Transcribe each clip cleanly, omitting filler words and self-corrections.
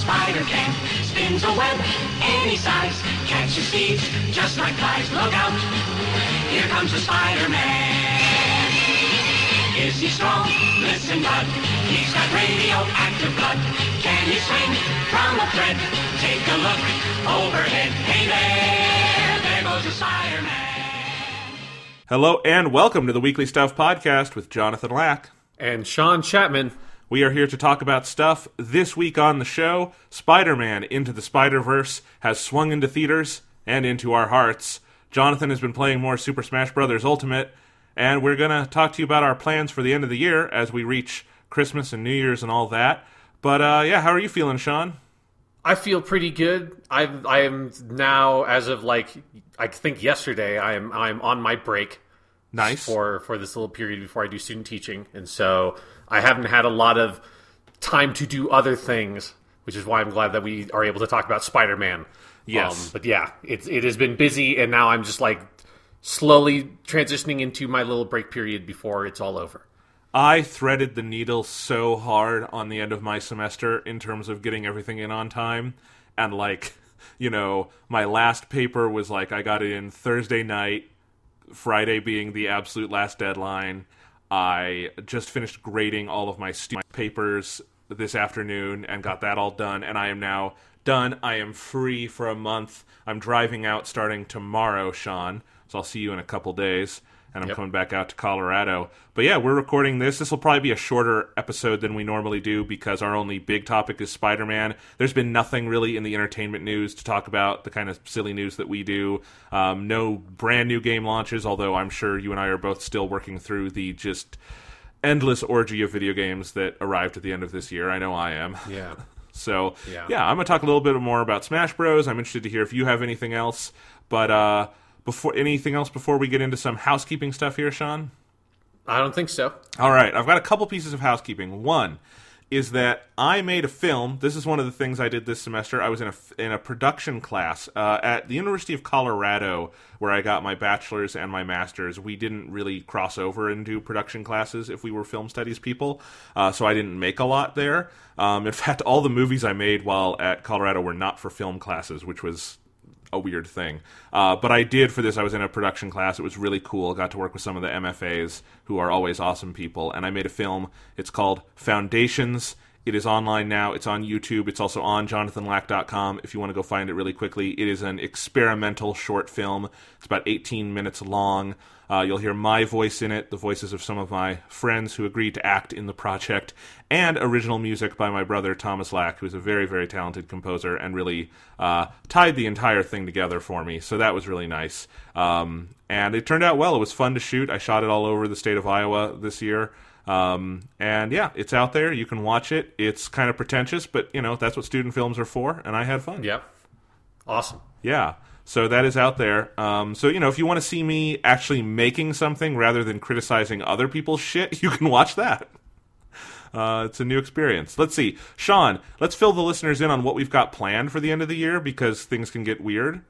spider can. Spins a web any size. Catches thieves just like flies. Look out, here comes the Spider-Man. Is he strong? Listen, bud. He's got radioactive blood. Can he swing from a thread? Take a look overhead. Hey there goes the Spider-Man. Hello and welcome to the Weekly Stuff Podcast with Jonathan Lack. And Sean Chapman. We are here to talk about stuff. This week on the show, Spider-Man Into the Spider-Verse has swung into theaters and into our hearts. Jonathan has been playing more Super Smash Bros. Ultimate, and we're going to talk to you about our plans for the end of the year as we reach Christmas and New Year's and all that. But, yeah, how are you feeling, Sean? I feel pretty good. I am now, as of I think yesterday, I'm on my break. Nice. For this little period before I do student teaching. And so I haven't had a lot of time to do other things, which is why I'm glad that we are able to talk about Spider-Man. Yes. But yeah, it has been busy, and now I'm just slowly transitioning into my little break period before it's all over. I threaded the needle so hard on the end of my semester in terms of getting everything in on time. And my last paper was I got it in Thursday night, Friday being the absolute last deadline. I just finished grading all of my papers this afternoon and got that all done, and I am now done. I am free for a month. I'm driving out starting tomorrow, Sean, so I'll see you in a couple days, and I'm coming back out to Colorado. But yeah, we're recording this. This will probably be a shorter episode than we normally do because our only big topic is Spider-Man. There's been nothing really in the entertainment news to talk about, the kind of silly news that we do. No brand new game launches, although I'm sure you and I are both still working through the just endless orgy of video games that arrived at the end of this year. I know I am. Yeah. So, yeah, I'm going to talk a little bit more about Smash Bros. I'm interested to hear if you have anything else. But before we get into some housekeeping stuff here, Sean? I don't think so. All right, I've got a couple pieces of housekeeping. One is that I made a film. This is one of the things I did this semester. I was in a production class at the University of Colorado, where I got my bachelor's and my master's. We didn't really cross over and do production classes if we were film studies people, so I didn't make a lot there. In fact, all the movies I made while at Colorado were not for film classes, which was a weird thing. But I did for this. I was in a production class. It was really cool. I got to work with some of the MFAs who are always awesome people. And I made a film. It's called Foundations. It is online now. It's on YouTube. It's also on jonathanlack.com if you want to go find it really quickly. It is an experimental short film. It's about 18 minutes long. You'll hear my voice in it, the voices of some of my friends who agreed to act in the project, and original music by my brother Thomas Lack, who's a very, very talented composer and really tied the entire thing together for me. So that was really nice. And it turned out well. It was fun to shoot. I shot it all over the state of Iowa this year. And yeah, it's out there. You can watch it. It's kind of pretentious, but that's what student films are for, and I had fun. Yep. Awesome. Yeah. So that is out there. So, if you want to see me actually making something rather than criticizing other people's shit, you can watch that. It's a new experience. Let's see. Sean, let's fill the listeners in on what we've got planned for the end of the year because things can get weird.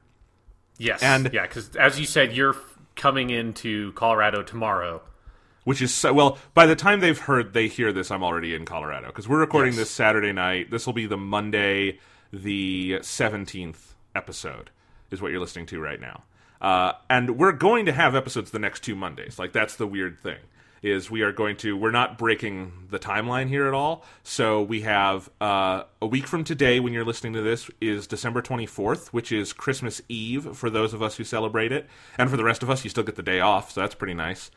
Yes. Because as you said, you're coming into Colorado tomorrow. Which is, by the time they hear this, I'm already in Colorado because we're recording this Saturday night. This will be the Monday, the 17th episode. Is what you're listening to right now. And we're going to have episodes the next 2 Mondays. That's the weird thing, is we're not breaking the timeline here at all. So we have a week from today when you're listening to this is December 24th, which is Christmas Eve for those of us who celebrate it. And for the rest of us, you still get the day off, so that's pretty nice.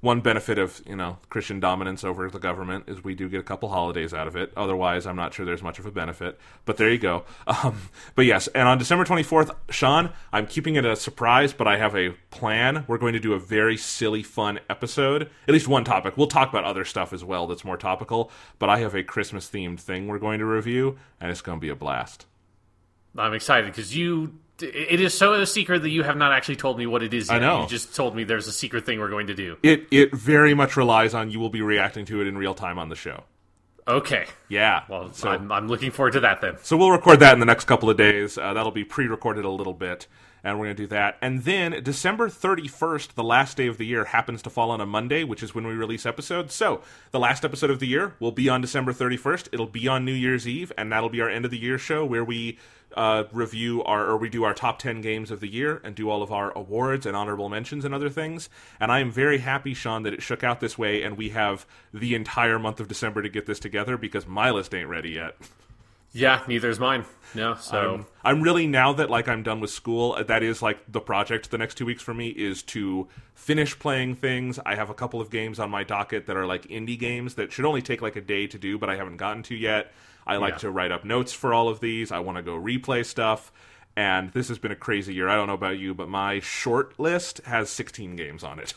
One benefit of, Christian dominance over the government is we do get a couple holidays out of it. Otherwise, I'm not sure there's much of a benefit. But there you go. But yes, and on December 24th, Sean, I'm keeping it a surprise, but I have a plan. We're going to do a very silly, fun episode. At least one topic. We'll talk about other stuff as well that's more topical. But I have a Christmas-themed thing we're going to review, and it's going to be a blast. I'm excited because it is so a secret that you have not actually told me what it is yet. I know. You just told me there's a secret thing we're going to do. It very much relies on you will be reacting to it in real time on the show. Okay. Yeah. Well, so I'm looking forward to that then. So we'll record that in the next couple of days. That'll be pre-recorded a little bit. and we're going to do that. And then December 31st, the last day of the year, happens to fall on a Monday, which is when we release episodes. So the last episode of the year will be on December 31st. It'll be on New Year's Eve, and that'll be our end of the year show where we we do our top 10 games of the year and do all of our awards and honorable mentions and other things. And I am very happy, Sean, that it shook out this way, and we have the entire month of December to get this together because my list ain't ready yet. Yeah, neither is mine. No, so I'm really, now that I'm done with school, that is the project the next 2 weeks for me is to finish playing things. I have a couple of games on my docket that are indie games that should only take a day to do, but I haven't gotten to yet. I like to write up notes for all of these. I want to go replay stuff, and this has been a crazy year. I don't know about you, but my short list has 16 games on it.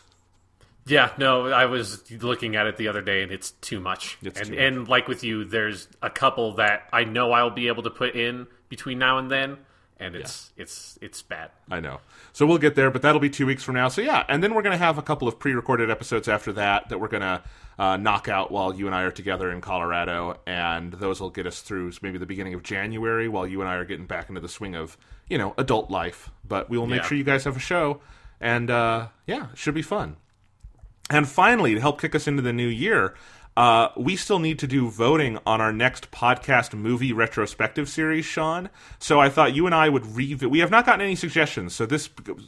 Yeah, no, I was looking at it the other day, and it's too much. And like with you, there's a couple that I know I'll be able to put in between now and then, and it's bad. I know. So we'll get there, but that'll be 2 weeks from now. So yeah, and then we're going to have a couple of pre-recorded episodes after that we're going to knock out while you and I are together in Colorado, and those will get us through maybe the beginning of January while you and I are getting back into the swing of, adult life. But we will make sure you guys have a show, and it should be fun. And finally, to help kick us into the new year, we still need to do voting on our next podcast movie retrospective series, Sean. So I thought you and I would we have not gotten any suggestions, so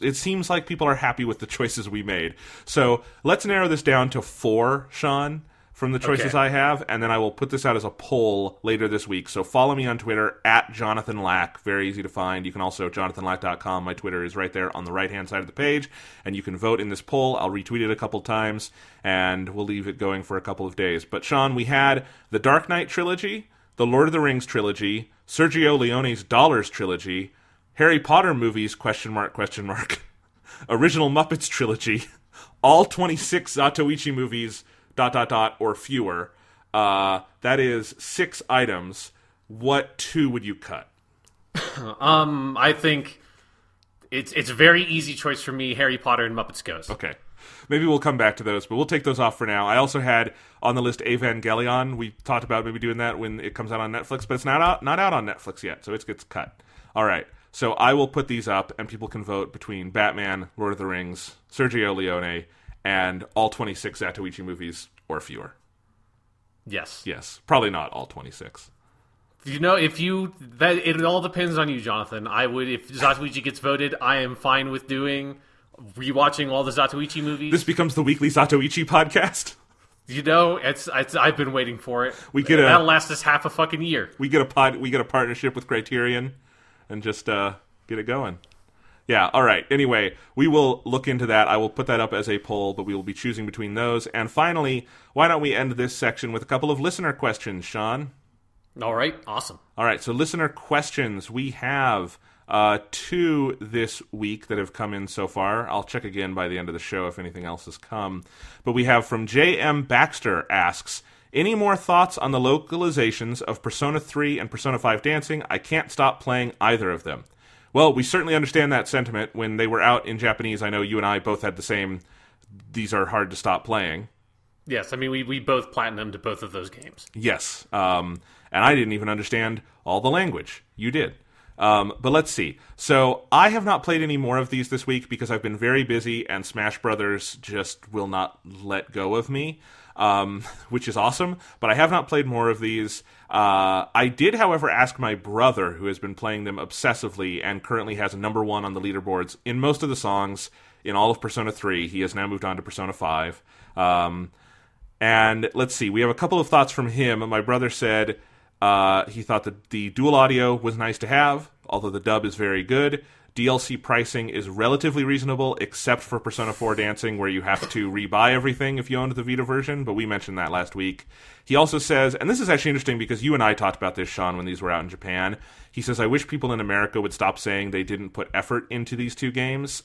it seems like people are happy with the choices we made. So let's narrow this down to 4, Sean, from the choices I have, and then I will put this out as a poll later this week. So follow me on Twitter, @JonathanLack. Very easy to find. You can also, jonathanlack.com. My Twitter is right there on the right-hand side of the page, and you can vote in this poll. I'll retweet it a couple times, and we'll leave it going for a couple of days. But, Sean, we had the Dark Knight trilogy, the Lord of the Rings trilogy, Sergio Leone's Dollars trilogy, Harry Potter movies, !, original Muppets trilogy, all 26 Zatoichi movies, ... or fewer. That is 6 items. What 2 would you cut? I think it's a very easy choice for me. Harry Potter and Muppets Goes. Okay. Maybe we'll come back to those, but we'll take those off for now. I also had on the list Evangelion. We talked about maybe doing that when it comes out on Netflix, but it's not out on Netflix yet, so it gets cut. All right. So I will put these up, and people can vote between Batman, Lord of the Rings, Sergio Leone, and all 26 Zatoichi movies or fewer. Yes. Yes. Probably not all 26. It all depends on you, Jonathan. If Zatoichi gets voted, I am fine with rewatching all the Zatoichi movies. This becomes the weekly Zatoichi podcast. I've been waiting for it. That'll last us half a fucking year. We get a partnership with Criterion and just get it going. Yeah, all right. Anyway, we will look into that. I will put that up as a poll, but we will be choosing between those. And finally, why don't we end this section with a couple of listener questions, Sean? All right, awesome. All right, so listener questions. We have 2 this week that have come in so far. I'll check again by the end of the show if anything else has come. But we have from J.M. Baxter asks, any more thoughts on the localizations of Persona 3 and Persona 5 Dancing? I can't stop playing either of them. Well, we certainly understand that sentiment. When they were out in Japanese, I know you and I both had the same, these are hard to stop playing. Yes, I mean, we both platinumed both of those games. Yes, and I didn't even understand all the language. You did. But let's see. So I have not played any more of these this week because I've been very busy, and Smash Brothers just will not let go of me, which is awesome. But I have not played more of these. I did, however, ask my brother, who has been playing them obsessively and currently has number 1 on the leaderboards in most of the songs in all of Persona 3. He has now moved on to Persona 5. And let's see, we have a couple of thoughts from him. My brother said he thought that the dual audio was nice to have, although the dub is very good. DLC pricing is relatively reasonable, except for Persona 4 Dancing, where you have to rebuy everything if you owned the Vita version, but we mentioned that last week. He also says, and this is actually interesting because you and I talked about this, Sean, when these were out in Japan. He says, I wish people in America would stop saying they didn't put effort into these 2 games.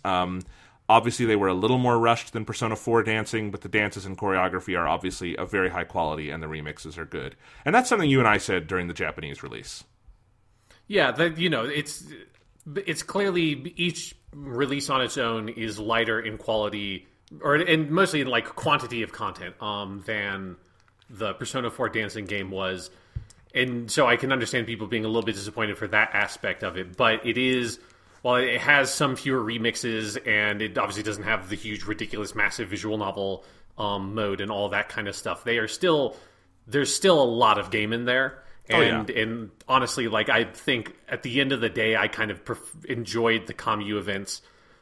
Obviously, they were a little more rushed than Persona 4 Dancing, but the dances and choreography are obviously of very high quality, and the remixes are good. And that's something you and I said during the Japanese release. Yeah, it's clearly each release on its own is lighter in quality, and mostly in quantity of content than the Persona 4 Dancing game was. And so I can understand people being a little bit disappointed for that aspect of it, but it is while it has some fewer remixes, and it obviously doesn't have the huge, ridiculous, massive visual novel mode and all that kind of stuff, there's still a lot of game in there. And honestly, like, I think at the end of the day, I kind of enjoyed the Commu events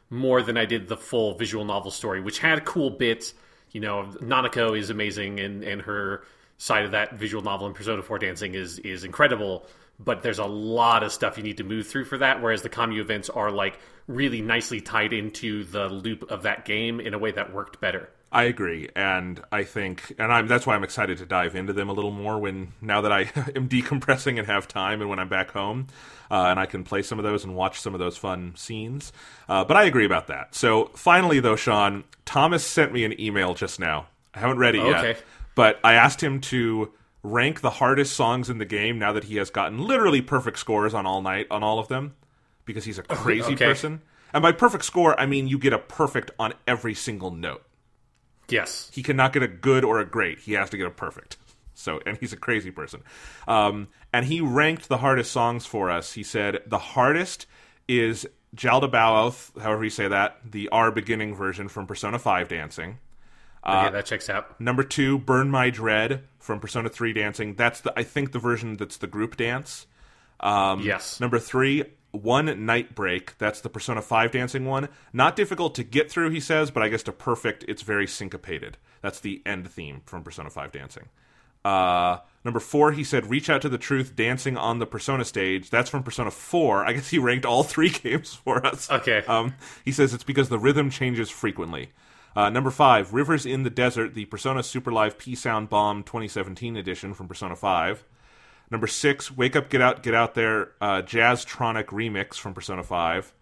more than I did the full visual novel story, which had cool bits. You know, Nanako is amazing, and her side of that visual novel in Persona 4 dancing is incredible. But there's a lot of stuff you need to move through for that, whereas the Commu events are, like, really nicely tied into the loop of that game in a way that worked better. I agree, and I think, that's why I'm excited to dive into them a little more now that I am decompressing and have time, and when I'm back home, and I can play some of those and watch some of those fun scenes. But I agree about that. So finally, though, Sean, Thomas sent me an email just now. I haven't read it yet, but I asked him to rank the hardest songs in the game now that he has gotten literally perfect scores on all of them, because he's a crazy person. And by perfect score, I mean you get a perfect on every single note. Yes. He cannot get a good or a great. He has to get a perfect. So, and he's a crazy person. And he ranked the hardest songs for us. He said the hardest is Jalda Bauoth, however you say that, the R beginning version from Persona 5 dancing. Yeah, that checks out. Number 2, Burn My Dread from Persona 3 dancing. That's I think the version that's the group dance. Yes. Number 3, One Night Break. That's the Persona 5 dancing one. Not difficult to get through, he says, but I guess to perfect, it's very syncopated. That's the end theme from Persona 5 dancing. Number 4, he said Reach Out to the Truth dancing on the Persona stage. That's from Persona 4. I guess he ranked all 3 games for us. Okay. He says it's because the rhythm changes frequently. Number 5, Rivers in the Desert, the Persona Super Live P-Sound Bomb 2017 edition from Persona 5. Number 6, Wake Up, Get Out There, Jazztronic Remix from Persona 5.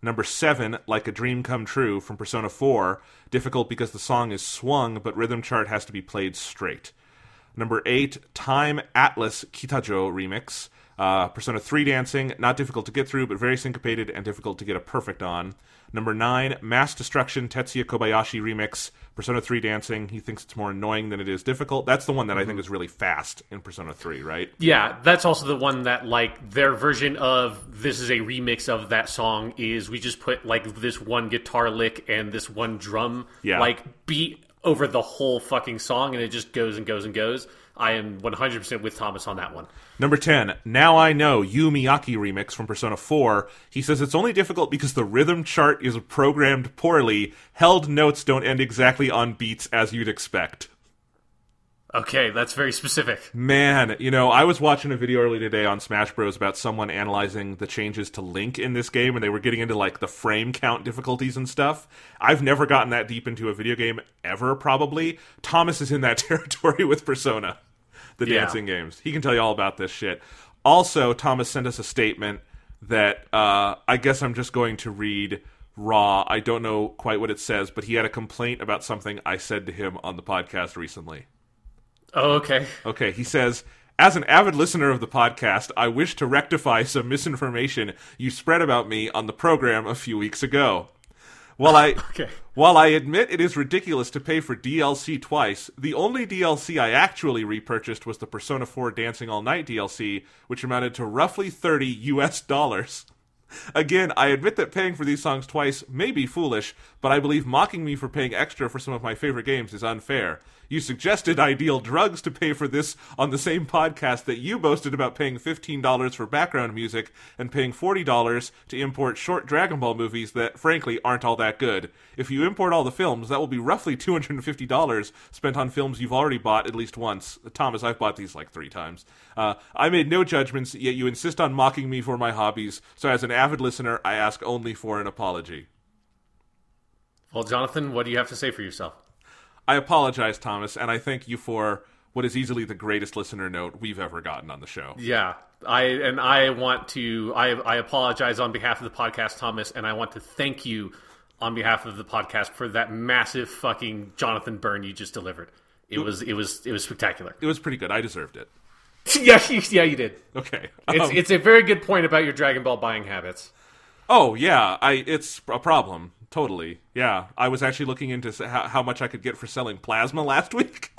Number 7, Like a Dream Come True from Persona 4. Difficult because the song is swung, but rhythm chart has to be played straight. Number 8, Time Atlas Kitajo Remix. Persona 3 dancing, not difficult to get through, but very syncopated and difficult to get a perfect on. Number 9, Mass Destruction Tetsuya Kobayashi Remix, Persona 3 dancing. He thinks it's more annoying than it is difficult. That's the one that I think is really fast in Persona 3, right? Yeah, that's also the one that, like, their version of this is a remix of that song is we just put, like, this one guitar lick and this one drum, like, beat over the whole fucking song, and it just goes and goes and goes. I am 100% with Thomas on that one. Number 10, Now I Know, Yu Miyake remix from Persona 4. He says it's only difficult because the rhythm chart is programmed poorly. Held notes don't end exactly on beats as you'd expect. Okay, that's very specific. Man, you know, I was watching a video earlier today on Smash Bros. About someone analyzing the changes to Link in this game, and they were getting into, like, the frame count difficulties and stuff. I've never gotten that deep into a video game ever, probably. Thomas is in that territory with Persona, the dancing games. He can tell you all about this shit. Also, Thomas sent us a statement that I guess I'm just going to read raw. I don't know quite what it says, but he had a complaint about something I said to him on the podcast recently. Oh, okay. Okay, he says, as an avid listener of the podcast, I wish to rectify some misinformation you spread about me on the program a few weeks ago. While I admit it is ridiculous to pay for DLC twice, the only DLC I actually repurchased was the Persona 4 Dancing All Night DLC, which amounted to roughly $30. Again, I admit that paying for these songs twice may be foolish, but I believe mocking me for paying extra for some of my favorite games is unfair. You suggested I deal drugs to pay for this on the same podcast that you boasted about paying $15 for background music and paying $40 to import short Dragon Ball movies that, frankly, aren't all that good. If you import all the films, that will be roughly $250 spent on films you've already bought at least once. Thomas, I've bought these like 3 times. I made no judgments, yet you insist on mocking me for my hobbies, so as an avid listener, I ask only for an apology. Well, Jonathan, what do you have to say for yourself? I apologize, Thomas, and I thank you for what is easily the greatest listener note we've ever gotten on the show. Yeah, I apologize on behalf of the podcast, Thomas, and I want to thank you on behalf of the podcast for that massive fucking Jonathan burn you just delivered. It was spectacular. It was pretty good. I deserved it. yeah, you did. Okay, it's a very good point about your Dragon Ball buying habits. Oh yeah, it's a problem. Totally. Yeah. I was actually looking into how much I could get for selling plasma last week.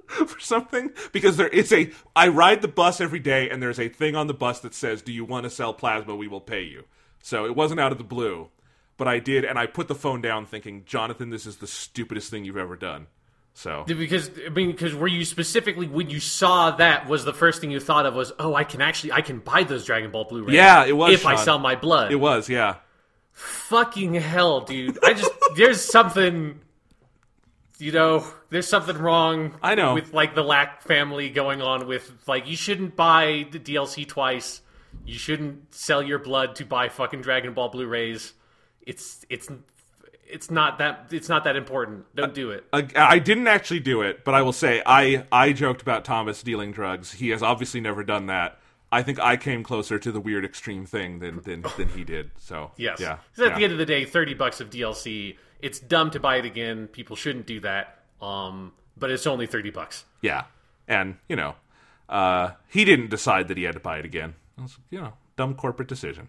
For something. Because I ride the bus every day, and there's a thing on the bus that says, do you want to sell plasma? We will pay you. So it wasn't out of the blue. But I did, and I put the phone down thinking, Jonathan, this is the stupidest thing you've ever done. So because were you specifically, when you saw that, was the first thing you thought of was, oh, I can buy those Dragon Ball Blu-rays. Yeah, it was, if Sean. I sell my blood. It was, yeah. Fucking hell, dude. There's something, there's something wrong. I know. With, like, the Lack family going on with, like, you shouldn't buy the DLC twice. You shouldn't sell your blood to buy fucking Dragon Ball Blu-rays. It's not that important. Don't do it. I didn't actually do it, but I will say I joked about Thomas dealing drugs. He has obviously never done that. I think I came closer to the weird extreme thing than he did. So yes, yeah. Because at the end of the day, $30 of DLC. It's dumb to buy it again. People shouldn't do that. But it's only $30. Yeah, and he didn't decide that he had to buy it again. It was, dumb corporate decision.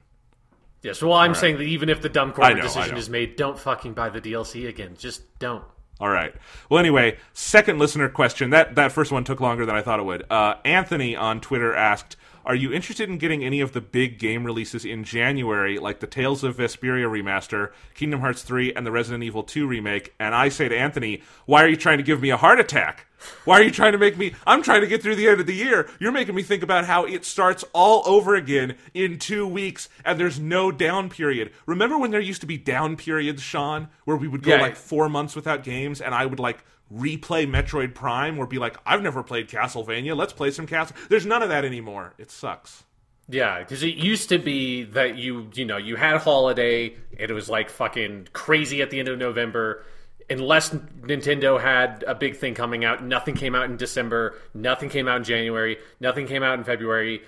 Yes, well, I'm saying that even if the dumb corporate decision I is made, don't fucking buy the DLC again. Just don't. All right. Well, anyway, second listener question. That first one took longer than I thought it would. Anthony on Twitter asked, are you interested in getting any of the big game releases in January, like the Tales of Vesperia remaster, Kingdom Hearts 3, and the Resident Evil 2 remake? And I say to Anthony, why are you trying to give me a heart attack? Why are you trying to make me... I'm trying to get through the end of the year. You're making me think about how it starts all over again in 2 weeks, and there's no down period. Remember when there used to be down periods, Sean, where we would go 4 months without games, and I would replay Metroid Prime, or be like, I've never played Castlevania, let's play some Castle... There's none of that anymore. It sucks. Yeah, because it used to be that you had a holiday, and it was fucking crazy at the end of November. Unless Nintendo had a big thing coming out, nothing came out in December, nothing came out in January, nothing came out in February.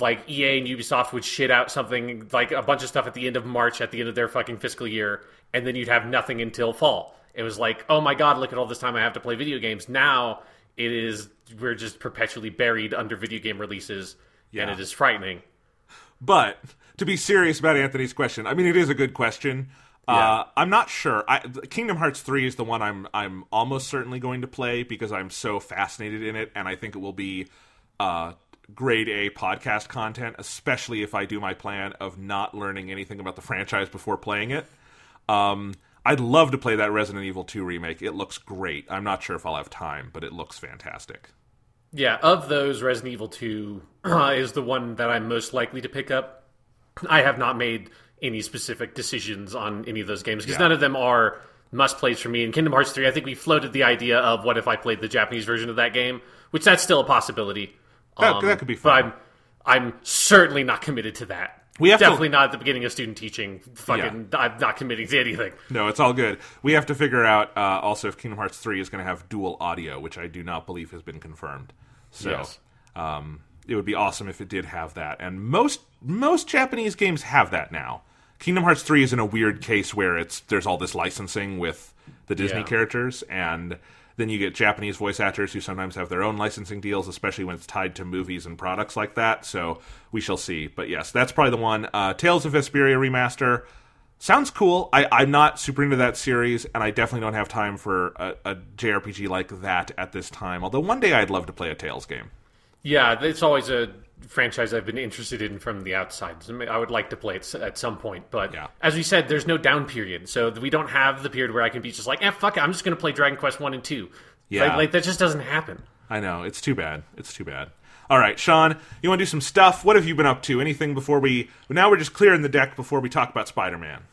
EA and Ubisoft would shit out something, a bunch of stuff at the end of March, at the end of their fucking fiscal year, and then you'd have nothing until fall. It was oh my god, look at all this time I have to play video games. Now, we're just perpetually buried under video game releases, and it is frightening. But, to be serious about Anthony's question, I mean, it is a good question. Yeah. I'm not sure. Kingdom Hearts 3 is the one I'm almost certainly going to play because I'm so fascinated in it, and I think it will be grade A podcast content, especially if I do my plan of not learning anything about the franchise before playing it. I'd love to play that Resident Evil 2 remake. It looks great. I'm not sure if I'll have time, but it looks fantastic. Yeah, of those, Resident Evil 2 is the one that I'm most likely to pick up. I have not made any specific decisions on any of those games because none of them are must-plays for me. In Kingdom Hearts 3, I think we floated the idea of what if I played the Japanese version of that game, which that's still a possibility. That could be fun. But I'm certainly not committed to that. Definitely not at the beginning of student teaching. I'm not committing to anything. No, it's all good. We have to figure out also if Kingdom Hearts 3 is going to have dual audio, which I do not believe has been confirmed. So it would be awesome if it did have that. And most Japanese games have that now. Kingdom Hearts 3 is in a weird case where there's all this licensing with the Disney characters, and then you get Japanese voice actors who sometimes have their own licensing deals, especially when it's tied to movies and products like that. So we shall see. But yes, that's probably the one. Tales of Vesperia remaster sounds cool. I'm not super into that series, and I definitely don't have time for a JRPG like that at this time. Although one day I'd love to play a Tales game. Yeah, it's always a franchise I've been interested in from the outside. I would like to play it at some point, but as we said, there's no down period, so we don't have the period where I can be just fuck it, I'm just going to play Dragon Quest 1 and 2. Yeah. That just doesn't happen. I know, it's too bad. All right, Sean, you want to do some stuff? What have you been up to? Anything before now we're just clearing the deck before we talk about Spider-Man.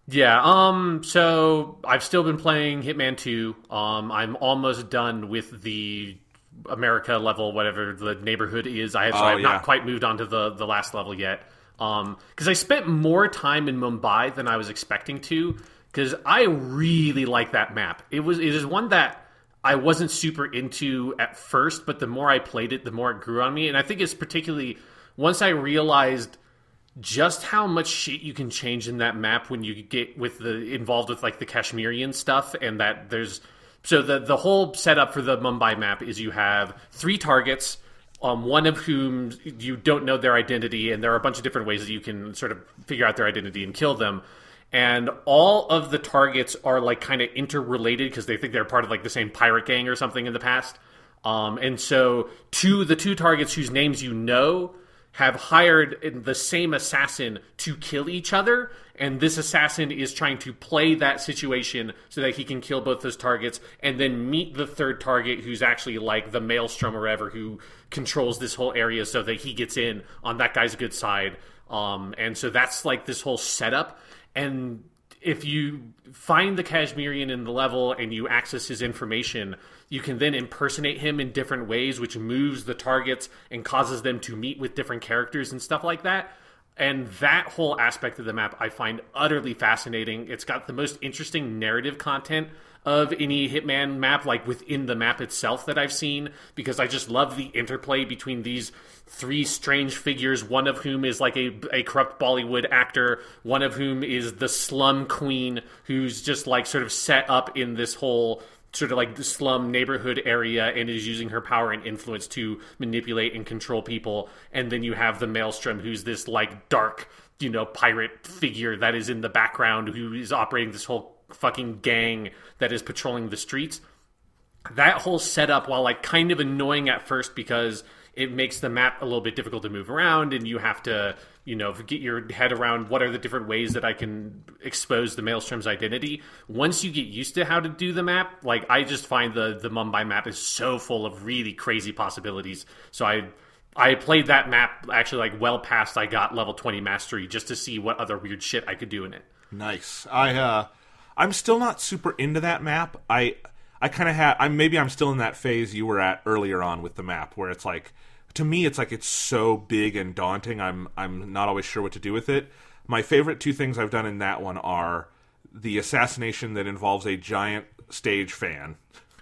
Yeah, so I've still been playing Hitman 2. I'm almost done with the America level, whatever the neighborhood is. I have not quite moved on to the last level yet. Because I spent more time in Mumbai than I was expecting to, because I really like that map. It is one that I wasn't super into at first, but the more I played it, the more it grew on me. And I think it's particularly once I realized just how much shit you can change in that map when you get involved with the Kashmirian stuff, and that there's... So the whole setup for the Mumbai map is you have 3 targets, one of whom you don't know their identity, and there are a bunch of different ways that you can sort of figure out their identity and kill them. And all of the targets are kind of interrelated because they think they're part of the same pirate gang or something in the past. And so the two targets whose names you know have hired the same assassin to kill each other, and this assassin is trying to play that situation so that he can kill both those targets and then meet the third target, who's actually like the maelstrom or whatever, who controls this whole area so that he gets in on that guy's good side. And so that's like this whole setup. And if you find the Kashmirian in the level and you access his information, you can then impersonate him in different ways, which moves the targets and causes them to meet with different characters and stuff like that. And that whole aspect of the map I find utterly fascinating. It's got the most interesting narrative content of any Hitman map, like within the map itself, that I've seen, because I just love the interplay between these three strange figures, one of whom is like a corrupt Bollywood actor, one of whom is the slum queen, who's just like sort of set up in this whole sort of like the slum neighborhood area and is using her power and influence to manipulate and control people. And then you have the Maelstrom, who's this like dark, pirate figure that is in the background, who is operating this whole fucking gang that is patrolling the streets. That whole setup, while like kind of annoying at first because it makes the map a little bit difficult to move around, and you have to, get your head around what are the different ways that I can expose the Maelstrom's identity. Once you get used to how to do the map, like I just find the Mumbai map is so full of really crazy possibilities. So I played that map actually like well past I got level 20 mastery, just to see what other weird shit I could do in it. Nice. I'm still not super into that map. I kind of maybe I'm still in that phase you were at earlier on with the map, where it's like, to me, it's like it's so big and daunting. I'm not always sure what to do with it. My favorite two things I've done in that one are the assassination that involves a giant stage fan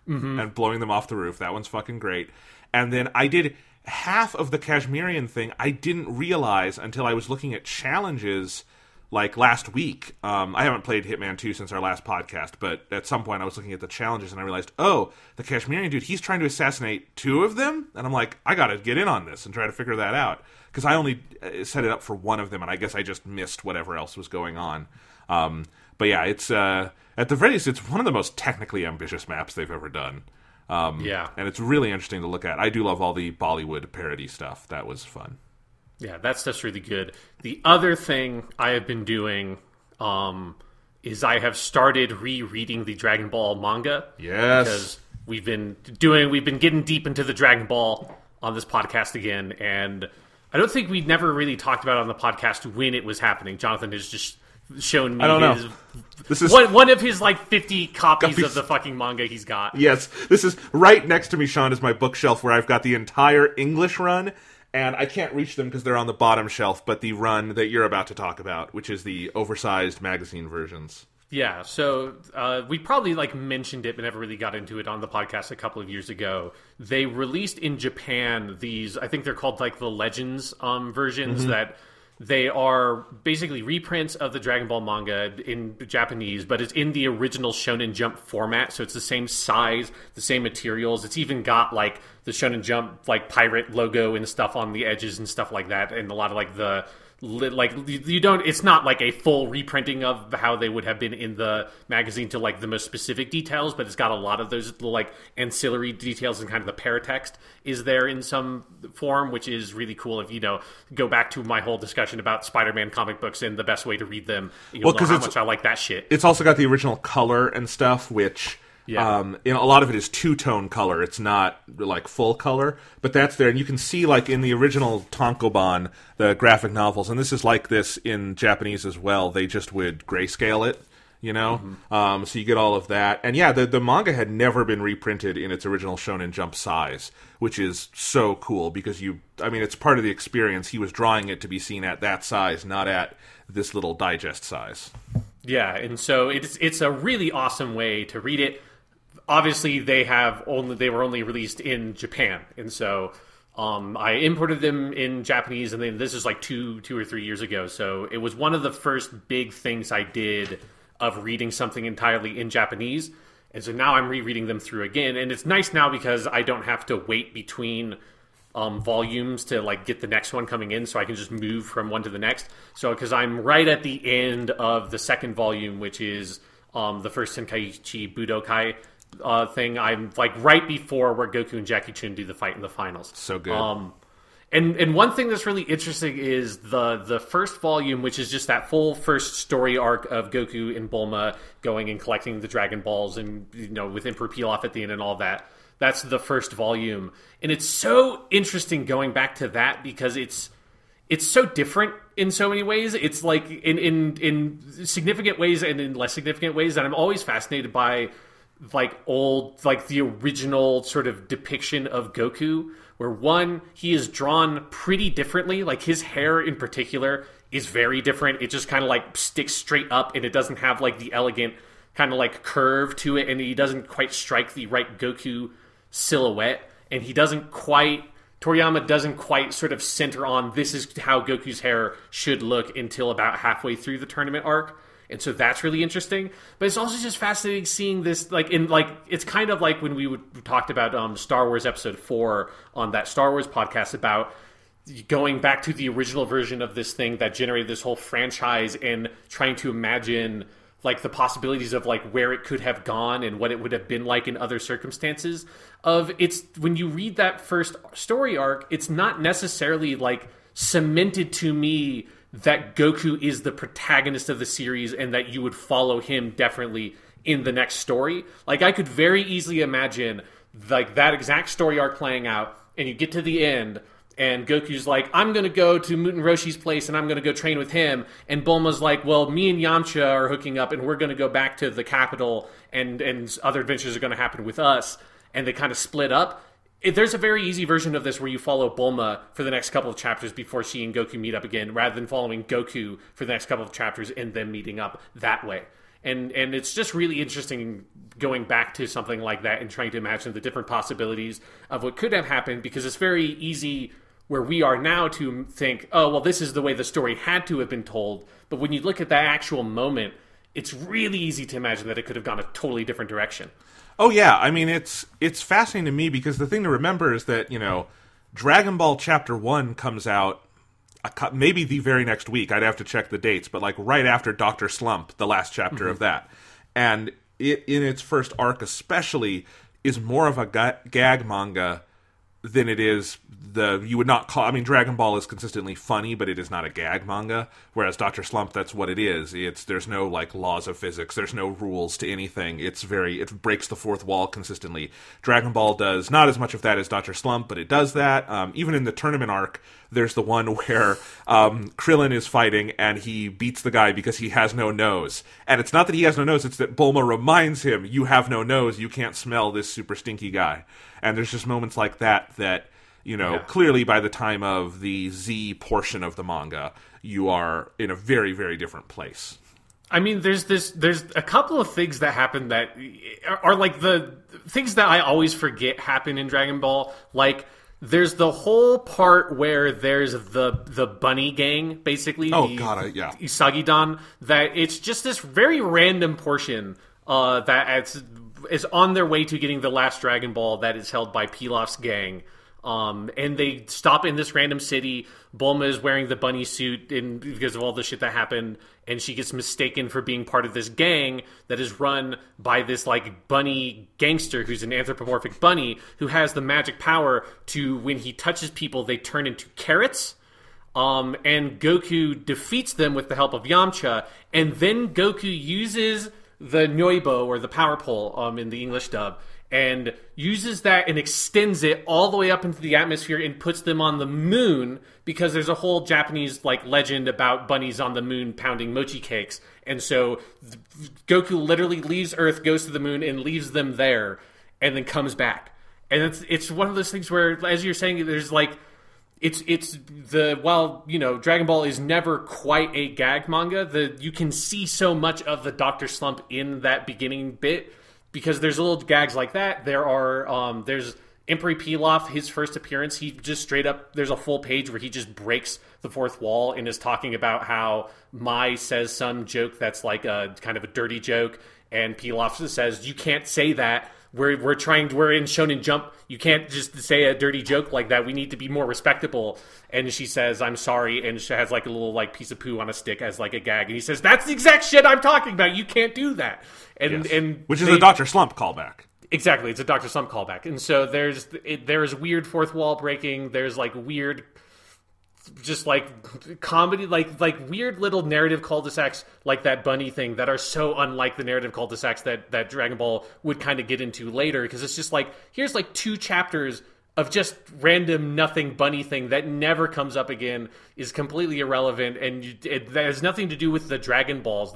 and blowing them off the roof. That one's fucking great. And then I did half of the Kashmirian thing. I didn't realize until I was looking at challenges like last week. I haven't played Hitman 2 since our last podcast, but at some point I was looking at the challenges and I realized, oh, the Kashmirian dude, he's trying to assassinate two of them? And I'm like, I gotta get in on this and try to figure that out. Because I only set it up for one of them, and I guess I just missed whatever else was going on. But yeah, it's at the very least, it's one of the most technically ambitious maps they've ever done. Yeah. And it's really interesting to look at. I do love all the Bollywood parody stuff. That was fun. Yeah, that stuff's really good. The other thing I have been doing is I have started rereading the Dragon Ball manga. Yes. Because we've been getting deep into the Dragon Ball on this podcast again, and I don't think we never really talked about it on the podcast when it was happening. Jonathan has just shown me This is one of his like 50 copies of the fucking manga he's got. Yes, this is right next to me, Sean, is my bookshelf where I've got the entire English run. And I can't reach them because they're on the bottom shelf, but the run that you're about to talk about, which is the oversized magazine versions. Yeah, so we probably mentioned it but never really got into it on the podcast a couple of years ago. They released in Japan these, I think they're called the Legends versions, that they are basically reprints of the Dragon Ball manga in Japanese, but it's in the original Shonen Jump format, so it's the same size, the same materials. It's even got the Shonen Jump pirate logo and stuff on the edges and stuff like that, and a lot of it's not a full reprinting of how they would have been in the magazine to the most specific details, but it's got a lot of those ancillary details, and kind of the paratext is there in some form, which is really cool. If go back to my whole discussion about Spider-Man comic books and the best way to read them, you'll know how much I like that shit. It's also got the original color and stuff, which a lot of it is two-tone color. It's not full color, but that's there. And you can see in the original Tankobon, the graphic novels, and this is like this in Japanese as well, they just would grayscale it, so you get all of that. And yeah, the manga had never been reprinted in its original Shonen Jump size, which is so cool because it's part of the experience. He was drawing it to be seen at that size, not at this little digest size. Yeah, and so it's a really awesome way to read it. Obviously, they were only released in Japan, and so I imported them in Japanese, and then this is 2 or 3 years ago. So it was one of the first big things I did of reading something entirely in Japanese, and so now I'm rereading them through again, and it's nice now because I don't have to wait between volumes to get the next one coming in, so I can just move from one to the next. So because I'm right at the end of the second volume, which is the first Tenkaichi Budokai thing. I'm right before where Goku and Jackie Chun do the fight in the finals. So good. And one thing that's really interesting is the first volume, which is just that full first story arc of Goku and Bulma going and collecting the Dragon Balls, and with Emperor Pilaf at the end and all that. That's the first volume, and it's so interesting going back to that because it's so different in so many ways. It's like in significant ways and in less significant ways that I'm always fascinated by, like the original sort of depiction of Goku, where one, he is drawn pretty differently. Like his hair in particular is very different. It just kind of like sticks straight up, and it doesn't have like the elegant kind of like curve to it, and he doesn't quite strike the right Goku silhouette, and Toriyama doesn't quite sort of center on this is how Goku's hair should look until about halfway through the tournament arc. And so that's really interesting. But it's also just fascinating seeing this, it's kind of like when we talked about Star Wars Episode 4 on that Star Wars podcast about going back to the original version of this thing that generated this whole franchise and trying to imagine like the possibilities of like where it could have gone and what it would have been like in other circumstances. When you read that first story arc, it's not necessarily like cemented to me that Goku is the protagonist of the series and that you would follow him definitely in the next story. Like I could very easily imagine like that exact story arc playing out, and you get to the end and Goku's like, I'm going to go to Muten Roshi's place and I'm going to go train with him. And Bulma's like, well, me and Yamcha are hooking up and we're going to go back to the capital and other adventures are going to happen with us. And they kind of split up. There's a very easy version of this where you follow Bulma for the next couple of chapters before she and Goku meet up again, rather than following Goku for the next couple of chapters and then meeting up that way. And it's just really interesting going back to something like that and trying to imagine the different possibilities of what could have happened, because it's very easy where we are now to think, oh, well, this is the way the story had to have been told. But when you look at that actual moment, it's really easy to imagine that it could have gone a totally different direction. Oh, yeah. I mean, it's fascinating to me because the thing to remember is that, Dragon Ball Chapter 1 comes out maybe the very next week. I'd have to check the dates, but like right after Dr. Slump, the last chapter of that. And it, in its first arc especially, is more of a gag manga than it is you would not call... I mean, Dragon Ball is consistently funny, but it is not a gag manga, whereas Dr. Slump, that's what it is. There's no, like, laws of physics, there's no rules to anything. It breaks the fourth wall consistently. Dragon Ball does not as much of that as Dr. Slump, but it does that. Even in the tournament arc, there's the one where Krillin is fighting, and he beats the guy because he has no nose. And it's not that he has no nose, it's that Bulma reminds him, you have no nose, you can't smell this super stinky guy. And there's just moments like that, clearly by the time of the Z portion of the manga, you are in a very, very different place. I mean, there's a couple of things that happen that are like the things that I always forget happen in Dragon Ball. Like, there's the whole part where there's the bunny gang, basically. Oh, God, yeah. Usagi-dan, that it's just this very random portion that is on their way to getting the last Dragon Ball that is held by Pilaf's gang. And they stop in this random city. Bulma is wearing the bunny suit because of all the shit that happened, and she gets mistaken for being part of this gang that is run by this like bunny gangster who's an anthropomorphic bunny who has the magic power to, when he touches people, they turn into carrots. And Goku defeats them with the help of Yamcha, and then Goku uses the Nyoibo, or the power pole in the English dub, and uses that and extends it all the way up into the atmosphere and puts them on the moon, because there's a whole Japanese like legend about bunnies on the moon pounding mochi cakes. And so Goku literally leaves Earth, goes to the moon, and leaves them there, and then comes back. And it's one of those things where, as you're saying, there's like while Dragon Ball is never quite a gag manga, you can see so much of the Dr. Slump in that beginning bit, because there's little gags like that. There's Emperor Pilaf, his first appearance, he just straight up, there's a full page where he just breaks the fourth wall and is talking about how Mai says some joke that's like a kind of a dirty joke, and Pilaf says, you can't say that. We're in Shonen Jump. You can't just say a dirty joke like that. We need to be more respectable. And she says, I'm sorry. And she has like a little like piece of poo on a stick as like a gag. And he says, that's the exact shit I'm talking about. You can't do that. Which is a Dr. Slump callback. Exactly, it's a Dr. Slump callback, and so there's weird fourth wall breaking. There's like weird, just like comedy, like weird little narrative cul-de-sacs, like that bunny thing, that are so unlike the narrative cul-de-sacs that Dragon Ball would kind of get into later, because it's just like, here's like 2 chapters of just random nothing bunny thing that never comes up again, is completely irrelevant, and it has nothing to do with the Dragon Balls.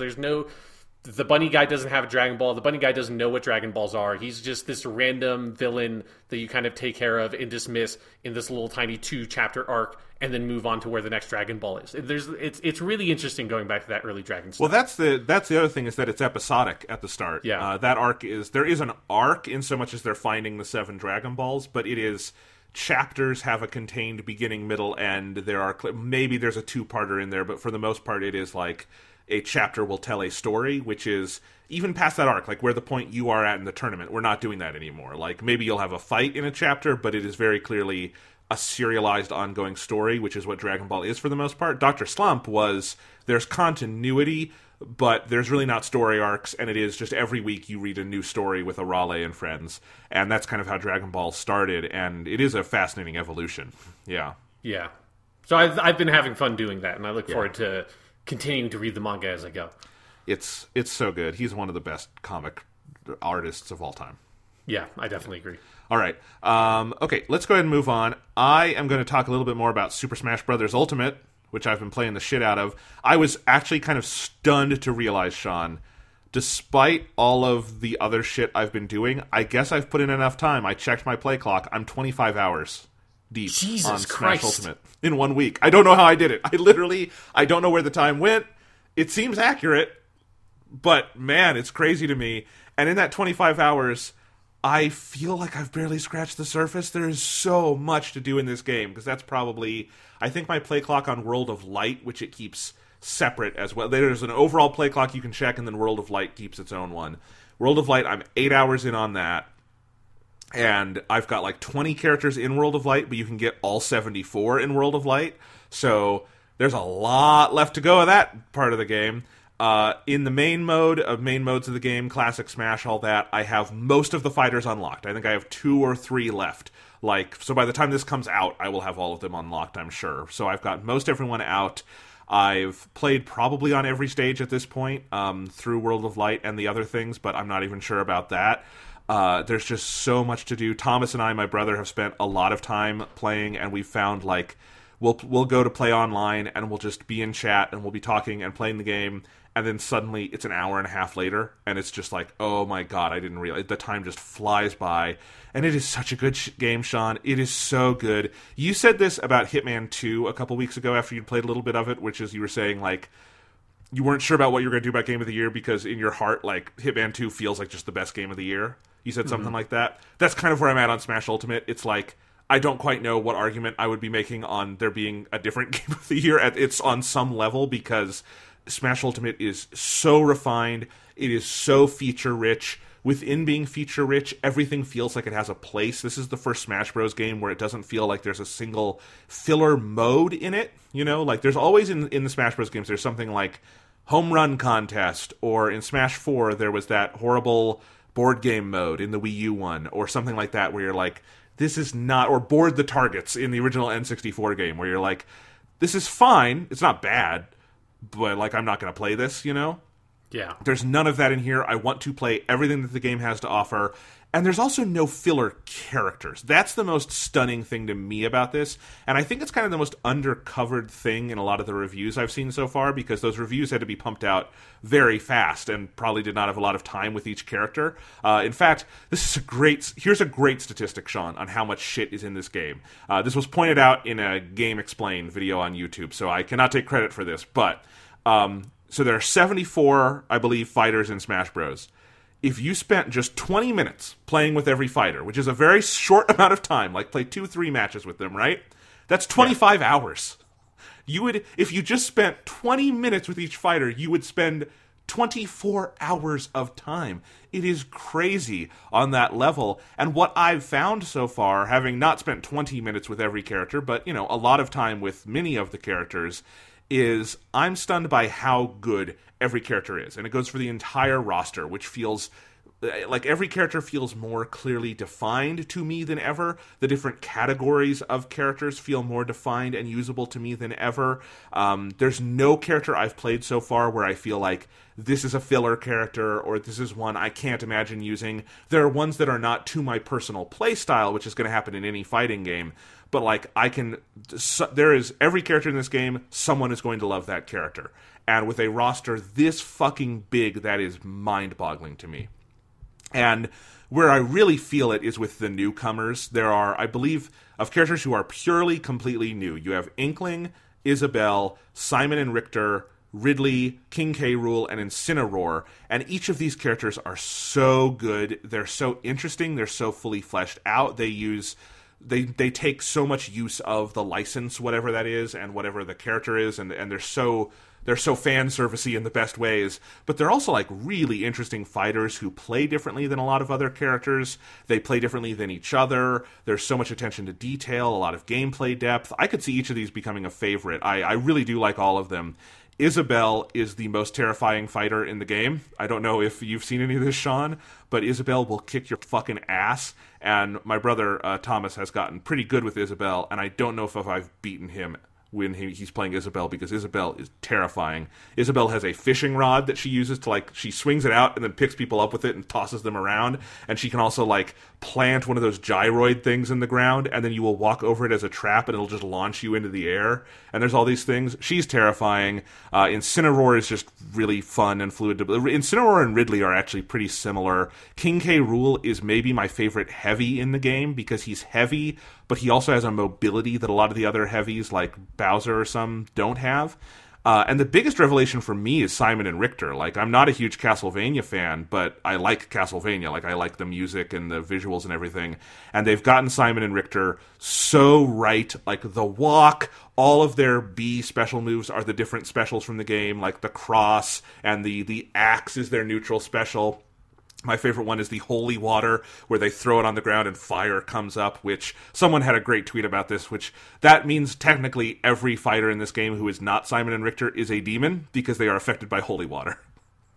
The bunny guy doesn't have a Dragon Ball. The bunny guy doesn't know what Dragon Balls are. He's just this random villain that you kind of take care of and dismiss in this little tiny 2-chapter arc, and then move on to where the next Dragon Ball is. It's really interesting going back to that early Dragon stuff. Well, that's the other thing, is that it's episodic at the start. Yeah. That arc there is an arc in so much as they're finding the 7 Dragon Balls, but it is chapters have a contained beginning, middle, end. There are maybe there's a 2-parter in there, but for the most part, it is like a chapter will tell a story, which is even past that arc, like where the point you are at in the tournament. We're not doing that anymore. Like maybe you'll have a fight in a chapter, but it is very clearly a serialized ongoing story, which is what Dragon Ball is for the most part. Dr. Slump there's continuity, but there's really not story arcs, and it is just every week you read a new story with Arale and friends, and that's kind of how Dragon Ball started, and it is a fascinating evolution. Yeah. Yeah. So I've been having fun doing that, and I look forward to continuing to read the manga as I go. It's so good. He's one of the best comic artists of all time. Yeah, I definitely agree. All right. Okay, let's go ahead and move on. I am going to talk a little bit more about Super Smash Bros. Ultimate, which I've been playing the shit out of. I was actually kind of stunned to realize, Sean, despite all of the other shit I've been doing, I guess I've put in enough time. I checked my play clock. I'm 25 hours deep on Smash Ultimate in 1 week. I don't know how I did it. I don't know where the time went. It seems accurate, but man, it's crazy to me. And in that 25 hours, I feel like I've barely scratched the surface. There is so much to do in this game, because that's probably, I think, my play clock on World of Light, which it keeps separate as well. There's an overall play clock you can check, and then World of Light keeps its own one. World of Light, I'm 8 hours in on that. And I've got like 20 characters in World of Light, but you can get all 74 in World of Light. So there's a lot left to go of that part of the game. In the main modes of the game, Classic Smash, all that, I have most of the fighters unlocked. I think I have 2 or 3 left. So by the time this comes out, I will have all of them unlocked, I'm sure. So I've got most everyone out. I've played probably on every stage at this point, through World of Light and the other things, but I'm not even sure about that. There's just so much to do. Thomas and I, my brother, have spent a lot of time playing, and we've found, like, we'll go to play online, and we'll just be in chat, and we'll be talking and playing the game, and then suddenly it's an hour and a half later, and it's just like, oh my god, I didn't realize. The time just flies by, and it is such a good game, Sean. It is so good. You said this about Hitman 2 a couple weeks ago after you'd played a little bit of it, which is you were saying, like, you weren't sure about what you were going to do about Game of the Year because in your heart, like, Hitman 2 feels like just the best game of the year. You said something like that. That's kind of where I'm at on Smash Ultimate. It's like, I don't quite know what argument I would be making on there being a different Game of the Year. It's on some level, because Smash Ultimate is so refined. It is so feature-rich. Within being feature-rich, everything feels like it has a place. This is the first Smash Bros. Game where it doesn't feel like there's a single filler mode in it. You know, like there's always in the Smash Bros. Games, there's something like Home Run Contest, or in Smash 4, there was that horrible board game mode in the Wii U one, or something like that, where you're like, this is not, or Board the Targets in the original N64 game, where you're like, this is fine, it's not bad, but like, I'm not going to play this, you know? Yeah. There's none of that in here. I want to play everything that the game has to offer. And there's also no filler characters. That's the most stunning thing to me about this. And I think it's kind of the most undercovered thing in a lot of the reviews I've seen so far, because those reviews had to be pumped out very fast and probably did not have a lot of time with each character. In fact, here's a great statistic, Sean, on how much shit is in this game. This was pointed out in a Game Explain video on YouTube, so I cannot take credit for this. But, so there are 74, I believe, fighters in Smash Bros. If you spent just 20 minutes playing with every fighter, which is a very short amount of time, like play 2-3 matches with them, right? That's 25 hours. If you just spent 20 minutes with each fighter, you would spend 24 hours of time. It is crazy on that level. And what I've found so far, having not spent 20 minutes with every character, but, you know, a lot of time with many of the characters, is I'm stunned by how good every character is. And it goes for the entire roster, which feels like every character feels more clearly defined to me than ever. The different categories of characters feel more defined and usable to me than ever. There's no character I've played so far where I feel like this is a filler character or this is one I can't imagine using. There are ones that are not to my personal play style, which is going to happen in any fighting game. But like there is every character in this game, someone is going to love that character. And with a roster this fucking big, that is mind-boggling to me. And where I really feel it is with the newcomers. There are, I believe, of characters who are purely, completely new. You have Inkling, Isabel, Simon and Richter, Ridley, King K. Rool, and Incineroar. And each of these characters are so good. They're so interesting. They're so fully fleshed out. They take so much use of the license, whatever that is, and whatever the character is, and they're so fan servicey in the best ways, but they're also like really interesting fighters who play differently than a lot of other characters. They play differently than each other. There's so much attention to detail, a lot of gameplay depth. I could see each of these becoming a favorite. I really do like all of them. Isabel is the most terrifying fighter in the game. I don't know if you've seen any of this, Sean, but Isabel will kick your fucking ass. And my brother Thomas has gotten pretty good with Isabel, and I don't know if I've beaten him when he's playing Isabel, because Isabel is terrifying. Isabel has a fishing rod that she uses to, like, she swings it out and then picks people up with it and tosses them around, and she can also, like, plant one of those gyroid things in the ground, and then you will walk over it as a trap, and it'll just launch you into the air, and there's all these things. She's terrifying. Incineroar is just really fun and fluid. Incineroar and Ridley are actually pretty similar. King K. Rool is maybe my favorite heavy in the game, because he's heavy, but he also has a mobility that a lot of the other heavies, like Bowser or some, don't have. And the biggest revelation for me is Simon and Richter. Like, I'm not a huge Castlevania fan, but I like Castlevania. Like, I like the music and the visuals and everything. And they've gotten Simon and Richter so right. Like, the walk, all of their B special moves are the different specials from the game. Like, the cross and the axe is their neutral special. My favorite one is the holy water, where they throw it on the ground and fire comes up, which someone had a great tweet about this, which that means technically every fighter in this game who is not Simon and Richter is a demon, because they are affected by holy water.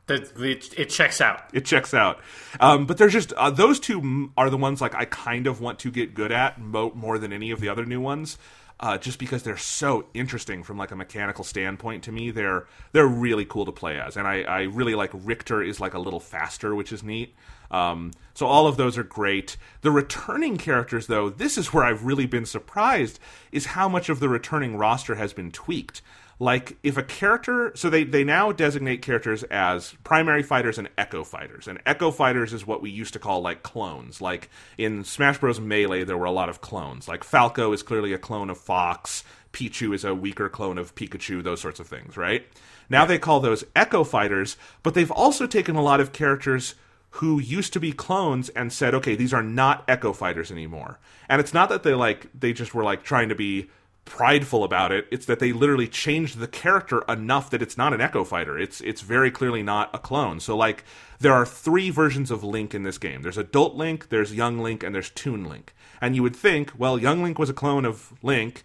It checks out. It checks out. But there's just, those two are the ones like I kind of want to get good at more than any of the other new ones. Just because they're so interesting from like a mechanical standpoint to me. They're really cool to play as, and I really like Richter is like a little faster, which is neat. So all of those are great. The returning characters, though, this is where I've really been surprised, is how much of the returning roster has been tweaked. Like, if a character... So they now designate characters as primary fighters and echo fighters. And echo fighters is what we used to call, like, clones. Like, in Smash Bros. Melee, there were a lot of clones. Like, Falco is clearly a clone of Fox. Pichu is a weaker clone of Pikachu, those sorts of things, right? Now they call those echo fighters, but they've also taken a lot of characters who used to be clones and said, okay, these are not echo fighters anymore. And it's not that they just were, like, trying to be prideful about it. It's that they literally changed the character enough that it's not an echo fighter. It's very clearly not a clone. So, like, there are 3 versions of Link in this game. There's adult Link, there's young Link, and there's Toon Link. And you would think, well, young Link was a clone of Link,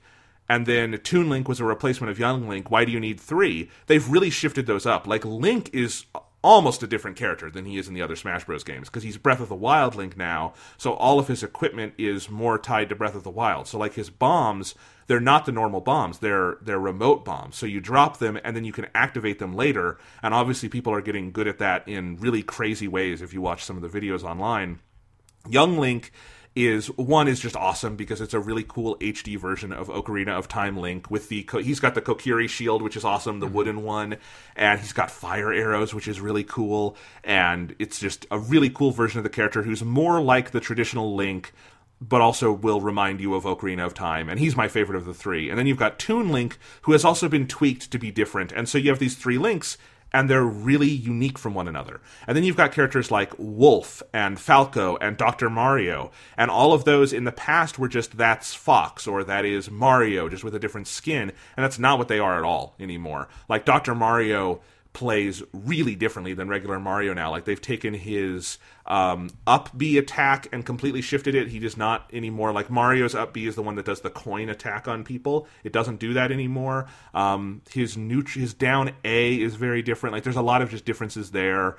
and then Toon Link was a replacement of young Link. Why do you need 3? They've really shifted those up. Like, Link is almost a different character than he is in the other Smash Bros. Games, because he's Breath of the Wild Link now, so all of his equipment is more tied to Breath of the Wild. So, like, his bombs, they're not the normal bombs, they're remote bombs. So you drop them, and then you can activate them later, and obviously people are getting good at that in really crazy ways if you watch some of the videos online. Young Link is just awesome because it's a really cool HD version of Ocarina of Time Link with he's got the Kokiri shield, which is awesome, the wooden one, and he's got fire arrows, which is really cool, and it's just a really cool version of the character who's more like the traditional Link, but also will remind you of Ocarina of Time, and he's my favorite of the 3. And then you've got Toon Link, who has also been tweaked to be different, and so you have these 3 Links, and they're really unique from one another. And then you've got characters like Wolf and Falco and Dr. Mario, and all of those in the past were just that's Fox, or that is Mario, just with a different skin, and that's not what they are at all anymore. Like, Dr. Mario plays really differently than regular Mario now. Like, they've taken his up B attack and completely shifted it. He does not anymore. Like, Mario's up B is the one that does the coin attack on people. It doesn't do that anymore. His down A is very different. Like, there's a lot of just differences there.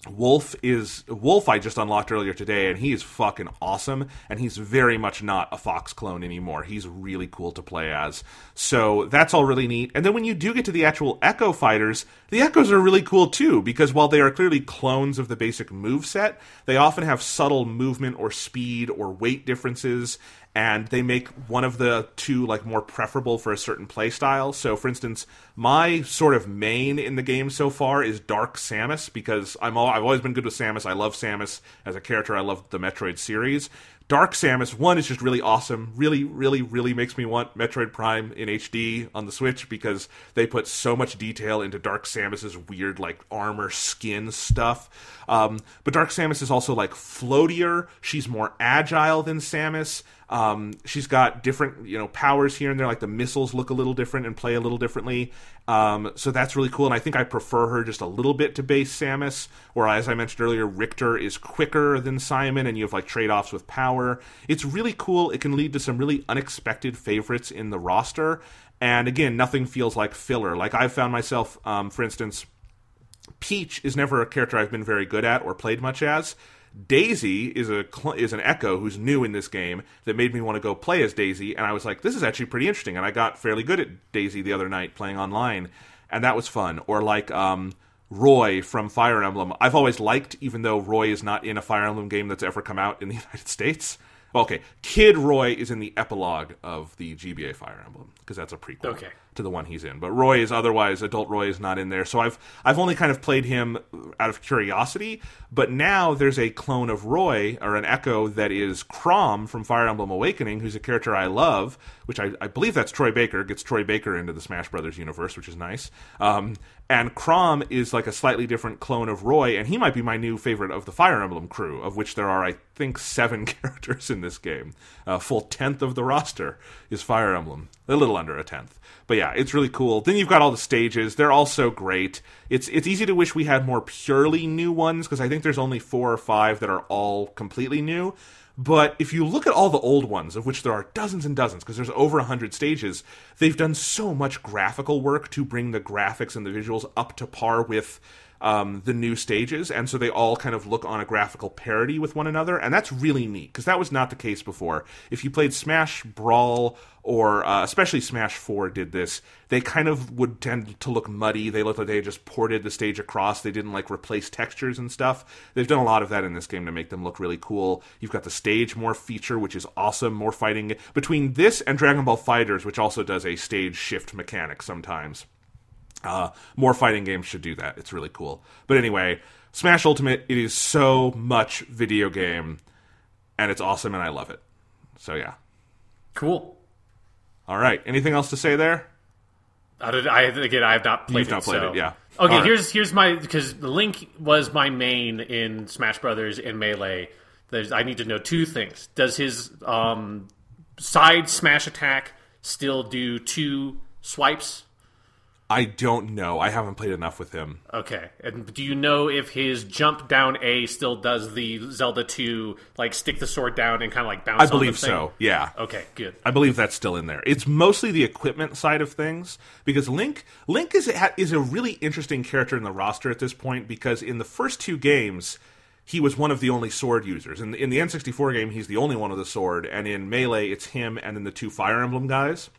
Wolf I just unlocked earlier today, and he is fucking awesome, and he's very much not a Fox clone anymore. He's really cool to play as. So that's all really neat. And then when you do get to the actual Echo fighters, the Echoes are really cool too, because while they are clearly clones of the basic moveset, they often have subtle movement or speed or weight differences, and they make one of the two like more preferable for a certain playstyle. So, for instance, my sort of main in the game so far is Dark Samus, because I've always been good with Samus. I love Samus as a character. I love the Metroid series. Dark Samus, one, is just really awesome. Really, really, really makes me want Metroid Prime in HD on the Switch, because they put so much detail into Dark Samus's weird, like, armor skin stuff. But Dark Samus is also, like, floatier. She's more agile than Samus. She's got different, powers here and there, like the missiles look a little different and play a little differently. So that's really cool, and I think I prefer her just a little bit to base Samus, or as I mentioned earlier, Richter is quicker than Simon, and you have like trade-offs with power. It's really cool. It can lead to some really unexpected favorites in the roster, and again, nothing feels like filler. Like, I've found myself, for instance, Peach is never a character I've been very good at or played much as. Daisy is an Echo who's new in this game that made me want to go play as Daisy, and I was like, this is actually pretty interesting, and I got fairly good at Daisy the other night playing online, and that was fun. Or like Roy from Fire Emblem. I've always liked, even though Roy is not in a Fire Emblem game that's ever come out in the United States. Okay, Kid Roy is in the epilogue of the GBA Fire Emblem, because that's a prequel to the one he's in. But Roy is otherwise, adult Roy is not in there. So I've only kind of played him out of curiosity, but now there's a clone of Roy, or an Echo, that is Chrom from Fire Emblem Awakening, who's a character I love, which I believe that's Troy Baker, gets Troy Baker into the Smash Brothers universe, which is nice. And Chrom is like a slightly different clone of Roy, and he might be my new favorite of the Fire Emblem crew, of which there are, I think, 7 characters in this game. A full 10th of the roster is Fire Emblem. A little under a 10th. But yeah, it's really cool. Then you've got all the stages. They're all so great. It's easy to wish we had more purely new ones, because I think there's only 4 or 5 that are all completely new. But if you look at all the old ones, of which there are dozens and dozens, because there's over 100 stages, they've done so much graphical work to bring the graphics and the visuals up to par with the new stages, and so they all kind of look on a graphical parity with one another, and that's really neat, because that was not the case before. If you played Smash Brawl, or especially Smash 4 did this, they kind of would tend to look muddy. They looked like they had just ported the stage across. They didn't like replace textures and stuff. They've done a lot of that in this game to make them look really cool. You've got the stage morph feature, which is awesome. More fighting between this and Dragon Ball FighterZ, which also does a stage shift mechanic sometimes. More fighting games should do that. It's really cool. But anyway, Smash Ultimate, it is so much video game, and it's awesome, and I love it. So yeah. Cool. All right. Anything else to say there? I have not played it. You've not played it, yeah. Okay, right. here's my, because Link was my main in Smash Brothers and Melee. I need to know 2 things. Does his side smash attack still do 2 swipes? I don't know. I haven't played enough with him. Okay. And do you know if his jump down A still does the Zelda 2, like, stick the sword down and kind of, like, bounce on the thing? I believe so, yeah. Okay, good. I believe that's still in there. It's mostly the equipment side of things, because Link is a really interesting character in the roster at this point, because in the first 2 games, he was one of the only sword users. In the N64 game, he's the only one with a sword, and in Melee, it's him and then the 2 Fire Emblem guys.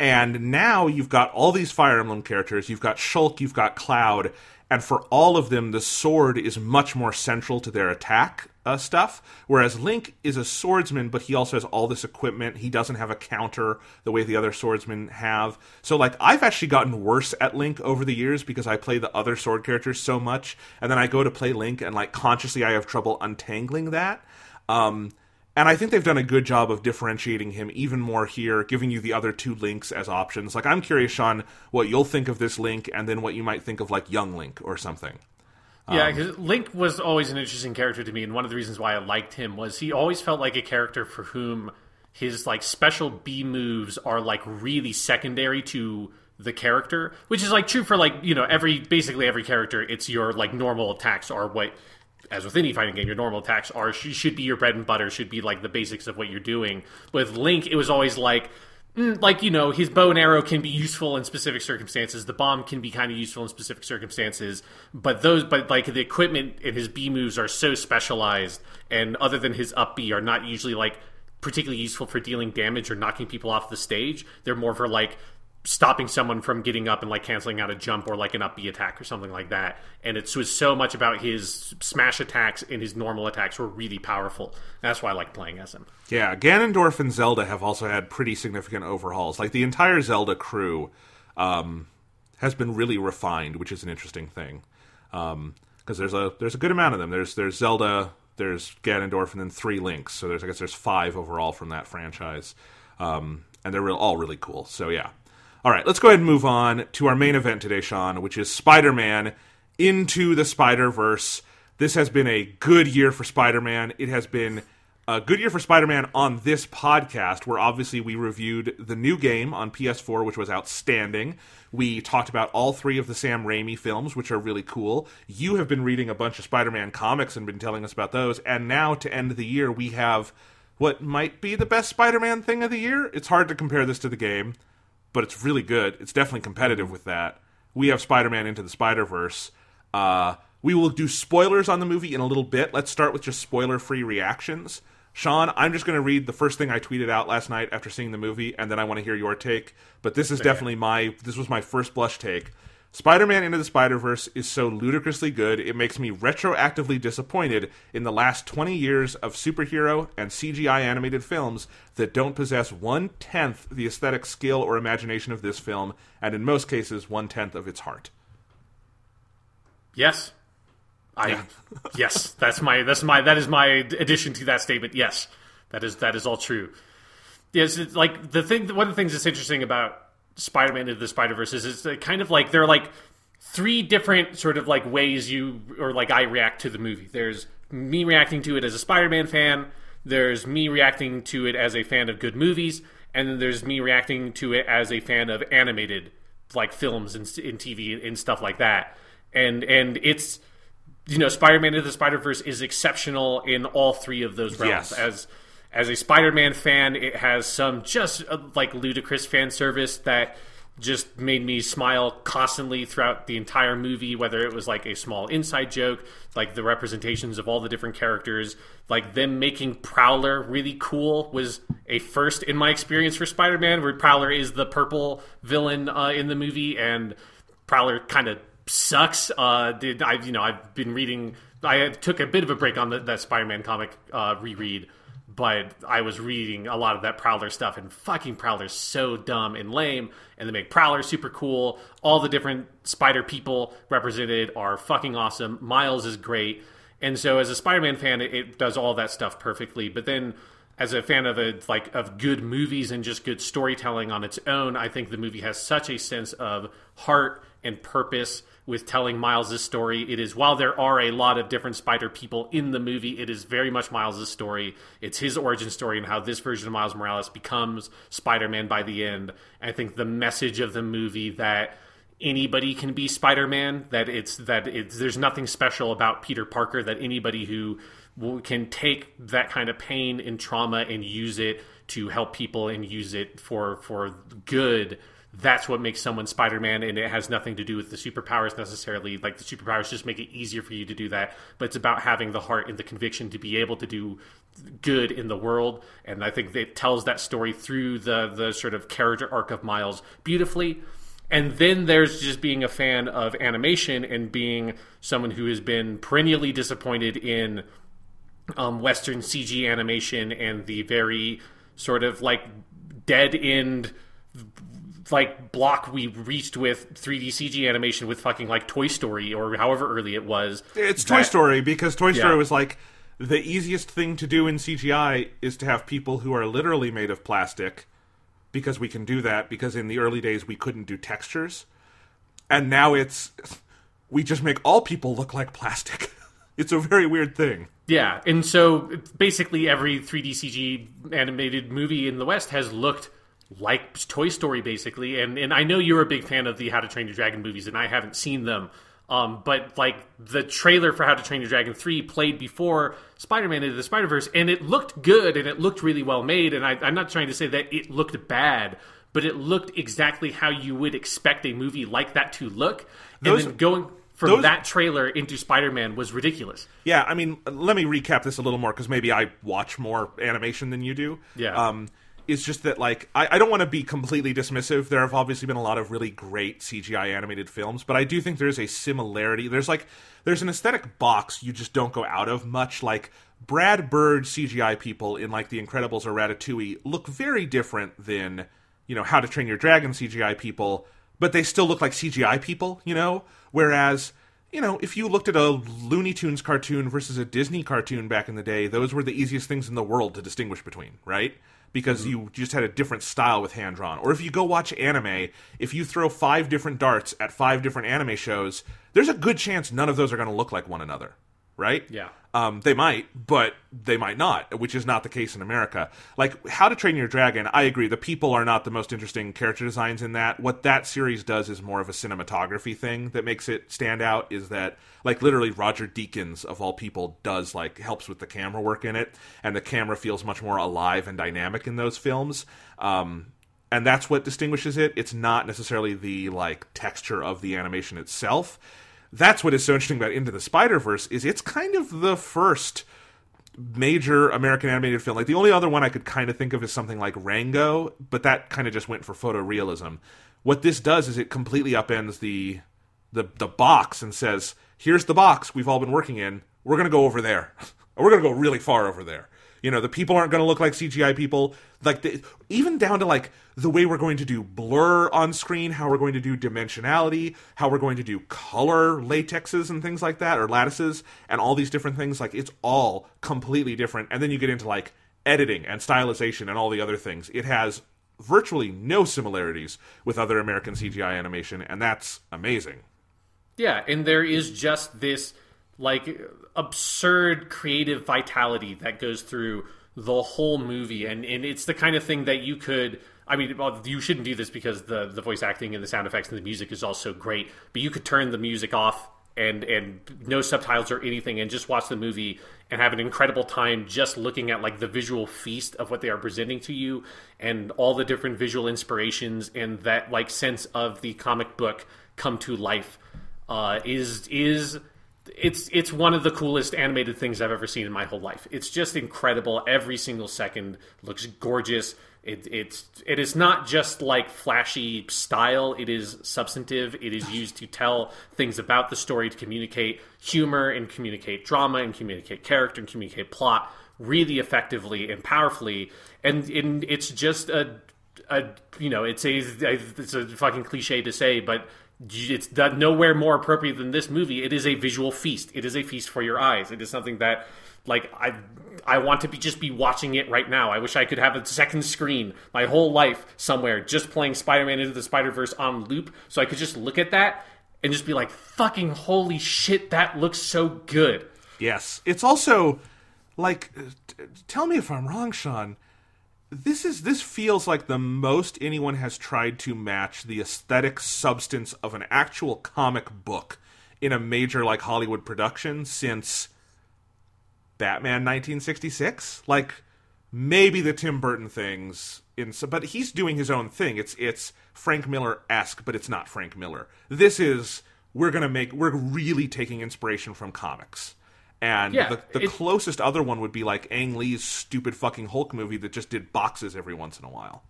And now you've got all these Fire Emblem characters, you've got Shulk, you've got Cloud, and for all of them, the sword is much more central to their attack stuff, whereas Link is a swordsman, but he also has all this equipment. He doesn't have a counter the way the other swordsmen have. So, like, I've actually gotten worse at Link over the years because I play the other sword characters so much, and then I go to play Link, and, like, consciously I have trouble untangling that. And I think they've done a good job of differentiating him even more here, giving you the other 2 Links as options. Like, I'm curious, Sean, what you'll think of this Link, and then what you might think of, like, Young Link or something. Yeah, because Link was always an interesting character to me, and one of the reasons why I liked him was he always felt like a character for whom his, like, special B moves are, like, really secondary to the character, which is, like, true for, like, basically every character. It's your, like, normal attacks are what, as with any fighting game, your normal attacks should be your bread and butter, should be, like, the basics of what you're doing. With Link, it was always like, Like, his bow and arrow can be useful in specific circumstances. The bomb can be kind of useful in specific circumstances. But like the equipment and his B moves are so specialized, and other than his up B, are not usually like particularly useful for dealing damage or knocking people off the stage. They're more for like stopping someone from getting up and like canceling out a jump or like an up B attack or something like that. And it was so much about his smash attacks, and his normal attacks were really powerful. That's why I like playing as him. Yeah, Ganondorf and Zelda have also had pretty significant overhauls. Like the entire Zelda crew has been really refined, which is an interesting thing. Because there's a good amount of them. There's Zelda, there's Ganondorf, and then 3 Links. So I guess there's 5 overall from that franchise. And they're all really cool. So yeah. All right, let's go ahead and move on to our main event today, Sean, which is Spider-Man Into the Spider-Verse. This has been a good year for Spider-Man. It has been a good year for Spider-Man on this podcast, where obviously we reviewed the new game on PS4, which was outstanding. We talked about all 3 of the Sam Raimi films, which are really cool. You have been reading a bunch of Spider-Man comics and been telling us about those. And now, to end the year, we have what might be the best Spider-Man thing of the year. It's hard to compare this to the game, but it's really good. It's definitely competitive with that. We have Spider-Man Into the Spider-Verse. We will do spoilers on the movie in a little bit. Let's start with just spoiler-free reactions. Sean, I'm just going to read the first thing I tweeted out last night after seeing the movie, and then I want to hear your take. But this is definitely this was my first blush take. Spider-Man Into the Spider-Verse is so ludicrously good, it makes me retroactively disappointed in the last 20 years of superhero and CGI animated films that don't possess 1/10 the aesthetic skill or imagination of this film, and in most cases, 1/10 of its heart. Yes. Yes, that is my addition to that statement. Yes, that is all true. Yes, it's like one of the things that's interesting about Spider-Man Into the Spider-Verse is it's kind of like there are like 3 different sort of like ways I react to the movie. There's me reacting to it as a Spider-Man fan, there's me reacting to it as a fan of good movies, and then there's me reacting to it as a fan of animated like films and in TV and stuff like that. And it's Spider-Man Into the Spider-Verse is exceptional in all 3 of those realms. Yes. As a Spider-Man fan, it has some just like ludicrous fan service that just made me smile constantly throughout the entire movie, whether it was like a small inside joke, like the representations of all the different characters, like them making Prowler really cool was a first in my experience for Spider-Man, where Prowler is the purple villain in the movie, and Prowler kind of sucks. I've been reading. I took a bit of a break on that Spider-Man comic reread, but I was reading a lot of that Prowler stuff, and fucking Prowler's so dumb and lame, and they make Prowler super cool. All the different spider people represented are fucking awesome. Miles is great, and so as a Spider-Man fan, it does all that stuff perfectly. But then, as a fan of good movies and just good storytelling on its own, I think the movie has such a sense of heart and purpose with telling Miles' story. It is, while there are a lot of different spider people in the movie, it is very much Miles' story. It's his origin story and how this version of Miles Morales becomes Spider-Man by the end. I think the message of the movie that anybody can be Spider-Man, there's nothing special about Peter Parker, that anybody who can take that kind of pain and trauma and use it to help people and use it for good. That's what makes someone Spider-Man, and it has nothing to do with the superpowers necessarily. Like, the superpowers just make it easier for you to do that, but it's about having the heart and the conviction to be able to do good in the world. And I think it tells that story through the sort of character arc of Miles beautifully. And then there's just being a fan of animation and being someone who has been perennially disappointed in Western CG animation and the very sort of like dead end like block we reached with 3D CG animation with fucking like Toy Story or however early it was. It's Toy Story, because Toy Story was like, the easiest thing to do in CGI is to have people who are literally made of plastic, because we can do that, because in the early days we couldn't do textures. And now we just make all people look like plastic. It's a very weird thing. Yeah, and so basically every 3D CG animated movie in the West has looked like Toy Story, basically. And I know you're a big fan of the How to Train Your Dragon movies, and I haven't seen them. But like the trailer for How to Train Your Dragon 3 played before Spider-Man Into the Spider-Verse, and it looked good and it looked really well made. And I'm not trying to say that it looked bad, but it looked exactly how you would expect a movie like that to look. And then going from that trailer into Spider-Man was ridiculous. Yeah, I mean, let me recap this a little more, because maybe I watch more animation than you do. Yeah. It's just that, like, I don't want to be completely dismissive. There have obviously been a lot of really great CGI animated films, but I do think there's a similarity. There's an aesthetic box you just don't go out of much. Like, Brad Bird CGI people in, like, The Incredibles or Ratatouille look very different than, you know, How to Train Your Dragon CGI people, but they still look like CGI people, you know? Whereas, you know, if you looked at a Looney Tunes cartoon versus a Disney cartoon back in the day, those were the easiest things in the world to distinguish between, right? Because you just had a different style with hand-drawn. Or if you go watch anime, if you throw 5 different darts at 5 different anime shows, there's a good chance none of those are going to look like one another, right? Yeah. They might, but they might not, which is not the case in America. Like, How to Train Your Dragon, I agree, the people are not the most interesting character designs in that. What that series does is more of a cinematography thing that makes it stand out, is that, like, literally Roger Deakins, of all people, does, like, helps with the camera work in it, and the camera feels much more alive and dynamic in those films. And that's what distinguishes it. It's not necessarily the, like, texture of the animation itself. That's what is so interesting about Into the Spider-Verse, is it's kind of the first major American animated film. Like, the only other one I could kind of think of is something like Rango, but that kind of just went for photorealism. What this does is it completely upends the box and says, here's the box we've all been working in. We're going to go over there. We're going to go really far over there. You know, the people aren't going to look like CGI people. Like, even down to, like, the way we're going to do blur on screen, how we're going to do dimensionality, how we're going to do color latexes and things like that, or lattices, and all these different things. Like, it's all completely different. And then you get into, like, editing and stylization and all the other things. It has virtually no similarities with other American CGI animation, and that's amazing. Yeah, and there is just this, like, absurd creative vitality that goes through the whole movie, and it's the kind of thing that you could, I mean, well, you shouldn't do this because the voice acting and the sound effects and the music is all so great, but you could turn the music off and no subtitles or anything and just watch the movie and have an incredible time just looking at, like, the visual feast of what they are presenting to you and all the different visual inspirations and that, like, sense of the comic book come to life. It's one of the coolest animated things I've ever seen in my whole life. It's just incredible. Every single second looks gorgeous. It is not just, like, flashy style. It is substantive. It is used to tell things about the story, to communicate humor and communicate drama and communicate character and communicate plot really effectively and powerfully. And it's just a you know, it's a fucking cliche to say, but it's nowhere more appropriate than this movie. It is a visual feast. It is a feast for your eyes. It is something that, like, I want to just be watching it right now. I wish I could have a second screen my whole life somewhere just playing Spider-Man Into the Spider-Verse on loop, so I could just look at that and just be like, fucking holy shit, that looks so good. Yes. It's also, like, tell me if I'm wrong, Sean, This feels like the most anyone has tried to match the aesthetic substance of an actual comic book in a major, like, Hollywood production since Batman 1966. Like, maybe the Tim Burton things, but he's doing his own thing. It's Frank Miller-esque, but it's not Frank Miller. This is, we're really taking inspiration from comics. And the closest other one would be, like, Ang Lee's stupid fucking Hulk movie that just did boxes every once in a while.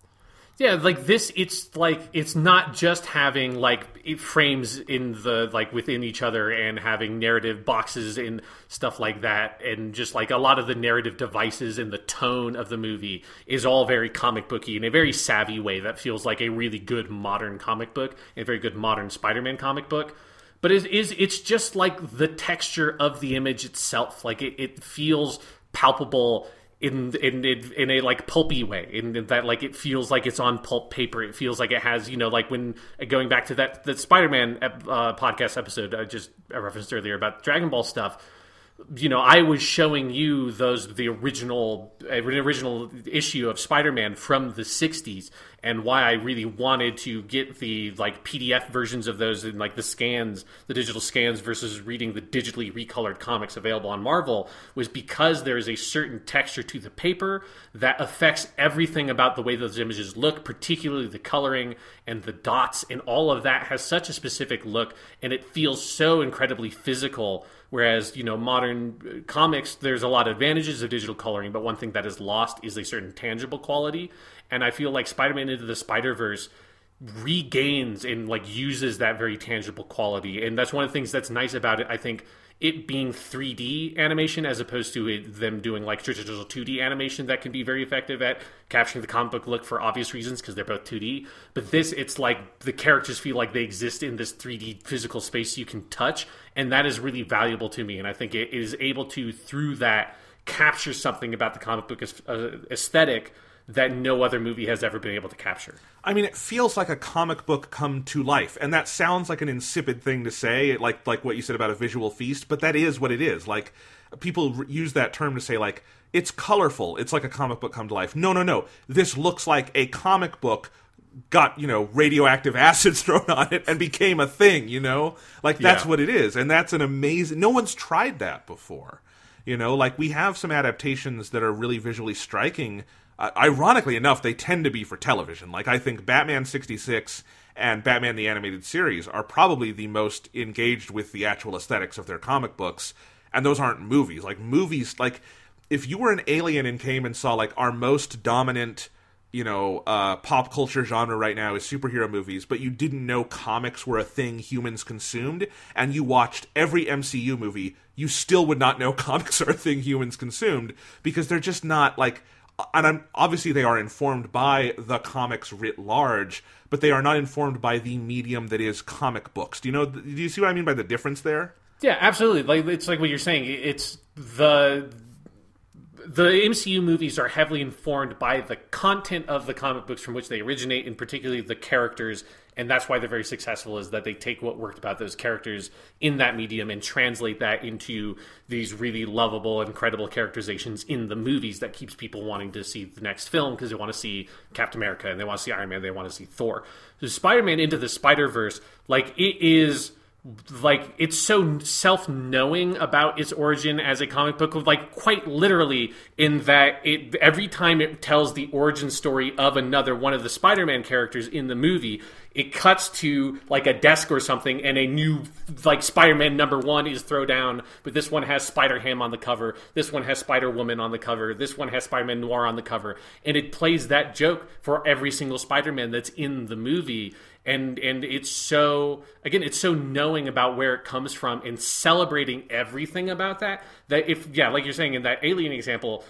Yeah, like this, it's not just having, like, frames in the, like, within each other and having narrative boxes and stuff like that, and just, like, a lot of the narrative devices and the tone of the movie is all very comic booky in a very savvy way that feels like a really good modern comic book, a very good modern Spider-Man comic book. But it's just, like, the texture of the image itself. Like, it feels palpable in a, like, pulpy way. In that, like, it feels like it's on pulp paper. It feels like it has, you know, like, when going back to that Spider-Man podcast episode I referenced earlier about Dragon Ball stuff. You know, I was showing you the original issue of Spider-Man from the 60s, and why I really wanted to get the like PDF versions of those and like the scans, the digital scans versus reading the digitally recolored comics available on Marvel, was because there is a certain texture to the paper that affects everything about the way those images look, particularly the coloring and the dots, and all of that has such a specific look, and it feels so incredibly physical. Whereas, modern comics, there's a lot of advantages of digital coloring, but one thing that is lost is a certain tangible quality. And I feel like Spider-Man Into the Spider-Verse regains and like uses that very tangible quality. And that's one of the things that's nice about it. I think it being 3D animation as opposed to them doing like traditional 2D animation that can be very effective at capturing the comic book look for obvious reasons because they're both 2D. But this, it's like the characters feel like they exist in this 3D physical space you can touch, and that is really valuable to me. And I think it is able to, through that, capture something about the comic book aesthetic that no other movie has ever been able to capture. I mean, it feels like a comic book come to life, and that sounds like an insipid thing to say, like what you said about a visual feast, but that is what it is. Like, people use that term to say, like, it's colorful, it's like a comic book come to life. No. This looks like a comic book got, radioactive acids thrown on it and became a thing, Like, that's what it is, and that's an amazing... No one's tried that before, Like, we have some adaptations that are really visually striking. Ironically enough, they tend to be for television. Like, I think Batman 66 and Batman the Animated Series are probably the most engaged with the actual aesthetics of their comic books, and those aren't movies. Like, if you were an alien and came and saw, like, our most dominant, pop culture genre right now is superhero movies, but you didn't know comics were a thing humans consumed, and you watched every MCU movie, you still would not know comics are a thing humans consumed, because they're just not, like... And obviously they are informed by the comics writ large, but they are not informed by the medium that is comic books. Do you see what I mean by the difference there? Yeah, absolutely. Like, it's like what you're saying. It's the MCU movies are heavily informed by the content of the comic books from which they originate, and particularly the characters. And that's why they're very successful, is that they take what worked about those characters in that medium and translate that into these really lovable, incredible characterizations in the movies that keeps people wanting to see the next film because they want to see Captain America and they want to see Iron Man, they want to see Thor. So Spider-Man Into the Spider-Verse, like, it is... like, it's so self-knowing about its origin as a comic book, like, quite literally, in that every time it tells the origin story of another one of the Spider-Man characters in the movie, it cuts to, like, a desk or something, and a new, like, Spider-Man #1 is thrown down, but this one has Spider-Ham on the cover, this one has Spider-Woman on the cover, this one has Spider-Man Noir on the cover, and it plays that joke for every single Spider-Man that's in the movie. And it's so, again, it's so knowing about where it comes from and celebrating everything about that if, yeah, like you're saying in that Alien example,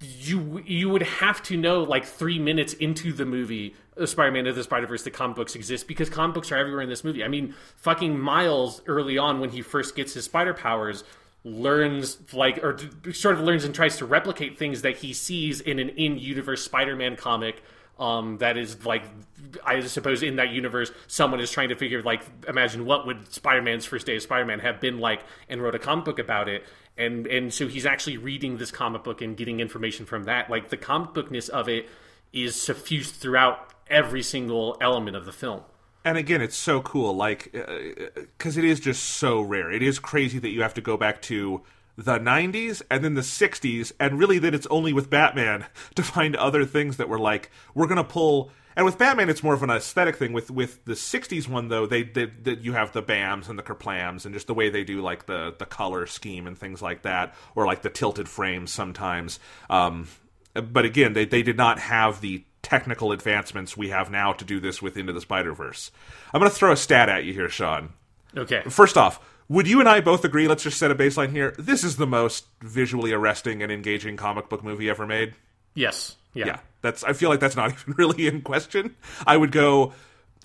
you would have to know, like, 3 minutes into the movie Spider-Man Into the Spider-Verse, the comic books exist, because comic books are everywhere in this movie. I mean, fucking Miles, early on when he first gets his spider powers, learns, like, or sort of learns and tries to replicate things that he sees in an in-universe Spider-Man comic. That is, like, I suppose in that universe, someone is trying to figure, like, imagine what would Spider-Man's first day of Spider-Man have been like, and wrote a comic book about it. And so he's actually reading this comic book and getting information from that. Like, the comic bookness of it is suffused throughout every single element of the film. And again, it's so cool, like, because it is just so rare. It is crazy that you have to go back to the 90s and then the 60s, and really that it's only with Batman to find other things that were like, we're going to pull... And with Batman, it's more of an aesthetic thing. With the 60s one, though, you have the BAMs and the kerplams and just the way they do, like, the color scheme and things like that, or, like, the tilted frames sometimes. But again, they did not have the technical advancements we have now to do this with Into the Spider-Verse. I'm going to throw a stat at you here, Sean. Okay. First off, would you and I both agree, let's just set a baseline here, this is the most visually arresting and engaging comic book movie ever made? Yes. Yeah. I feel like that's not even really in question. I would go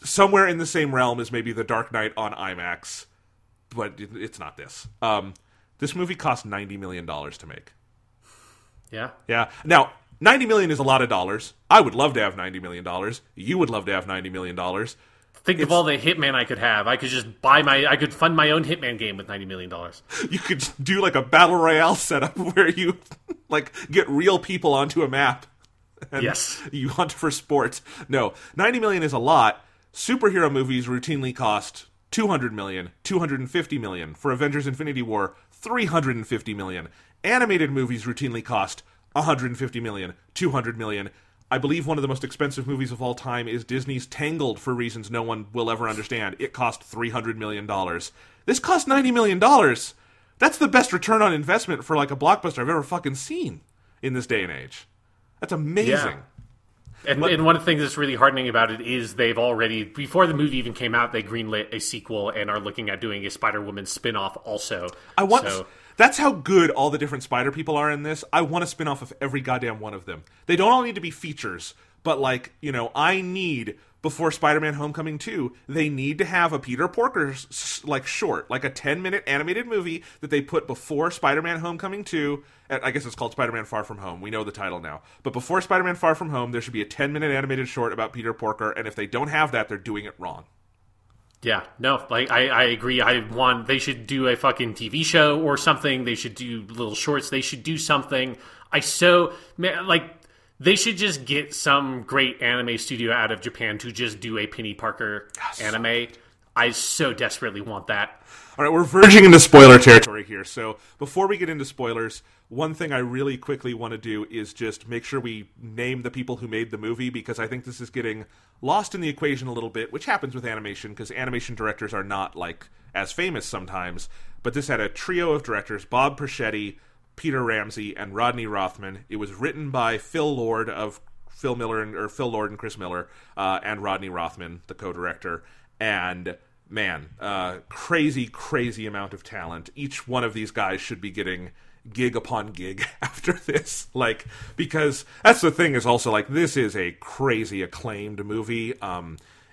somewhere in the same realm as maybe The Dark Knight on IMAX, but it's not this. This movie cost $90 million to make. Yeah? Yeah. Now, $90 million is a lot of dollars. I would love to have $90 million. You would love to have $90 million. Think of all the Hitman I could have. I could just I could fund my own Hitman game with $90 million. You could do, like, a battle royale setup where you, like, get real people onto a map And yes. you hunt for sports. No, 90 million is a lot. Superhero movies routinely cost 200 million, 250 million. For Avengers Infinity War, 350 million. Animated movies routinely cost 150 million, 200 million. I believe one of the most expensive movies of all time is Disney's Tangled, for reasons no one will ever understand. It cost $300 million. This cost $90 million. That's the best return on investment for like a blockbuster I've ever fucking seen in this day and age. That's amazing. Yeah. And one of the things that's really heartening about it is they've already, before the movie even came out, they greenlit a sequel and are looking at doing a Spider-Woman spin-off also. That's how good all the different Spider people are in this. I want a spin-off of every goddamn one of them. They don't all need to be features, but like, you know, I need, before Spider-Man Homecoming 2, they need to have a Peter Porker like short, like a 10-minute animated movie that they put before Spider-Man Homecoming 2. I guess it's called Spider-Man Far From Home. We know the title now. But before Spider-Man Far From Home, there should be a 10-minute animated short about Peter Porker, and if they don't have that, they're doing it wrong. Yeah, no, like I agree. They should do a fucking TV show or something. They should do little shorts. They should do something. They should just get some great anime studio out of Japan to just do a Penny Parker anime. I so desperately want that. All right, we're verging into spoiler territory here. So before we get into spoilers, one thing I really quickly want to do is just make sure we name the people who made the movie, because I think this is getting lost in the equation a little bit, which happens with animation, because animation directors are not like as famous sometimes. But this had a trio of directors: Bob Persichetti, Peter Ramsey, and Rodney Rothman. It was written by Phil Lord and Chris Miller, and Rodney Rothman, the co-director. And man, crazy amount of talent. Each one of these guys should be getting gig upon gig after this, like, because that's the thing, is also like, this is a crazy acclaimed movie.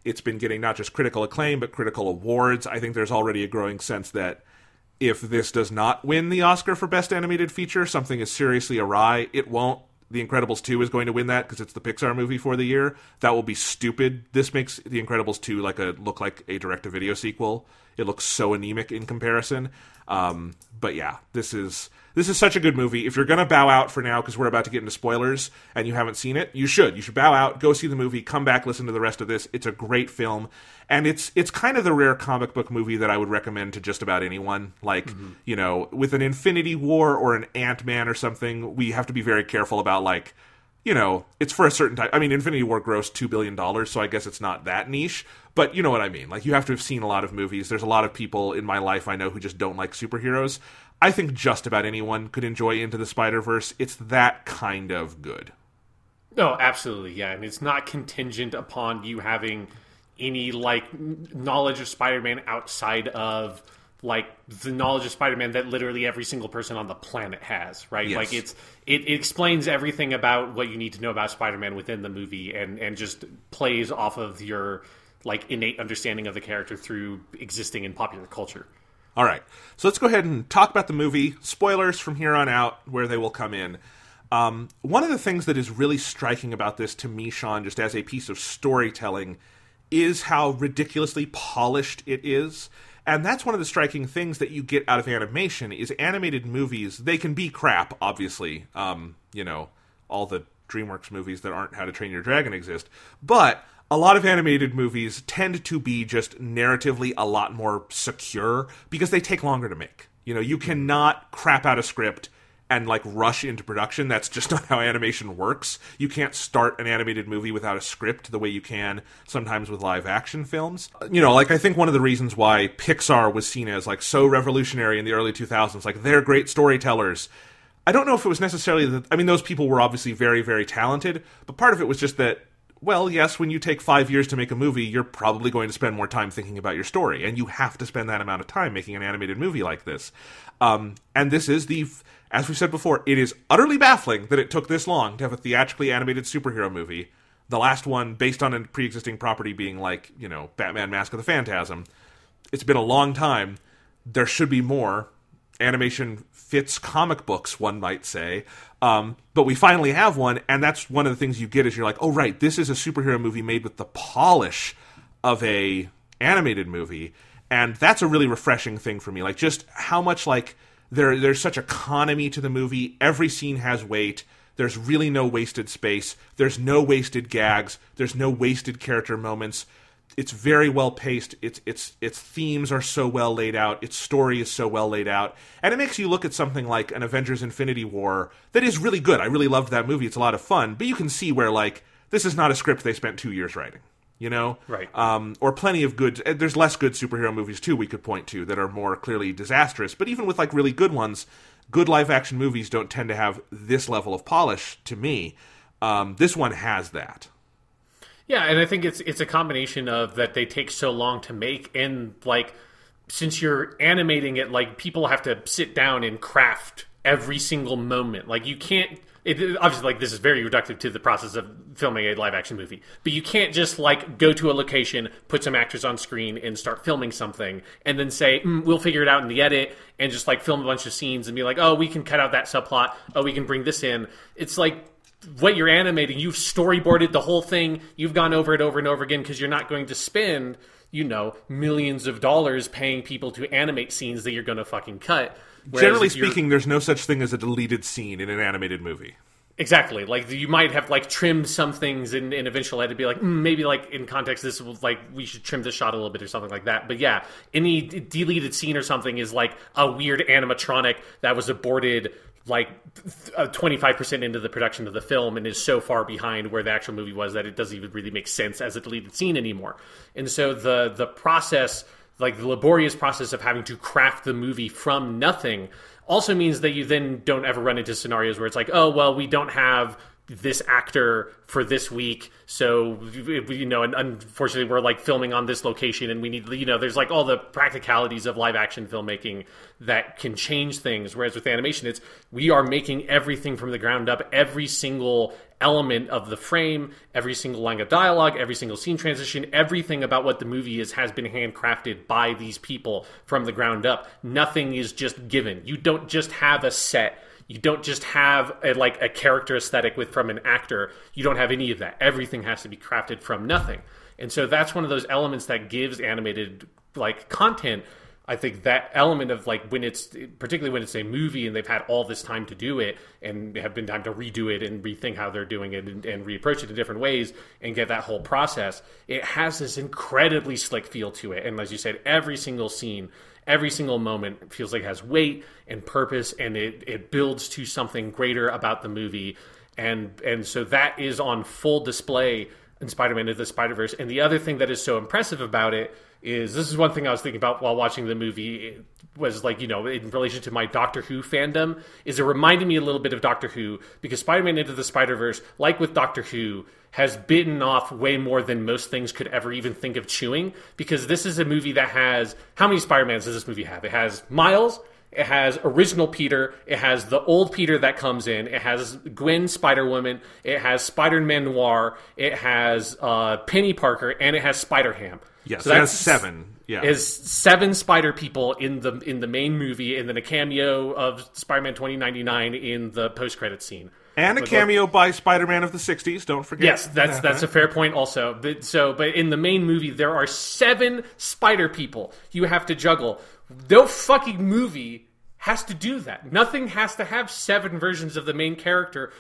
It's been getting not just critical acclaim but critical awards. I think there's already a growing sense that if this does not win the Oscar for Best Animated Feature, something is seriously awry. It won't. The Incredibles 2 is going to win that because it's the Pixar movie for the year. That will be stupid. This makes The Incredibles 2 look like a direct-to-video sequel. It looks so anemic in comparison. But yeah, this is such a good movie. If you're going to bow out for now, because we're about to get into spoilers, and you haven't seen it, you should. You should bow out, go see the movie, come back, listen to the rest of this. It's a great film. And it's kind of the rare comic book movie that I would recommend to just about anyone. Like, you know, with an Infinity War or an Ant-Man or something, we have to be very careful about, like, you know, it's for a certain type. I mean, Infinity War grossed $2 billion, so I guess it's not that niche. But you know what I mean. Like, you have to have seen a lot of movies. There's a lot of people in my life I know who just don't like superheroes. I think just about anyone could enjoy Into the Spider-Verse. It's that kind of good. Oh, absolutely, yeah. And it's not contingent upon you having any, like, knowledge of Spider-Man outside of, like, the knowledge of Spider-Man that literally every single person on the planet has, right? Yes. Like, it explains everything about what you need to know about Spider-Man within the movie, and just plays off of your, like, innate understanding of the character through existing in popular culture. All right, so let's go ahead and talk about the movie. Spoilers from here on out, where they will come in. One of the things that is really striking about this to me, Sean, just as a piece of storytelling, is how ridiculously polished it is. And that's one of the striking things that you get out of animation, is animated movies, they can be crap, obviously. You know, all the DreamWorks movies that aren't How to Train Your Dragon exist. But a lot of animated movies tend to be just narratively a lot more secure because they take longer to make. You know, you cannot crap out a script and, like, rush into production. That's just not how animation works. You can't start an animated movie without a script the way you can sometimes with live action films. You know, like, I think one of the reasons why Pixar was seen as, like, so revolutionary in the early 2000s, like, they're great storytellers. I don't know if it was necessarily that, I mean, those people were obviously very, very talented, but part of it was just that, well, yes, when you take 5 years to make a movie, you're probably going to spend more time thinking about your story, and you have to spend that amount of time making an animated movie like this. And this is as we said before, it is utterly baffling that it took this long to have a theatrically animated superhero movie. The last one, based on a pre-existing property being, like, you know, Batman Mask of the Phantasm. It's been a long time. There should be more. Animation fits comic books, one might say. But we finally have one, and that's one of the things you get is you're like, oh, right, this is a superhero movie made with the polish of a animated movie. And that's a really refreshing thing for me. Like, just how much, like, there's such economy to the movie. Every scene has weight. There's really no wasted space. There's no wasted gags. There's no wasted character moments. It's very well paced. Its themes are so well laid out. Its story is so well laid out. And it makes you look at something like an Avengers Infinity War that is really good. I really loved that movie. It's a lot of fun. But you can see where, like, this is not a script they spent 2 years writing. You know? Right. Or plenty of good... There's less good superhero movies, too, we could point to, that are more clearly disastrous. But even with, like, really good ones, good live-action movies don't tend to have this level of polish, to me. This one has that. Yeah, and I think it's a combination of that they take so long to make, and, like, since you're animating it, like, people have to sit down and craft every single moment. Like, you can't... obviously, like, this is very reductive to the process of filming a live-action movie. But you can't just, like, go to a location, put some actors on screen, and start filming something, and then say, we'll figure it out in the edit, and just, like, film a bunch of scenes and be like, oh, we can cut out that subplot, oh, we can bring this in. It's like, what you're animating, you've storyboarded the whole thing, you've gone over it over and over again, because you're not going to spend, you know, millions of dollars paying people to animate scenes that you're going to fucking cut. Generally speaking, there's no such thing as a deleted scene in an animated movie. Exactly. Like, you might have, like, trimmed some things in eventual edit to be like, maybe, like, in context, this was, like, we should trim this shot a little bit or something like that. But, yeah, any deleted scene or something is, like, a weird animatronic that was aborted, like, 25% into the production of the film and is so far behind where the actual movie was that it doesn't even really make sense as a deleted scene anymore. And so the process... like, the laborious process of having to craft the movie from nothing also means that you then don't ever run into scenarios where it's like, oh, well, we don't have this actor for this week, so, you know, and unfortunately we're, like, filming on this location and we need, you know, there's, like, all the practicalities of live action filmmaking that can change things, whereas with animation, it's, we are making everything from the ground up, every single element of the frame, every single line of dialogue, every single scene transition, everything about what the movie is has been handcrafted by these people from the ground up. Nothing is just given. You don't just have a set. You don't just have a character aesthetic from an actor. You don't have any of that. Everything has to be crafted from nothing. And so that's one of those elements that gives animated, like, content, I think, that element of, like, when it's, particularly when it's a movie and they've had all this time to do it and have been time to redo it and rethink how they're doing it and reapproach it in different ways and get that whole process, it has this incredibly slick feel to it. And as you said, every single scene, every single moment feels like it has weight and purpose, and it builds to something greater about the movie. And so that is on full display in Spider-Man Into the Spider-Verse. And the other thing that is so impressive about it is, this is one thing I was thinking about while watching the movie, was, like, you know, in relation to my Doctor Who fandom, is it reminded me a little bit of Doctor Who, because Spider-Man Into the Spider-Verse, like with Doctor Who, has bitten off way more than most things could ever even think of chewing, because this is a movie that has... How many Spider-Mans does this movie have? It has Miles, it has original Peter, it has the old Peter that comes in, it has Gwen Spider-Woman, it has Spider-Man Noir, it has Penny Parker, and it has Spider-Ham. Yes, so that's 7. Yeah, is 7 Spider people in the main movie, and then a cameo of Spider-Man 2099 in the post-credits scene. And a cameo by Spider-Man of the 60s, don't forget. Yes, that's a fair point also. But in the main movie, there are 7 Spider people you have to juggle. No fucking movie has to do that. Nothing has to have 7 versions of the main character,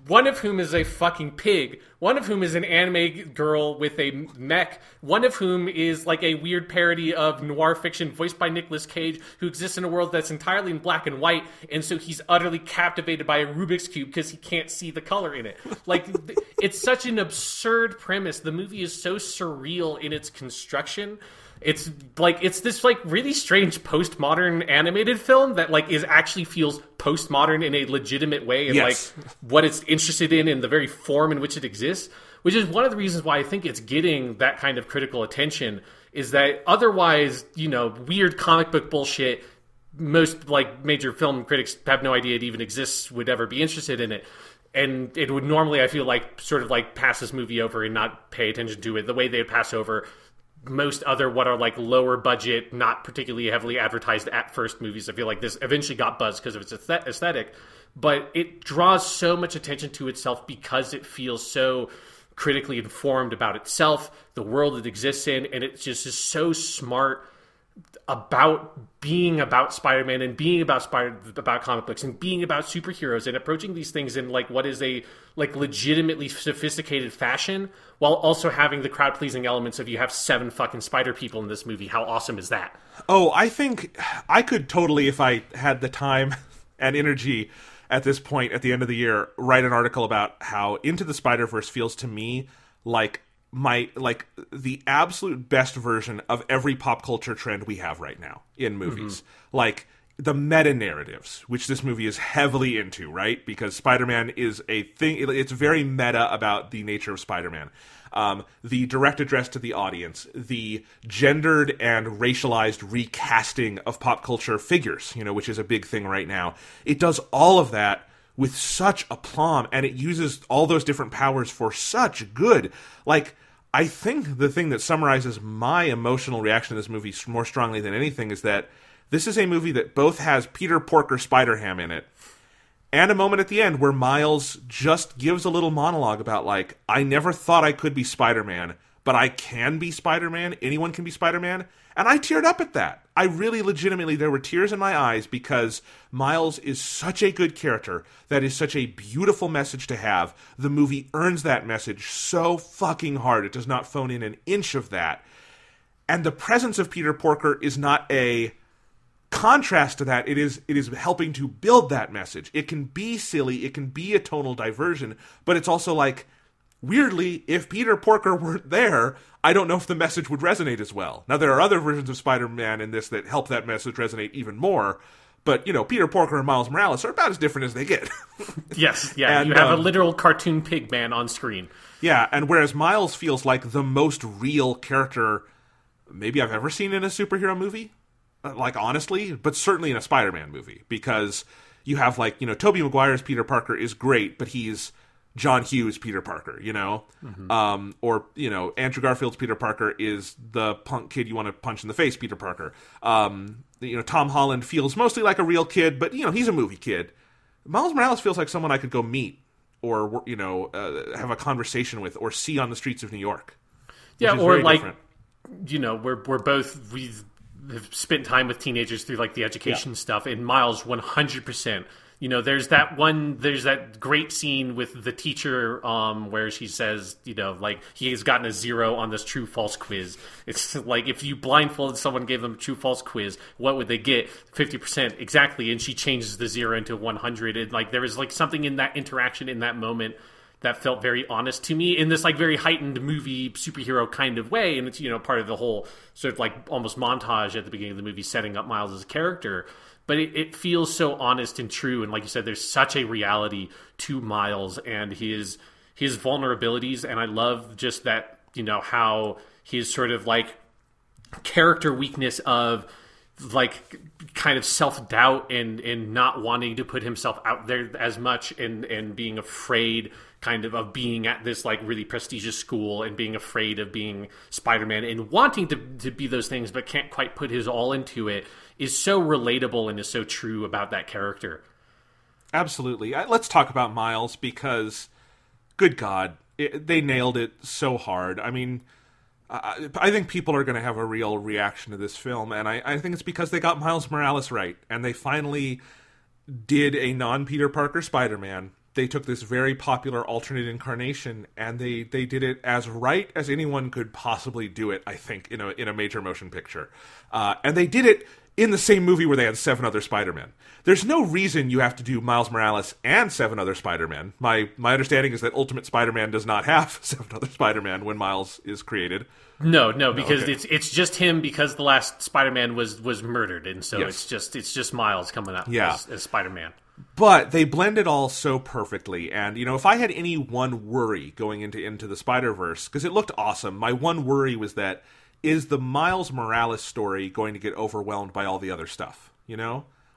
one of whom is a fucking pig, one of whom is an anime girl with a mech, one of whom is like a weird parody of noir fiction voiced by Nicolas Cage, who exists in a world that's entirely in black and white, and so he's utterly captivated by a Rubik's Cube because he can't see the color in it. Like, it's such an absurd premise. The movie is so surreal in its construction. It's this like really strange postmodern animated film that like actually feels postmodern in a legitimate way, and yes, like what it's interested in the very form in which it exists, which is one of the reasons why I think it's getting that kind of critical attention. Is that otherwise, you know, weird comic book bullshit, most like major film critics have no idea it even exists, would ever be interested in it. And it would normally, I feel like, sort of like pass this movie over and not pay attention to it the way they would pass over most other what are like lower budget, not particularly heavily advertised at first movies. I feel like this eventually got buzz because of its aesthetic, but it draws so much attention to itself because it feels so critically informed about itself, the world it exists in, and it just is so smart about being about Spider-Man and being about comic books and being about superheroes and approaching these things in like what is a like legitimately sophisticated fashion, while also having the crowd pleasing elements of you have 7 fucking spider people in this movie. How awesome is that? Oh, I think I could totally, if I had the time and energy at this point at the end of the year, write an article about how Into the Spider-Verse feels to me like the absolute best version of every pop culture trend we have right now in movies. Like the meta narratives, which this movie is heavily into, right? Because Spider-Man is a thing, it's very meta about the nature of Spider-Man. The direct address to the audience, the gendered and racialized recasting of pop culture figures, which is a big thing right now. It does all of that with such aplomb, and it uses all those different powers for such good. Like, I think the thing that summarizes my emotional reaction to this movie more strongly than anything is that this is a movie that both has Peter Porker Spider-Ham in it, and a moment at the end where Miles just gives a little monologue about, like, I never thought I could be Spider-Man, but I can be Spider-Man. Anyone can be Spider-Man. And I teared up at that. I really legitimately, there were tears in my eyes because Miles is such a good character. That is such a beautiful message to have. The movie earns that message so fucking hard. It does not phone in an inch of that. And the presence of Peter Porker is not a contrast to that. It is helping to build that message. It can be silly. It can be a tonal diversion. But it's also like, weirdly, if Peter Porker weren't there, I don't know if the message would resonate as well. Now, there are other versions of Spider-Man in this that help that message resonate even more, but, Peter Porker and Miles Morales are about as different as they get. Yes, yeah, and you have a literal cartoon pig man on screen. Yeah, and whereas Miles feels like the most real character maybe I've ever seen in a superhero movie, like, honestly, but certainly in a Spider-Man movie, because you have, like, Tobey Maguire's Peter Parker is great, but he's John Hughes Peter Parker, or Andrew Garfield's Peter Parker is the punk kid you want to punch in the face Peter Parker. Tom Holland feels mostly like a real kid, but he's a movie kid. Miles Morales feels like someone I could go meet or have a conversation with or see on the streets of New York. Yeah, or like we've spent time with teenagers through like the education stuff, and Miles 100%. There's that great scene with the teacher where she says, like, he has gotten a 0 on this true false quiz. It's like, if you blindfolded someone, gave them a true false quiz, what would they get? 50%, exactly. And she changes the 0 into 100. And like, there was like something in that interaction in that moment that felt very honest to me in this like very heightened movie superhero kind of way. And it's, part of the whole sort of like almost montage at the beginning of the movie setting up Miles as a character. But it feels so honest and true, and like you said, there's such a reality to Miles and his vulnerabilities, and I love just that, how his sort of like character weakness of like kind of self-doubt and not wanting to put himself out there as much and being afraid kind of being at this like really prestigious school and being afraid of being Spider-Man and wanting to be those things but can't quite put his all into it is so relatable and is so true about that character. Absolutely. Let's talk about Miles because, good God, they nailed it so hard. I mean, I think people are going to have a real reaction to this film, and I think it's because they got Miles Morales right, and they finally did a non-Peter Parker Spider-Man. They took this very popular alternate incarnation, and they did it as right as anyone could possibly do it, I think, in a major motion picture. And they did it in the same movie where they had 7 other Spider-Men. There's no reason you have to do Miles Morales and 7 other Spider-Men. My understanding is that Ultimate Spider-Man does not have 7 other Spider-Man when Miles is created. No, because okay. it's just him because the last Spider-Man was murdered, and so yes. it's just Miles coming up as Spider-Man. But they blend it all so perfectly, and if I had any one worry going into the Spider-Verse, because it looked awesome, my one worry was that is the Miles Morales story going to get overwhelmed by all the other stuff?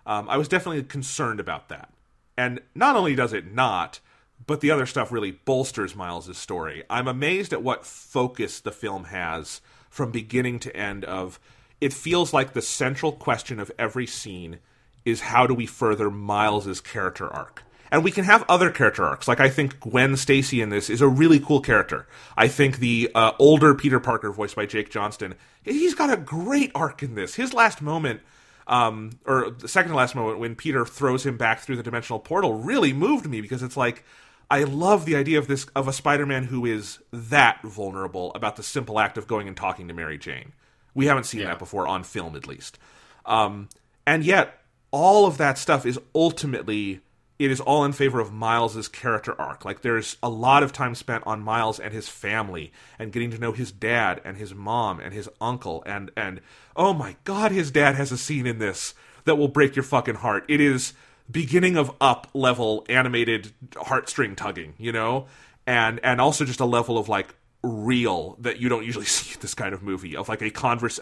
I was definitely concerned about that. And not only does it not, but the other stuff really bolsters Miles' story. I'm amazed at what focus the film has from beginning to end of, it feels like the central question of every scene is how do we further Miles' character arc? And we can have other character arcs. Like, I think Gwen Stacy in this is a really cool character. I think the older Peter Parker, voiced by Jake Johnston, he's got a great arc in this. His last moment, or the second to last moment, when Peter throws him back through the dimensional portal, really moved me, because it's like, I love the idea of a Spider-Man who is that vulnerable about the simple act of going and talking to Mary Jane. We haven't seen that before, on film at least. And yet, all of that stuff is ultimately, it is all in favor of Miles' character arc. Like, there's a lot of time spent on Miles and his family, and getting to know his dad, and his mom, and his uncle, and oh my god, his dad has a scene in this that will break your fucking heart. It is beginning of Up level animated heartstring tugging, you know? And also just a level of, like, real that you don't usually see in this kind of movie, of like a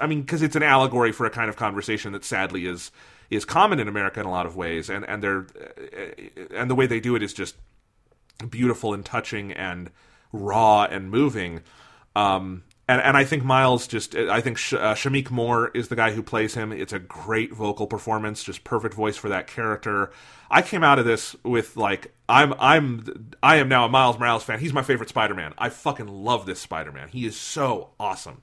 I mean, because it's an allegory for a kind of conversation that sadly is common in America in a lot of ways, and the way they do it is just beautiful and touching and raw and moving. And I think Miles I think Shamik Moore is the guy who plays him. It's a great vocal performance, just perfect voice for that character. I came out of this with, like, I am now a Miles Morales fan. He's my favorite Spider-Man. I fucking love this Spider-Man. He is so awesome.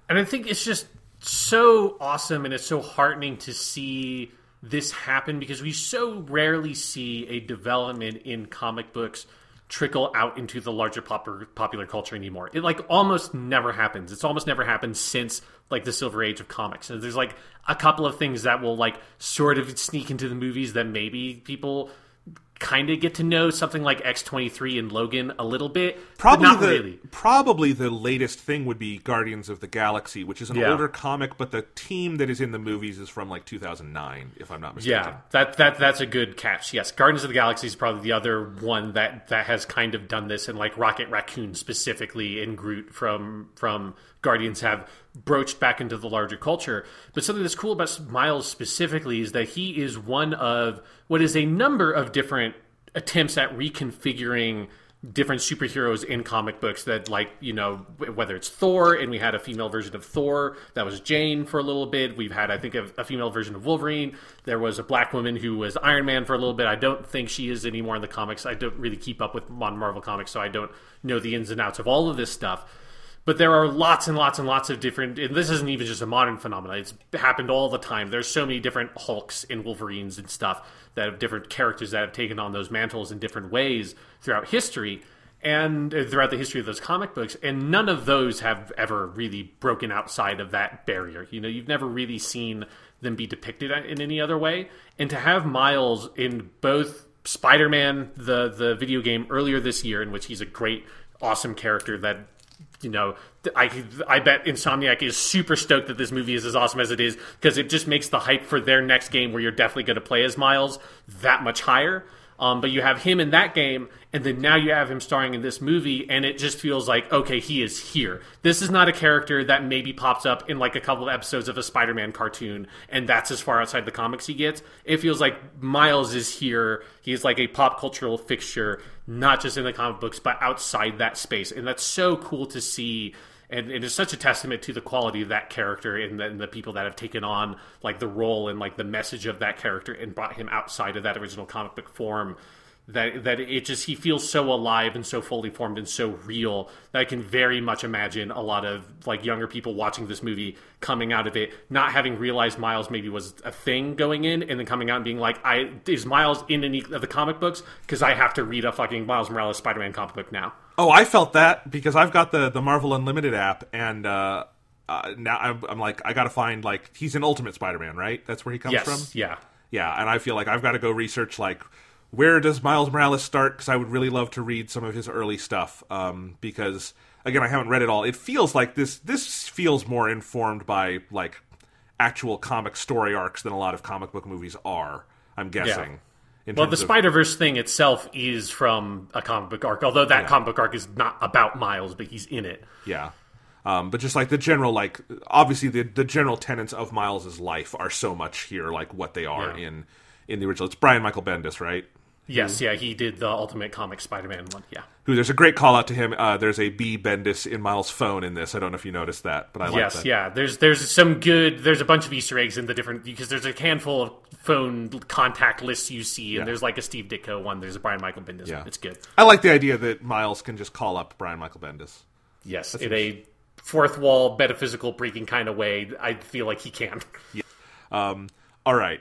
And I think it's just so awesome, and it's so heartening to see this happen, because we so rarely see a development in comic books trickle out into the larger popular culture anymore. It, like, almost never happens. It's almost never happened since, like, the Silver Age of comics. And there's, like, a couple of things that will, like, sort of sneak into the movies that maybe people kind of get to know, something like X-23 and Logan a little bit, but not really. Probably the latest thing would be Guardians of the Galaxy, which is an older comic, but the team that is in the movies is from, like, 2009, if I'm not mistaken. Yeah, that's a good catch. Yes, Guardians of the Galaxy is probably the other one that has kind of done this, and, like, Rocket Raccoon specifically and Groot from Guardians have broached back into the larger culture. But something that's cool about Miles specifically is that he is one of what is a number of different attempts at reconfiguring different superheroes in comic books that, like, you know, whether it's Thor, and we had a female version of Thor that was Jane for a little bit. We've had, I think, a female version of Wolverine. There was a black woman who was Iron Man for a little bit. I don't think she is anymore in the comics. I don't really keep up with modern Marvel comics, so I don't know the ins and outs of all of this stuff. But there are lots and lots and lots of different, and this isn't even just a modern phenomenon. It's happened all the time. There's so many different Hulks and Wolverines and stuff that have different characters that have taken on those mantles in different ways throughout history, and throughout the history of those comic books. And none of those have ever really broken outside of that barrier. You know, you've never really seen them be depicted in any other way. And to have Miles in both Spider-Man, the video game earlier this year, in which he's a great, awesome character that, you know, I bet Insomniac is super stoked that this movie is as awesome as it is, because it just makes the hype for their next game, where you're definitely going to play as Miles, that much higher. But you have him in that game, and then now you have him starring in this movie, and it just feels like, okay, he is here. This is not a character that maybe pops up in, like, a couple of episodes of a Spider-Man cartoon, and that's as far outside the comics he gets. It feels like Miles is here. He is like a pop cultural fixture, not just in the comic books, but outside that space. And that's so cool to see. And it is such a testament to the quality of that character and the people that have taken on, like, the role and, like, the message of that character and brought him outside of that original comic book form, that it just, he feels so alive and so fully formed and so real that I can very much imagine a lot of, like, younger people watching this movie coming out of it not having realized Miles maybe was a thing going in, and then coming out and being like, is Miles in any of the comic books? Because I have to read a fucking Miles Morales Spider-Man comic book now. Oh, I felt that because I've got the Marvel Unlimited app, and now I'm like, I gotta find, like, he's in Ultimate Spider-Man, right? That's where he comes from? Yeah. Yeah, and I feel like I've got to go research, like, where does Miles Morales start? Because I would really love to read some of his early stuff, because, again, I haven't read it all. It feels like this feels more informed by, like, actual comic story arcs than a lot of comic book movies are, I'm guessing. Yeah. Well, the Spider-Verse thing itself is from a comic book arc, although that comic book arc is not about Miles, but he's in it. Yeah. But just, like, the general, like, obviously the general tenets of Miles' life are so much here, like, what they are in the original. It's Brian Michael Bendis, right? Yes, yeah, he did the Ultimate Comics Spider-Man one, yeah. Who, there's a great call out to him. There's a B. Bendis in Miles' phone in this. I don't know if you noticed that, but I like that. Yes, yeah. There's a bunch of Easter eggs in the different, because there's a handful of phone contact lists you see, and there's like a Steve Ditko one, there's a Brian Michael Bendis one. It's good. I like the idea that Miles can just call up Brian Michael Bendis. Yes, in a fourth wall metaphysical breaking kind of way, I feel like he can. Yeah. All right.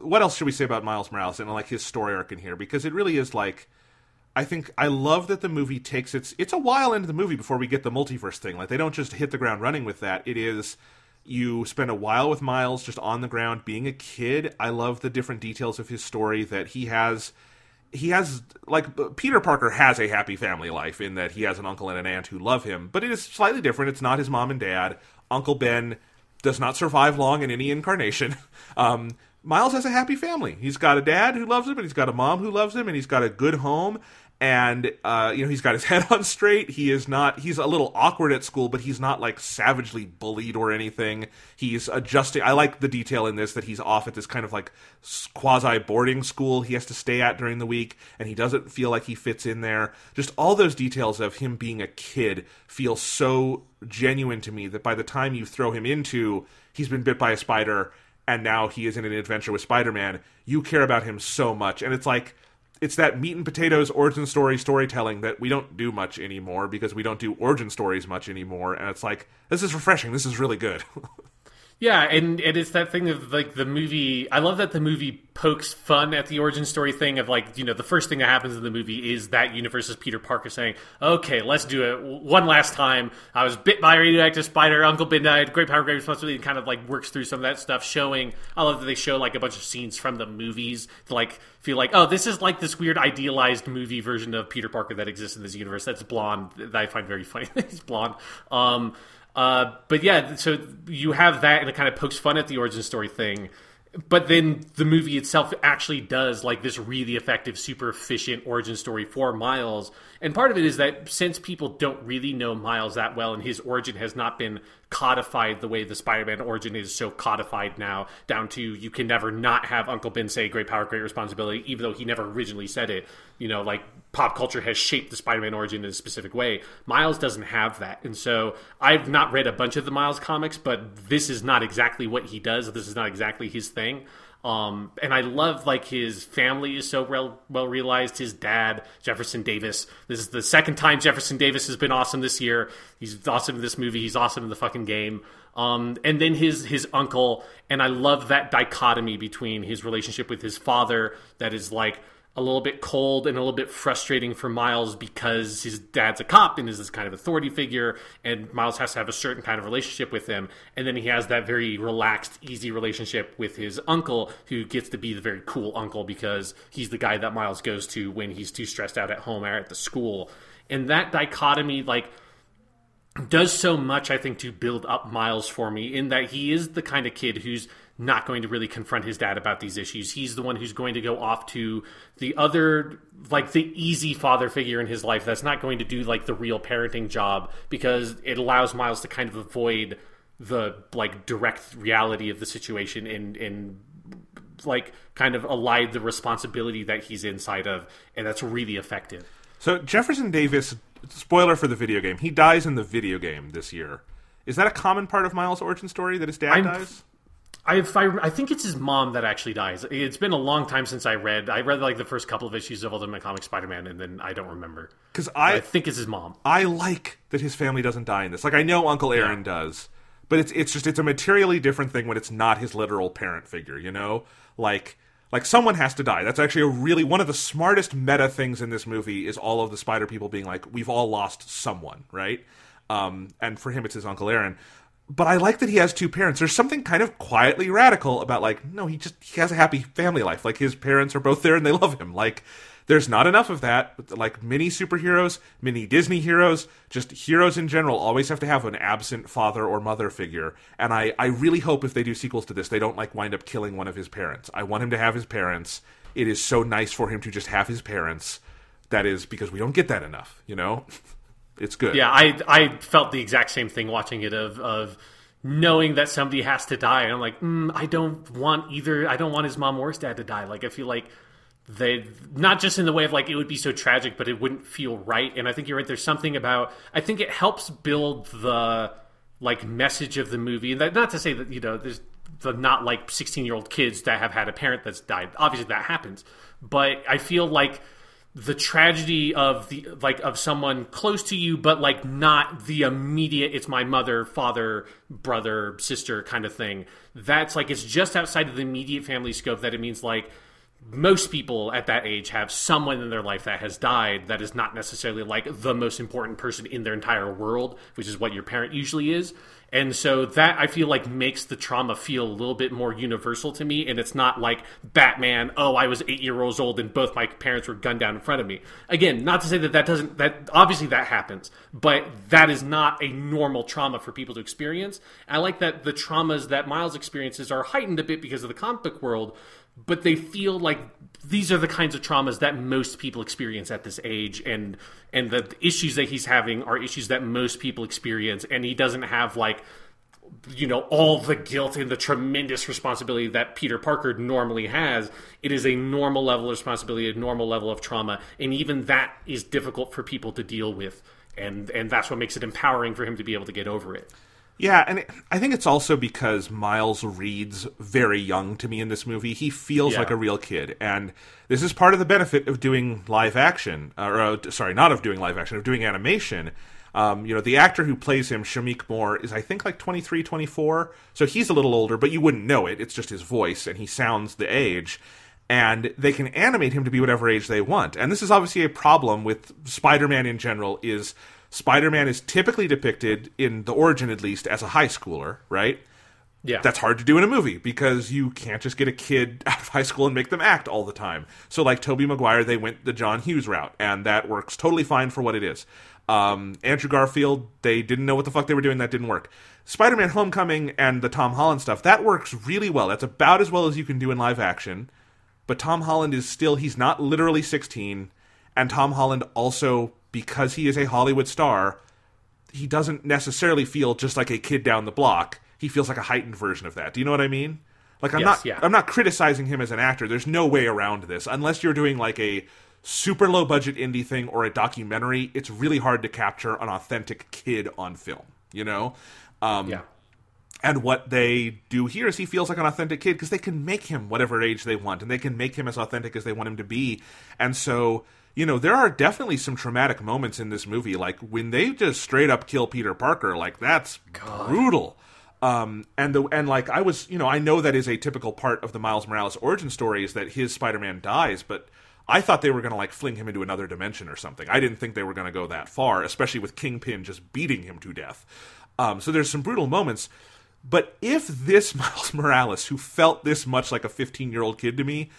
What else should we say about Miles Morales and like his story arc in here? Because it really is like, I love that the movie takes it's a while into the movie before we get the multiverse thing. Like, they don't just hit the ground running with that. It is, you spend a while with Miles just on the ground being a kid. I love the different details of his story that he has, like, Peter Parker has a happy family life in that he has an uncle and an aunt who love him, but it is slightly different. It's not his mom and dad. Uncle Ben does not survive long in any incarnation. Miles has a happy family. He's got a dad who loves him, and he's got a mom who loves him, and he's got a good home, and he's got his head on straight. He's a little awkward at school, but he's not like savagely bullied or anything. He's adjusting. I like the detail in this that he's off at this kind of like quasi boarding school he has to stay at during the week, and he doesn't feel like he fits in there. Just all those details of him being a kid feel so genuine to me that by the time you throw him into he's been bit by a spider and now he is in an adventure with Spider-Man, you care about him so much. And it's like, it's that meat and potatoes origin storytelling that we don't do much anymore because we don't do origin stories much anymore. And it's like, this is refreshing. This is really good. Yeah, and it's that thing of, like, the movie... I love that the movie pokes fun at the origin story thing of, like, the first thing that happens in the movie is that universe's Peter Parker saying, okay, let's do it one last time. I was bit by a radioactive spider. Uncle Ben died. Great power, great responsibility. And kind of, like, works through some of that stuff, showing... I love that they show, like, a bunch of scenes from the movies to, like, feel like, oh, this is, like, this weird idealized movie version of Peter Parker that exists in this universe that's blonde, that I find very funny that he's blonde. But yeah, so you have that, and it kind of pokes fun at the origin story thing. But then the movie itself actually does like this really effective, super efficient origin story for Miles. And part of it is that since people don't really know Miles that well, and his origin has not been codified the way the Spider-Man origin is so codified now, down to you can never not have Uncle Ben say great power, great responsibility, even though he never originally said it. Like pop culture has shaped the Spider-Man origin in a specific way. Miles doesn't have that. And so I've not read a bunch of the Miles comics, but this is not exactly what he does. This is not exactly his thing. And I love, like, his family is so well realized. His dad, Jefferson Davis. This is the second time Jefferson Davis has been awesome this year. He's awesome in this movie. He's awesome in the fucking game. And then his uncle. And I love that dichotomy between his relationship with his father that is, like, a little bit cold and a little bit frustrating for Miles because his dad's a cop and is this kind of authority figure, and Miles has to have a certain kind of relationship with him. And then he has that very relaxed, easy relationship with his uncle, who gets to be the very cool uncle because he's the guy that Miles goes to when he's too stressed out at home or at the school. And that dichotomy, like, does so much, I think, to build up Miles for me, in that he is the kind of kid who's not going to really confront his dad about these issues. He's the one who's going to go off to the other, like, the easy father figure in his life that's not going to do, like, the real parenting job, because it allows Miles to kind of avoid the, like, direct reality of the situation and like, kind of elide the responsibility that he's inside of, and that's really effective. So Jefferson Davis, spoiler for the video game, he dies in the video game this year. Is that a common part of Miles' origin story, that his dad dies? I think it's his mom that actually dies. It's been a long time since I read like the first couple of issues of Ultimate Comics Spider-Man, and then I don't remember. Because I think it's his mom. I like that his family doesn't die in this. Like, I know Uncle Aaron does, but it's a materially different thing when it's not his literal parent figure. Like someone has to die. That's actually one of the smartest meta things in this movie is all of the Spider people being like, we've all lost someone, right? And for him, it's his Uncle Aaron. But I like that he has two parents. There's something kind of quietly radical about, like, no, he has a happy family life. Like, his parents are both there and they love him. Like, there's not enough of that. Like, many superheroes, many Disney heroes, just heroes in general always have to have an absent father or mother figure. And I really hope if they do sequels to this, they don't, like, wind up killing one of his parents. I want him to have his parents. It is so nice for him to just have his parents. That is because we don't get that enough, It's good. Yeah, I felt the exact same thing watching it of knowing that somebody has to die. And I'm like, I don't want either. I don't want his mom or his dad to die. Like, I feel like they, not just in the way of like it would be so tragic, but it wouldn't feel right. And I think you're right. There's something about, I think it helps build the like message of the movie. And that, not to say that, you know, there's the not like 16-year-old kids that have had a parent that's died. Obviously that happens, but I feel like the tragedy of the like of someone close to you, but like not the immediate, it's my mother, father, brother, sister kind of thing. That's like, it's just outside of the immediate family scope, that it means like most people at that age have someone in their life that has died that is not necessarily like the most important person in their entire world, which is what your parent usually is. And so that, I feel like, makes the trauma feel a little bit more universal to me. And it's not like Batman, oh, I was 8 years old and both my parents were gunned down in front of me. Again, not to say that obviously that happens, but that is not a normal trauma for people to experience. I like that the traumas that Miles experiences are heightened a bit because of the comic book world, but they feel like these are the kinds of traumas that most people experience at this age, and the issues that he's having are issues that most people experience, and he doesn't have, like, you know, all the guilt and the tremendous responsibility that Peter Parker normally has. It is a normal level of responsibility, a normal level of trauma, and even that is difficult for people to deal with, and that's what makes it empowering for him to be able to get over it. Yeah, and I think it's also because Miles reads very young to me in this movie. He feels like a real kid, and this is part of the benefit of doing live action, not of doing live action, of doing animation. You know, the actor who plays him, Shamik Moore, is I think like 23, 24, so he's a little older, but you wouldn't know it. It's just his voice, and he sounds the age. And they can animate him to be whatever age they want. And this is obviously a problem with Spider-Man in general, is Spider-Man is typically depicted, in the origin at least, as a high schooler, right? Yeah. That's hard to do in a movie, because you can't just get a kid out of high school and make them act all the time. So like Tobey Maguire, they went the John Hughes route, and that works totally fine for what it is. Andrew Garfield, they didn't know what the fuck they were doing, that didn't work. Spider-Man Homecoming and the Tom Holland stuff, that works really well. That's about as well as you can do in live action. But Tom Holland is still, he's not literally 16, and Tom Holland also, because he is a Hollywood star, he doesn't necessarily feel just like a kid down the block. He feels like a heightened version of that. Do you know what I mean? Like, I'm not criticizing him as an actor. There's no way around this. Unless you're doing like a super low budget indie thing or a documentary, it's really hard to capture an authentic kid on film, you know? And what they do here is he feels like an authentic kid because they can make him whatever age they want, and they can make him as authentic as they want him to be. And so, you know, there are definitely some traumatic moments in this movie, like when they just straight up kill Peter Parker, like that's brutal. And like I was, you know, I know that is a typical part of the Miles Morales origin story, is that his Spider-Man dies, but I thought they were going to like fling him into another dimension or something. I didn't think they were going to go that far, especially with Kingpin just beating him to death. So there's some brutal moments. But if this Miles Morales, who felt this much like a 15-year-old kid to me,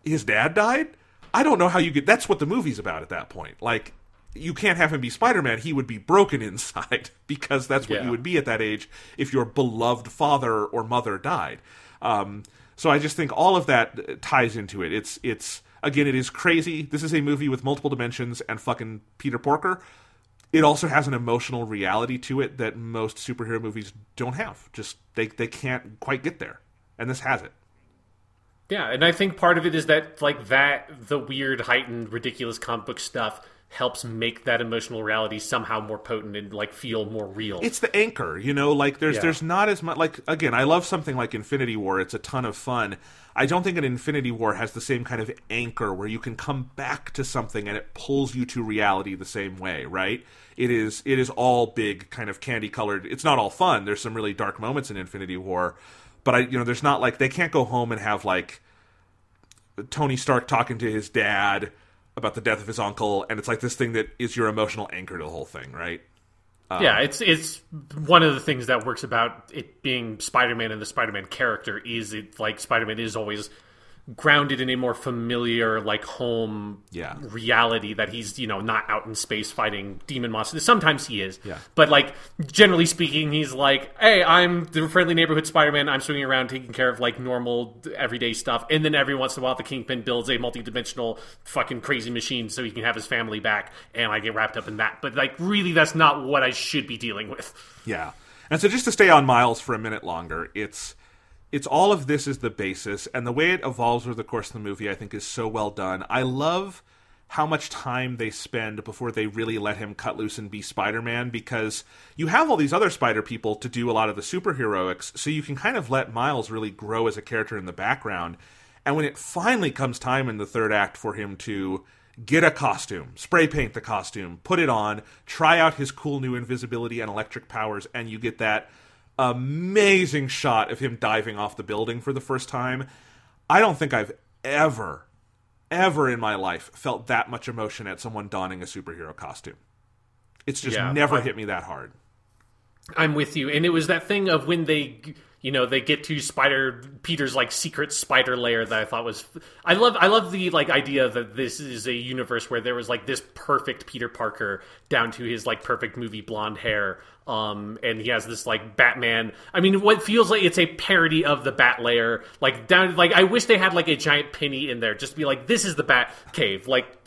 his dad died, I don't know how you get... That's what the movie's about at that point. Like, you can't have him be Spider-Man. He would be broken inside, because that's what you would be at that age if your beloved father or mother died. So I just think all of that ties into it. It's again, it is crazy. This is a movie with multiple dimensions and fucking Peter Parker. It also has an emotional reality to it that most superhero movies don't have. Just, they can't quite get there. And this has it. Yeah, and I think part of it is that, like, the weird, heightened, ridiculous comic book stuff helps make that emotional reality somehow more potent and, like, feel more real. It's the anchor, you know? Like, there's not as much... Like, again, I love something like Infinity War. It's a ton of fun. I don't think an Infinity War has the same kind of anchor where you can come back to something and it pulls you to reality the same way, right? It is all big, kind of candy-colored... It's not all fun. There's some really dark moments in Infinity War. But, there's not, like... They can't go home and have, like, Tony Stark talking to his dad about the death of his uncle, and it's like this thing that is your emotional anchor to the whole thing, right? Yeah, it's one of the things that works about it being Spider-Man and the Spider-Man character is it, like, Spider-Man is always grounded in a more familiar, like, home reality that he's, not out in space fighting demon monsters. Sometimes he is. Yeah. But, like, generally speaking, he's like, hey, I'm the friendly neighborhood Spider-Man. I'm swinging around taking care of, like, normal, everyday stuff. And then every once in a while, the Kingpin builds a multi-dimensional fucking crazy machine so he can have his family back. And I get wrapped up in that. But, like, really, that's not what I should be dealing with. Yeah. And so just to stay on Miles for a minute longer, it's... it's all of this is the basis, and the way it evolves over the course of the movie, I think, is so well done. I love how much time they spend before they really let him cut loose and be Spider-Man, because you have all these other Spider people to do a lot of the superheroics, so you can kind of let Miles really grow as a character in the background. And when it finally comes time in the third act for him to get a costume, spray paint the costume, put it on, try out his cool new invisibility and electric powers, and you get that amazing shot of him diving off the building for the first time. I don't think I've ever in my life felt that much emotion at someone donning a superhero costume. It's just never hit me that hard. I'm with you. And it was that thing of when they get to Peter's like secret spider lair that I thought was, I love the like idea that this is a universe where there was like this perfect Peter Parker down to his like perfect movie blonde hair. And he has this like Batman. I mean, what feels like it's a parody of the Bat Lair. Like down, like I wish they had like a giant penny in there, just to be like, this is the Bat Cave. Like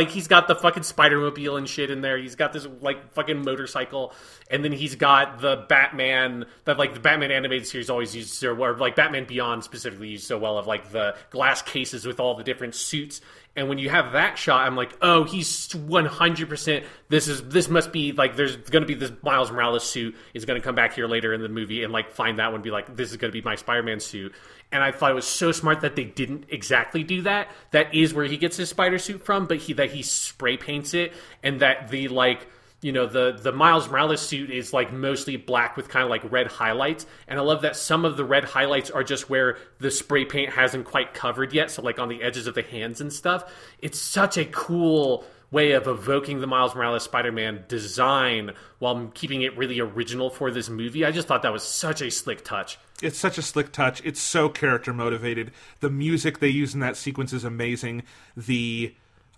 he's got the fucking Spider-Mobile and shit in there. He's got this like fucking motorcycle, and then he's got the Batman that like the Batman animated series always used, so, or like Batman Beyond specifically used so well, of like the glass cases with all the different suits. And when you have that shot, I'm like, oh, he's 100%. This must be like, there's going to be this Miles Morales suit is going to come back here later in the movie and like find that one and be like, this is going to be my Spider-Man suit. And I thought it was so smart that they didn't exactly do that. That is where he gets his spider suit from, but he spray paints it, and that the like, the Miles Morales suit is like mostly black with kind of like red highlights. And I love that some of the red highlights are just where the spray paint hasn't quite covered yet. So like on the edges of the hands and stuff. It's such a cool way of evoking the Miles Morales Spider-Man design while keeping it really original for this movie. I just thought that was such a slick touch. It's such a slick touch. It's so character motivated. The music they use in that sequence is amazing.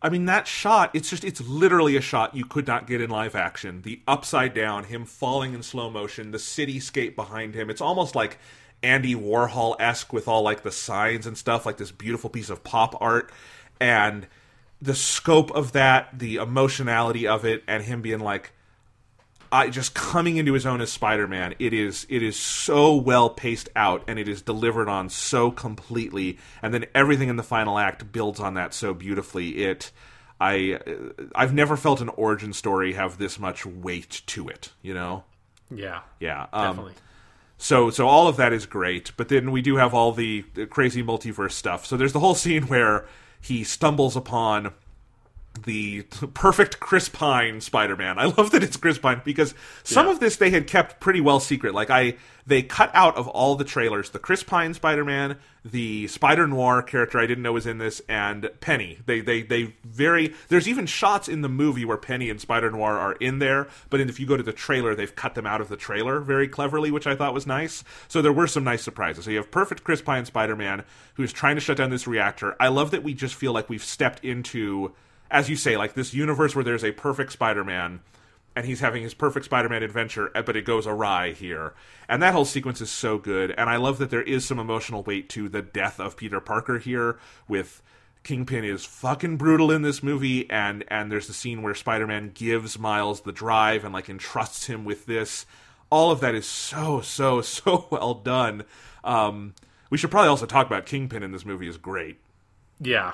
That shot, it's literally a shot you could not get in live action. The upside down, him falling in slow motion, the cityscape behind him. It's almost like Andy Warhol-esque with all like the signs and stuff, like this beautiful piece of pop art. And the scope of that, the emotionality of it, and him being like, just coming into his own as Spider-Man, it is so well paced out, and it is delivered on so completely, and then everything in the final act builds on that so beautifully. I've never felt an origin story have this much weight to it, Yeah, definitely. So all of that is great, but then we do have all the crazy multiverse stuff. So there's the whole scene where he stumbles upon the perfect Chris Pine Spider-Man. I love that it's Chris Pine, because some of this they had kept pretty well secret. Like they cut out of all the trailers the Chris Pine Spider-Man, the Spider-Noir character I didn't know was in this, and Penny. There's even shots in the movie where Penny and Spider-Noir are in there, but if you go to the trailer, they've cut them out of the trailer very cleverly, which I thought was nice. So there were some nice surprises. So you have perfect Chris Pine Spider-Man who's trying to shut down this reactor. I love that we just feel like we've stepped into, as you say, like this universe where there's a perfect Spider-Man, and he's having his perfect Spider-Man adventure, but it goes awry here. And that whole sequence is so good, and I love that there is some emotional weight to the death of Peter Parker here, with Kingpin is fucking brutal in this movie, and there's the scene where Spider-Man gives Miles the drive and like entrusts him with this. All of that is so well done. We should probably also talk about Kingpin in this movie is great. Yeah,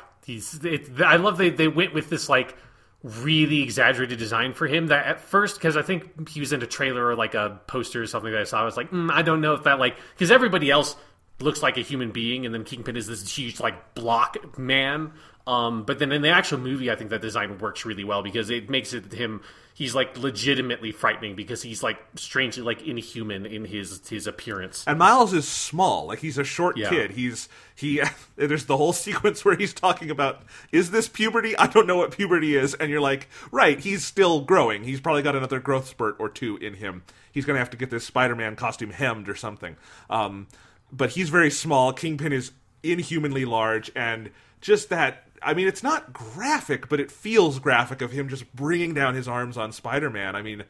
I love they went with this like really exaggerated design for him that at first, because I think he was in a trailer or like a poster or something that I saw, I was like, I don't know if that, like, because everybody else looks like a human being, and then Kingpin is this huge like block man. But then in the actual movie, I think that design works really well, because it makes it him. He's like legitimately frightening, because he's like strangely like inhuman in his appearance. And Miles is small, like he's a short kid. There's the whole sequence where he's talking about, is this puberty? I don't know what puberty is. And you're like, right, he's still growing. He's probably got another growth spurt or two in him. He's going to have to get this Spider-Man costume hemmed or something. But he's very small. Kingpin is inhumanly large, and just that. I mean, it's not graphic, but it feels graphic of him just bringing down his arms on Spider-Man. I mean,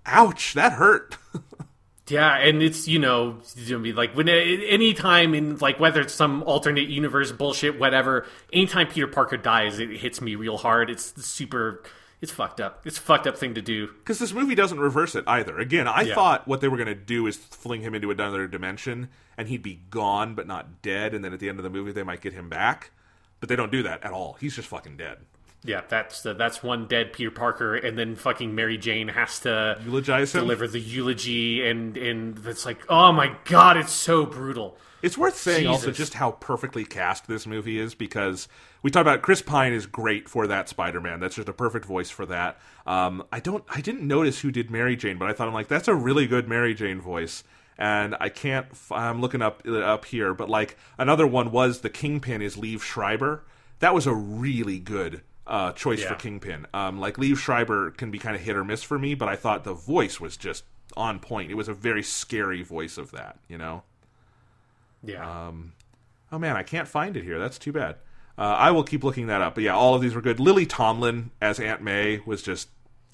ouch, that hurt. Yeah, and it's, like when any time in like whether it's some alternate universe bullshit, whatever, anytime Peter Parker dies, it hits me real hard. It's fucked up. It's a fucked up thing to do. Because this movie doesn't reverse it either. Again, I thought what they were going to do is fling him into another dimension and he'd be gone but not dead, and then at the end of the movie they might get him back. But they don't do that at all. He's just fucking dead. Yeah, that's one dead Peter Parker, and then fucking Mary Jane has to eulogize him, deliver the eulogy, and it's like, oh my god, it's so brutal. It's worth saying also just how perfectly cast this movie is, because we talked about Chris Pine is great for that Spider-Man. That's just a perfect voice for that. I didn't notice who did Mary Jane, but I thought, I'm like, that's a really good Mary Jane voice. And I'm looking up here, but like another one was the Kingpin is Liev Schreiber. That was a really good choice for Kingpin. Like Liev Schreiber can be kind of hit or miss for me, but I thought the voice was just on point. It was a very scary voice of that, Yeah. Oh man, I can't find it here. That's too bad. I will keep looking that up. But yeah, all of these were good. Lily Tomlin as Aunt May was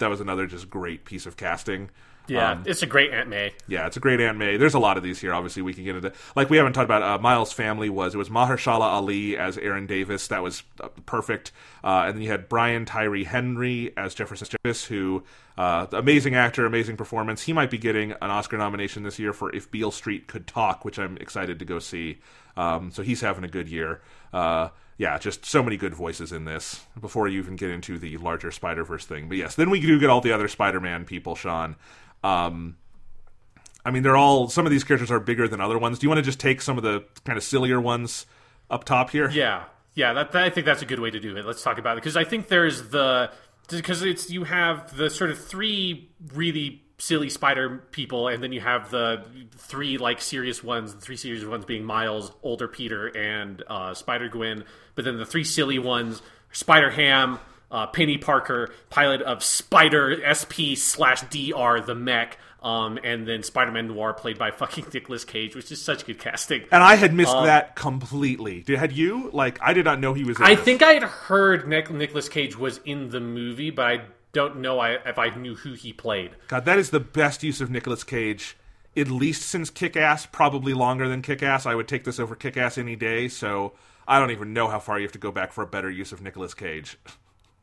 another just great piece of casting. Yeah, it's a great Aunt May. Yeah, it's a great Aunt May. There's a lot of these here. Obviously, we can get into... Like, we haven't talked about Miles' family. It was Mahershala Ali as Aaron Davis. That was perfect. And then you had Brian Tyree Henry as Jefferson Davis, who... amazing actor, amazing performance. He might be getting an Oscar nomination this year for If Beale Street Could Talk, which I'm excited to go see. So he's having a good year. Yeah, just so many good voices in this before you even get into the larger Spider-Verse thing. But yes, then we do get all the other Spider-Man people, Sean. I mean, some of these characters are bigger than other ones. Do you want to just take some of the kind of sillier ones up top here? Yeah. I think that's a good way to do it. Let's talk about it, because I think you have the sort of three really silly spider people, and then you have the three like serious ones. The three serious ones being Miles, older Peter, and Spider Gwen. But then the three silly ones: Spider Ham, Penny Parker, pilot of Spider SP/DR, the mech, and then Spider-Man Noir, played by fucking Nicolas Cage, which is such good casting. And I had missed that completely. Had you? Like, I did not know he was in I this. think I had heard Nicolas Cage was in the movie, but I don't know if I knew who he played. God, that is the best use of Nicolas Cage, at least since Kick-Ass, probably longer than Kick-Ass. I would take this over Kick-Ass any day, so I don't even know how far you have to go back for a better use of Nicolas Cage.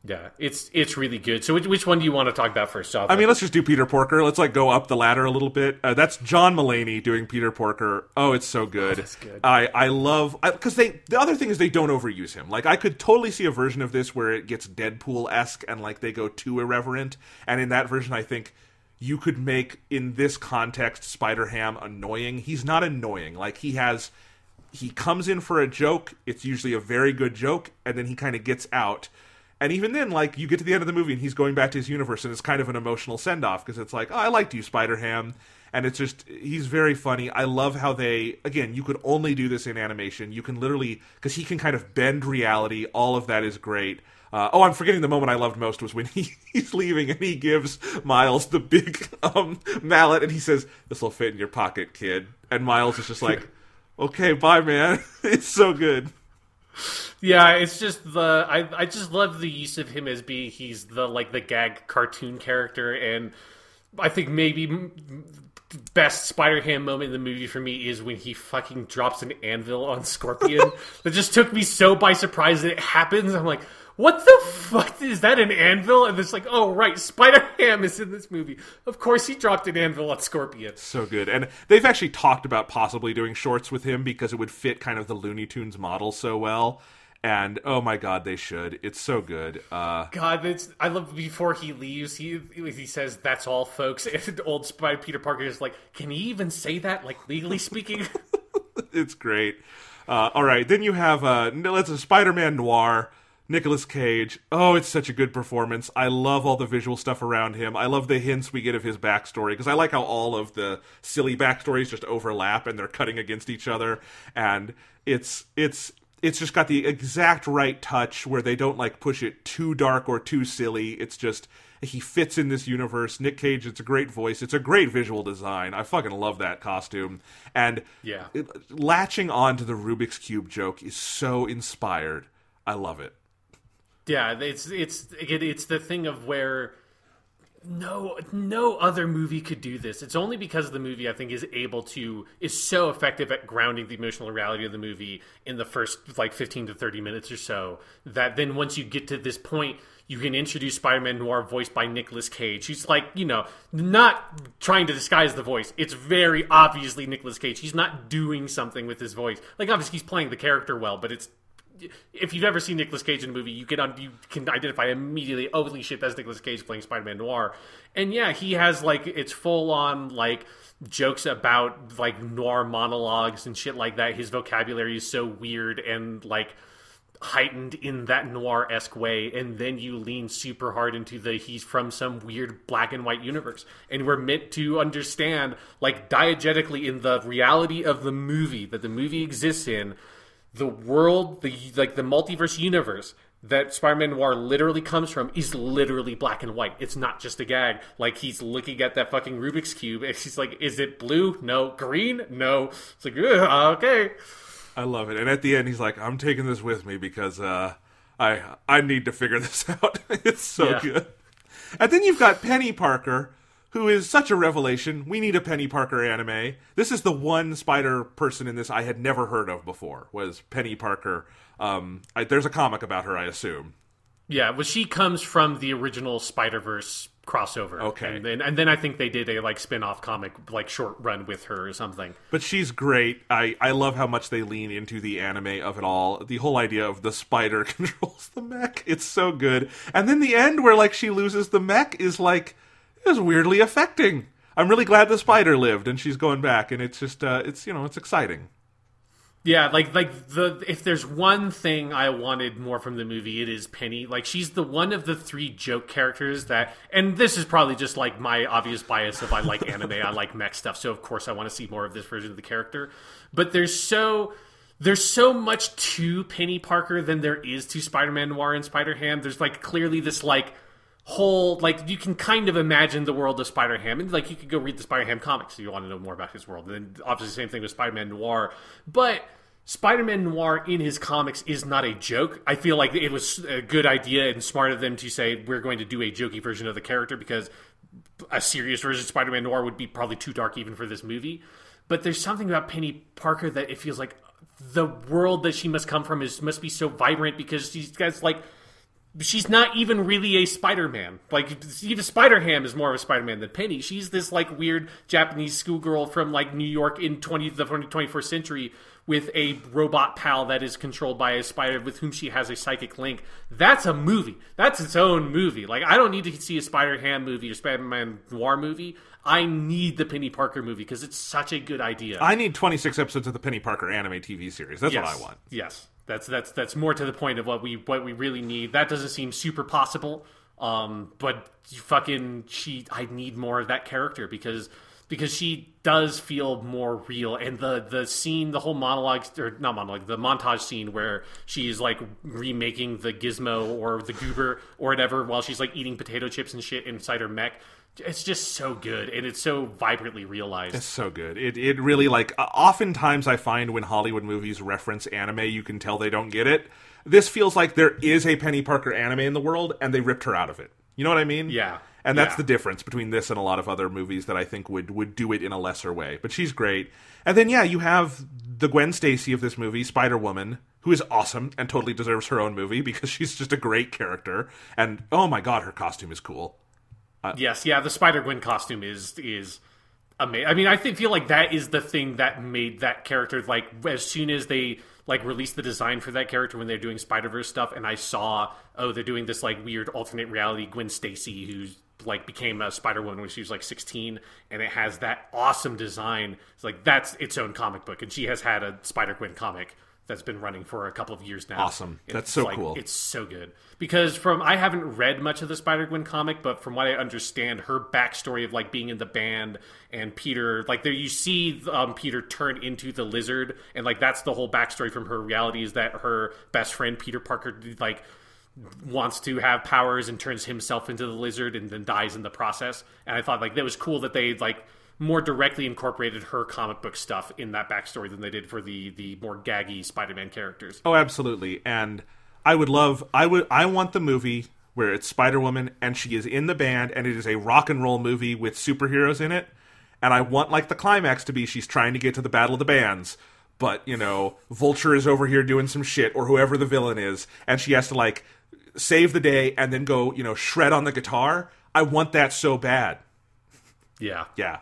Yeah, it's really good. So which one do you want to talk about first off? I mean, let's just do Peter Porker. Let's go up the ladder a little bit. That's John Mulaney doing Peter Porker. Oh, it's so good. Oh, that's good. I love... Because the other thing is they don't overuse him. Like, I could totally see a version of this where it gets Deadpool-esque and, they go too irreverent. And in that version, I think you could make, in this context, Spider-Ham annoying. He's not annoying. He comes in for a joke. It's usually a very good joke. And then he kind of gets out. And even then, you get to the end of the movie and he's going back to his universe, and it's kind of an emotional send-off, because it's like, oh, I liked you, Spider-Ham. And it's just, he's very funny. I love how you could only do this in animation. You can literally, because he can kind of bend reality. All of that is great. I'm forgetting the moment I loved most was when he's leaving and he gives Miles the big mallet, and he says, "This will fit in your pocket, kid." And Miles is just like, okay, bye, man. It's so good. Yeah, it's just I just love the use of him as he's the gag cartoon character, and I think maybe best Spider-Ham moment in the movie for me is when he fucking drops an anvil on Scorpion. That just took me so by surprise that it happens. I'm like, what the fuck? Is that an anvil? And it's like, oh, right, Spider-Ham is in this movie. Of course he dropped an anvil on Scorpion. So good. And they've actually talked about possibly doing shorts with him because it would fit kind of the Looney Tunes model so well. And, oh my god, they should. It's so good. God, I love before he leaves, he says, "That's all, folks." And old Spider Peter Parker is like, can he even say that, legally speaking? It's great. All right, then you have let's a Spider-Man Noir, Nicolas Cage. Oh, it's such a good performance. I love all the visual stuff around him. I love the hints we get of his backstory, because I like how all of the silly backstories just overlap and they're cutting against each other. And it's just got the exact right touch where they don't push it too dark or too silly. It's just, he fits in this universe. Nick Cage, it's a great voice. It's a great visual design. I fucking love that costume. And latching on to the Rubik's Cube joke is so inspired. I love it. Yeah, it's the thing of where no other movie could do this. It's only because the movie, I think, is so effective at grounding the emotional reality of the movie in the first like 15 to 30 minutes or so, that then once you get to this point, you can introduce Spider-Man Noir voiced by Nicolas Cage. He's like, not trying to disguise the voice. It's very obviously Nicolas Cage. He's not doing something with his voice. Like, obviously he's playing the character well, but if you've ever seen Nicolas Cage in a movie, you can identify immediately, oh, holy shit, that's Nicolas Cage playing Spider-Man Noir. And yeah, he has, like, it's full-on, like, jokes about, like, noir monologues and shit like that. His vocabulary is so weird and, like, heightened in that noir-esque way, and then you lean super hard into he's from some weird black and white universe, and we're meant to understand, like, diegetically in the reality of the movie that the movie exists in, the world, the multiverse universe that Spider-Man Noir literally comes from is literally black and white. It's not just a gag. Like, he's looking at that fucking Rubik's Cube, and he's like, is it blue? No. Green? No. It's like, okay. I love it. And at the end, he's like, I'm taking this with me because I need to figure this out. It's so good. And then you've got Penny Parker, who is such a revelation. We need a Penny Parker anime. This is the one spider person in this I had never heard of before, was Penny Parker. There's a comic about her, I assume. Yeah, well, she comes from the original Spider-Verse crossover. Okay. And then I think they did a, like, spin-off comic, like, short run with her or something. But she's great. I love how much they lean into the anime of it all. The whole idea of the spider controls the mech. It's so good. And then the end where, like, she loses the mech is, like, is weirdly affecting. I'm really glad the spider lived and she's going back, and it's just, it's exciting. Yeah, if there's one thing I wanted more from the movie, it is Penny. Like, she's the one of the three joke characters that, and this is probably just like my obvious bias of I like anime, I like mech stuff, so of course I want to see more of this version of the character. But there's so much to Penny Parker than there is to Spider-Man Noir and Spider-Ham. There's, like, clearly this, like, whole, like, you can kind of imagine the world of Spider-Ham, and, like, you could go read the Spider-Ham comics if you want to know more about his world. And then obviously the same thing with Spider-Man Noir. But Spider-Man Noir in his comics is not a joke. I feel like it was a good idea and smart of them to say, we're going to do a jokey version of the character, because a serious version of Spider-Man Noir would be probably too dark even for this movie. But there's something about Penny Parker that it feels like the world that she must come from must be so vibrant, because she's not even really a Spider-Man. Like, even Spider-Ham is more of a Spider-Man than Penny. She's this, like, weird Japanese schoolgirl from, like, New York in the 21st century with a robot pal that is controlled by a spider with whom she has a psychic link. That's a movie. That's its own movie. Like, I don't need to see a Spider-Ham movie or Spider-Man Noir movie. I need the Penny Parker movie because it's such a good idea. I need 26 episodes of the Penny Parker anime TV series. That's what I want. Yes. That's more to the point of what we really need. That doesn't seem super possible. But I need more of that character because she does feel more real. And the scene, the whole the montage scene where she's, like, remaking the Gizmo or the Goober or whatever while she's, like, eating potato chips and shit inside her mech. It's just so good, and it's so vibrantly realized. It's so good. It really, like, oftentimes I find when Hollywood movies reference anime, you can tell they don't get it. This feels like there is a Penny Parker anime in the world, and they ripped her out of it. You know what I mean? Yeah. And that's the difference between this and a lot of other movies that I think would do it in a lesser way. But she's great. And then, you have the Gwen Stacy of this movie, Spider-Woman, who is awesome and totally deserves her own movie because she's just a great character. And, oh my god, her costume is cool. The Spider-Gwen costume is amazing. I mean, I feel like that is the thing that made that character, like, as soon as they, like, released the design for that character when they're doing Spider-Verse stuff, and I saw, they're doing this, like, weird alternate reality Gwen Stacy who's, like, became a Spider-Woman when she was, like, 16, and it has that awesome design. It's like, that's its own comic book, and she has had a Spider-Gwen comic that's been running for a couple of years now. Awesome. That's so cool. It's so good. Because I haven't read much of the Spider-Gwen comic, but from what I understand, her backstory of, like, being in the band and Peter, like, there you see Peter turn into the Lizard, and, like, that's the whole backstory from her reality, is that her best friend, Peter Parker, like, wants to have powers and turns himself into the Lizard and then dies in the process. And I thought, like, that was cool that they, like, more directly incorporated her comic book stuff in that backstory than they did for the more gaggy Spider-Man characters. Oh, absolutely. And I want the movie where it's Spider-Woman and she is in the band and it is a rock and roll movie with superheroes in it. And I want, like, the climax to be she's trying to get to the Battle of the Bands, but, you know, Vulture is over here doing some shit, or whoever the villain is, and she has to, like, save the day and then go, you know, shred on the guitar. I want that so bad. Yeah. Yeah,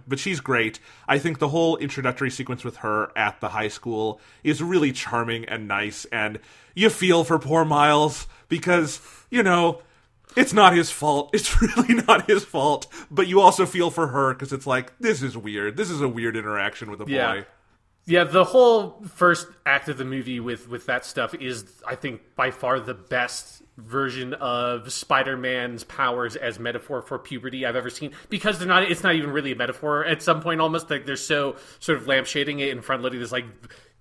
but she's great. I think the whole introductory sequence with her at the high school is really charming and nice, and you feel for poor Miles because, you know, it's not his fault. It's really not his fault, but you also feel for her because it's like, this is weird. This is a weird interaction with a boy. Yeah, the whole first act of the movie with that stuff is, I think, by far the best version of Spider-Man's powers as metaphor for puberty I've ever seen. Because it's not even really a metaphor at some point, almost. Like, they're so sort of lampshading it and front-loading this, like,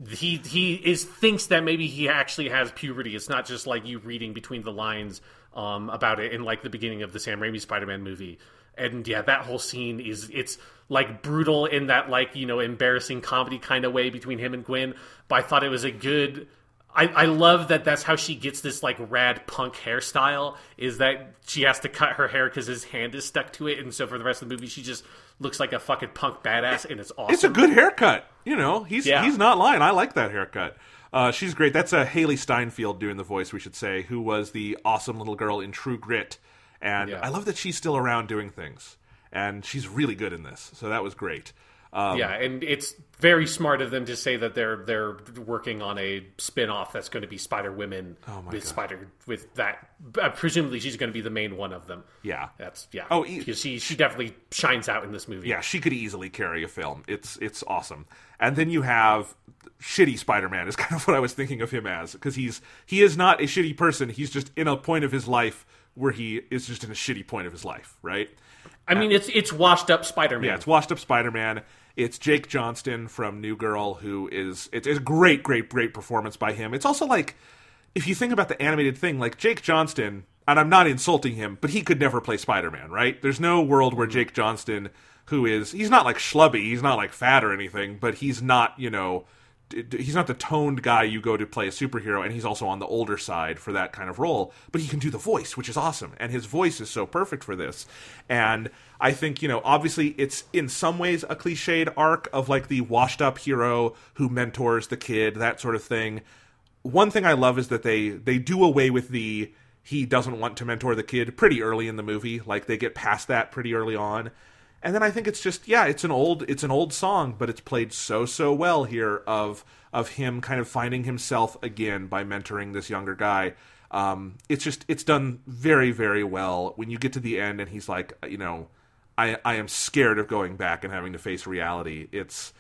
he thinks that maybe he actually has puberty. It's not just like you reading between the lines about it in, like, the beginning of the Sam Raimi Spider-Man movie. And yeah, that whole scene it's like brutal in that, like, you know, embarrassing comedy kind of way between him and Gwen. But I thought it was a good. I love that that's how she gets this, like, rad punk hairstyle, is that she has to cut her hair because his hand is stuck to it, and so for the rest of the movie she just looks like a fucking punk badass, and it's awesome. It's a good haircut. You know, he's not lying. I like that haircut. She's great. That's Haley Steinfeld doing the voice, we should say, who was the awesome little girl in True Grit. And I love that she's still around doing things. And she's really good in this. So that was great. And it's very smart of them to say that they're working on a spin-off that's going to be Spider-Women with that. Presumably she's going to be the main one of them. Yeah. Because she definitely shines out in this movie. Yeah, she could easily carry a film. It's awesome. And then you have shitty Spider-Man is kind of what I was thinking of him as. Because he is not a shitty person. He's just in a point of his life where he is just in a shitty point of his life, right? I mean, it's washed up Spider-Man. Yeah, it's washed up Spider-Man. It's Jake Johnston from New Girl, who it's a great performance by him. It's also like, if you think about the animated thing, like Jake Johnston, and I'm not insulting him, but he could never play Spider-Man, right? There's no world where Jake Johnston, he's not like schlubby, he's not like fat or anything, but he's not, you know, he's not the toned guy you go to play a superhero, and he's also on the older side for that kind of role, but he can do the voice, which is awesome, and his voice is so perfect for this. And I think, you know, obviously it's in some ways a cliched arc of, like, the washed up hero who mentors the kid, that sort of thing. One thing I love is that they do away with he doesn't want to mentor the kid pretty early in the movie. Like, they get past that pretty early on. And then I think it's just, it's an old song, but it's played so well here of him kind of finding himself again by mentoring this younger guy. It's done very, very well. When you get to the end and he's like, you know, I am scared of going back and having to face reality. It's,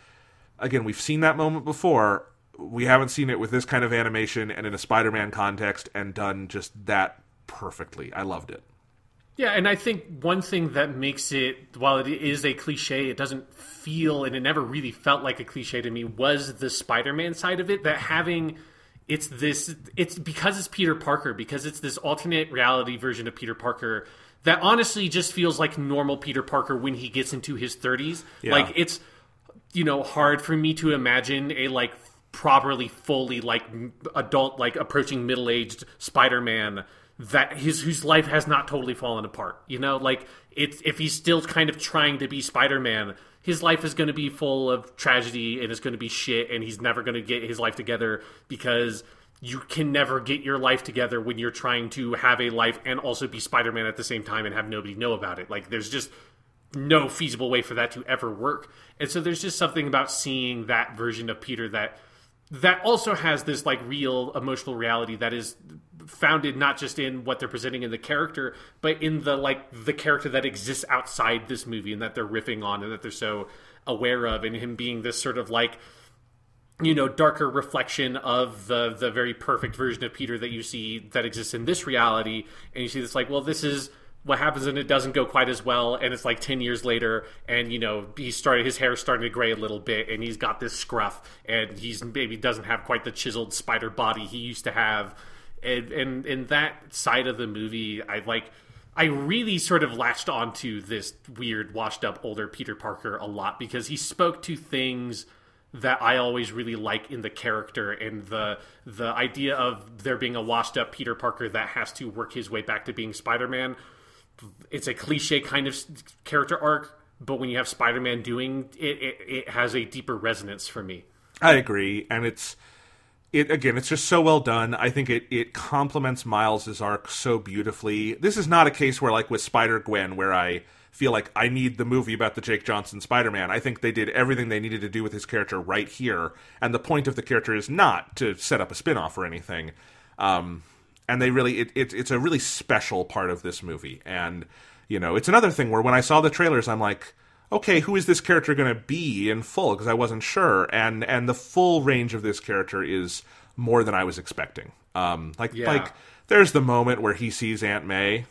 again, we've seen that moment before. We haven't seen it with this kind of animation and in a Spider-Man context, and done just that perfectly. I loved it. Yeah, and I think one thing that makes it, while it is a cliche, it doesn't feel, and it never really felt like a cliche to me, was the Spider-Man side of it. That having, it's because it's Peter Parker, because it's this alternate reality version of Peter Parker that honestly just feels like normal Peter Parker when he gets into his 30s. Yeah. Like, it's, you know, hard for me to imagine a, like, properly, fully, like, adult, like, approaching middle-aged Spider-Man that whose life has not totally fallen apart, you know? Like, if he's still kind of trying to be Spider-Man, his life is going to be full of tragedy, and it's going to be shit, and he's never going to get his life together, because you can never get your life together when you're trying to have a life and also be Spider-Man at the same time and have nobody know about it. Like, there's just no feasible way for that to ever work. And so there's just something about seeing that version of Peter that also has this, like, real emotional reality that is founded not just in what they're presenting in the character, but in the character that exists outside this movie and that they're riffing on and that they're so aware of, and him being this sort of, like, you know, darker reflection of the very perfect version of Peter that you see that exists in this reality. And you see this, like, well, this is what happens, and it doesn't go quite as well, and it's like 10 years later, and, you know, his hair is starting to gray a little bit, and he's got this scruff, and he's maybe doesn't have quite the chiseled spider body he used to have. And in that side of the movie, I really sort of latched onto this weird, washed up older Peter Parker a lot, because he spoke to things that I always really like in the character, and the idea of there being a washed up Peter Parker that has to work his way back to being Spider-Man. It's a cliche kind of character arc, but when you have Spider-Man doing it, it has a deeper resonance for me. I agree, and it's just so well done. I think it complements Miles' arc so beautifully. This is not a case where, like with Spider-Gwen, where I feel like I need the movie about the Jake Johnson Spider-Man. I think they did everything they needed to do with his character right here, and the point of the character is not to set up a spin-off or anything. And they really, it's a really special part of this movie. And, you know, it's another thing where when I saw the trailers, I'm like, okay, who is this character going to be in full? Because I wasn't sure. And the full range of this character is more than I was expecting. Like there's the moment where he sees Aunt May,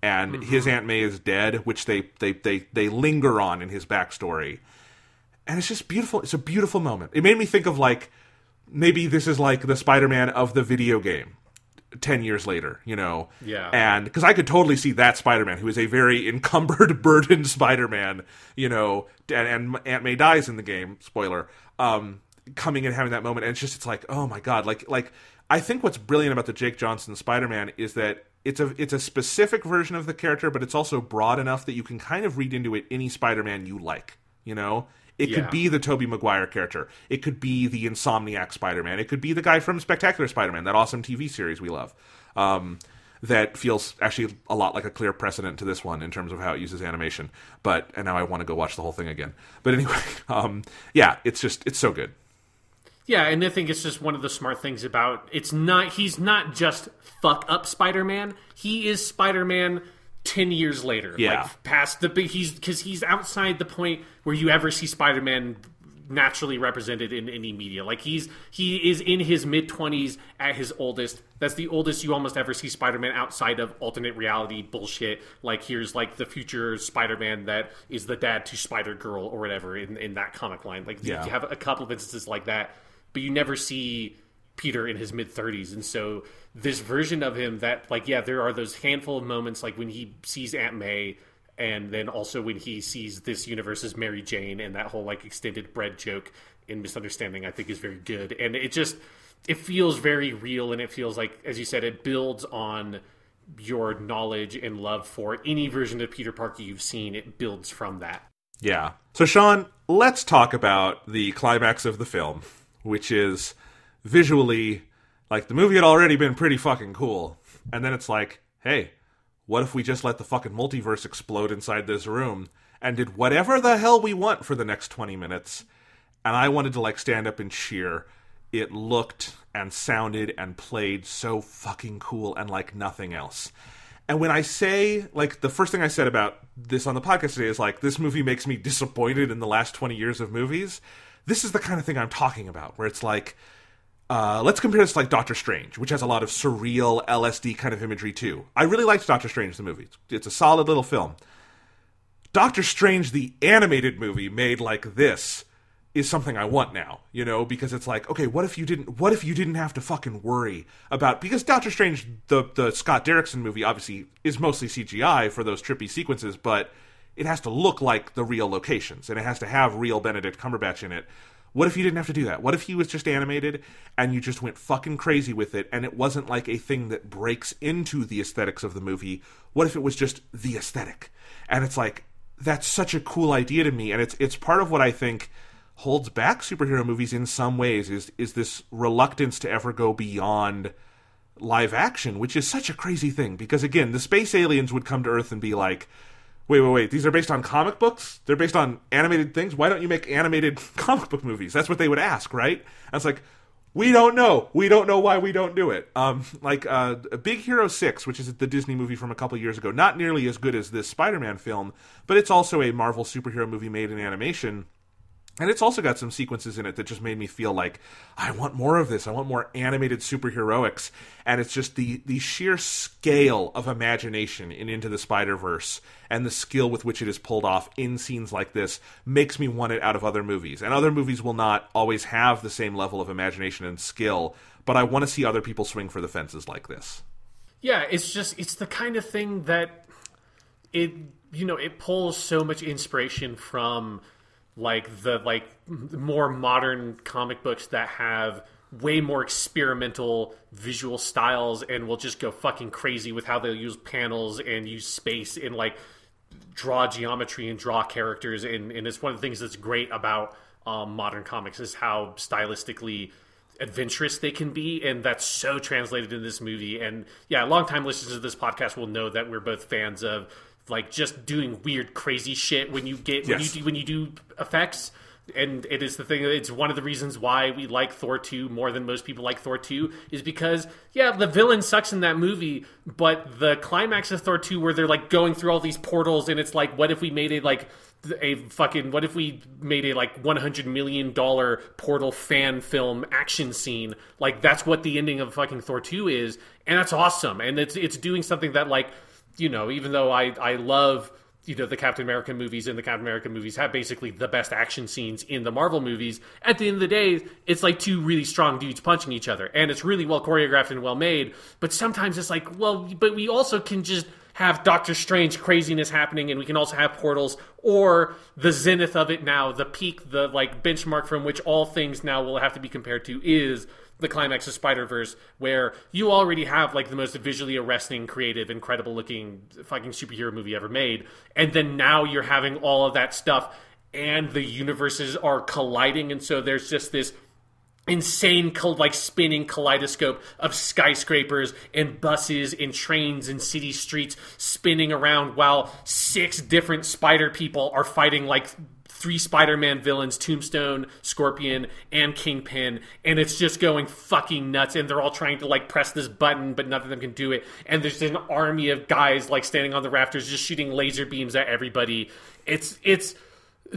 and his Aunt May is dead, which they linger on in his backstory. And it's just beautiful. It's a beautiful moment. It made me think of, like, maybe this is like the Spider-Man of the video game 10 years later, you know? Yeah. And because I could totally see that Spider-Man, who is a very encumbered, burdened Spider-Man, you know, and Aunt May dies in the game, spoiler, coming and having that moment. And it's like, oh my God. Like, I think what's brilliant about the Jake Johnson Spider-Man is that it's a specific version of the character, but it's also broad enough that you can kind of read into it any Spider-Man you like, you know? It could be the Tobey Maguire character. It could be the Insomniac Spider-Man. It could be the guy from Spectacular Spider-Man, that awesome TV series we love. That feels actually a lot like a clear precedent to this one in terms of how it uses animation. And now I want to go watch the whole thing again. But anyway, it's so good. Yeah, and I think it's just one of the smart things about he's not just fuck up Spider-Man. He is Spider-Man 10 years later. Yeah. Like past he's outside the point where you ever see Spider-Man naturally represented in any media. Like he is in his mid-20s at his oldest. That's the oldest you almost ever see Spider-Man outside of alternate reality bullshit. Like here's like the future Spider-Man that is the dad to Spider-Girl or whatever in that comic line. Like you have a couple of instances like that, but you never see Peter in his mid-30s. And so this version of him that, like, yeah, there are those handful of moments like when he sees Aunt May, and then also when he sees this universe's Mary Jane, and that whole like extended bread joke in Misunderstanding, I think is very good. And it feels very real, and it feels like, as you said, it builds on your knowledge and love for any version of Peter Parker you've seen. It builds from that. Yeah. So Sean, let's talk about the climax of the film, which is visually, like, the movie had already been pretty fucking cool. And then it's like, hey, what if we just let the fucking multiverse explode inside this room and did whatever the hell we want for the next 20 minutes? And I wanted to, like, stand up and cheer. It looked and sounded and played so fucking cool and like nothing else. And when I say, like, the first thing I said about this on the podcast today is, like, this movie makes me disappointed in the last 20 years of movies. This is the kind of thing I'm talking about, where it's like, let's compare this to, like, Doctor Strange, which has a lot of surreal LSD kind of imagery too. I really liked Doctor Strange, the movie. It's a solid little film. Doctor Strange, the animated movie made like this, is something I want now, you know, because it's like, okay, what if you didn't have to fucking worry about, because Doctor Strange, the Scott Derrickson movie, obviously is mostly CGI for those trippy sequences, but it has to look like the real locations, and it has to have real Benedict Cumberbatch in it. What if you didn't have to do that? What if he was just animated and you just went fucking crazy with it, and it wasn't like a thing that breaks into the aesthetics of the movie? What if it was just the aesthetic? And it's like, that's such a cool idea to me, and it's part of what I think holds back superhero movies in some ways, is this reluctance to ever go beyond live action, which is such a crazy thing. Because again, the space aliens would come to Earth and be like, wait, these are based on comic books? They're based on animated things? Why don't you make animated comic book movies? That's what they would ask, right? And it's like, we don't know. We don't know why we don't do it. Big Hero 6, which is the Disney movie from a couple years ago, not nearly as good as this Spider-Man film, but it's also a Marvel superhero movie made in animation. And it's also got some sequences in it that just made me feel like, I want more of this. I want more animated superheroics. And it's just the sheer scale of imagination in Into the Spider-Verse and the skill with which it is pulled off in scenes like this makes me want it out of other movies. And other movies will not always have the same level of imagination and skill, but I want to see other people swing for the fences like this. Yeah, it's the kind of thing that it pulls so much inspiration from like the more modern comic books that have way more experimental visual styles and will just go fucking crazy with how they'll use panels and use space and like draw geometry and draw characters. And it's one of the things that's great about modern comics is how stylistically adventurous they can be, and that's so translated in this movie. And yeah, longtime listeners of this podcast will know that we're both fans of like just doing weird, crazy shit when you get when you do effects. And it is the thing. It's one of the reasons why we like Thor 2 more than most people like Thor 2 is because, yeah, the villain sucks in that movie, but the climax of Thor 2 where they're like going through all these portals and it's like, what if we made it like what if we made a like $100 million portal fan film action scene? Like, that's what the ending of fucking Thor 2 is. And that's awesome. And it's doing something that, like, you know, even though I love, you know, the Captain America movies, and the Captain America movies have basically the best action scenes in the Marvel movies, at the end of the day, it's like two really strong dudes punching each other. And it's really well choreographed and well made. But sometimes it's like, well, but we also can just have Doctor Strange craziness happening, and we can also have portals, or the zenith of it now, the peak, the like benchmark from which all things now will have to be compared to is the climax of Spider-Verse, where you already have like the most visually arresting, creative, incredible looking fucking superhero movie ever made, and then now you're having all of that stuff and the universes are colliding, and so there's just this insane like spinning kaleidoscope of skyscrapers and buses and trains and city streets spinning around while 6 different spider people are fighting like 3 Spider-Man villains, Tombstone, Scorpion, and Kingpin, and it's just going fucking nuts, and they're all trying to like press this button, but none of them can do it, and there's an army of guys like standing on the rafters just shooting laser beams at everybody. It's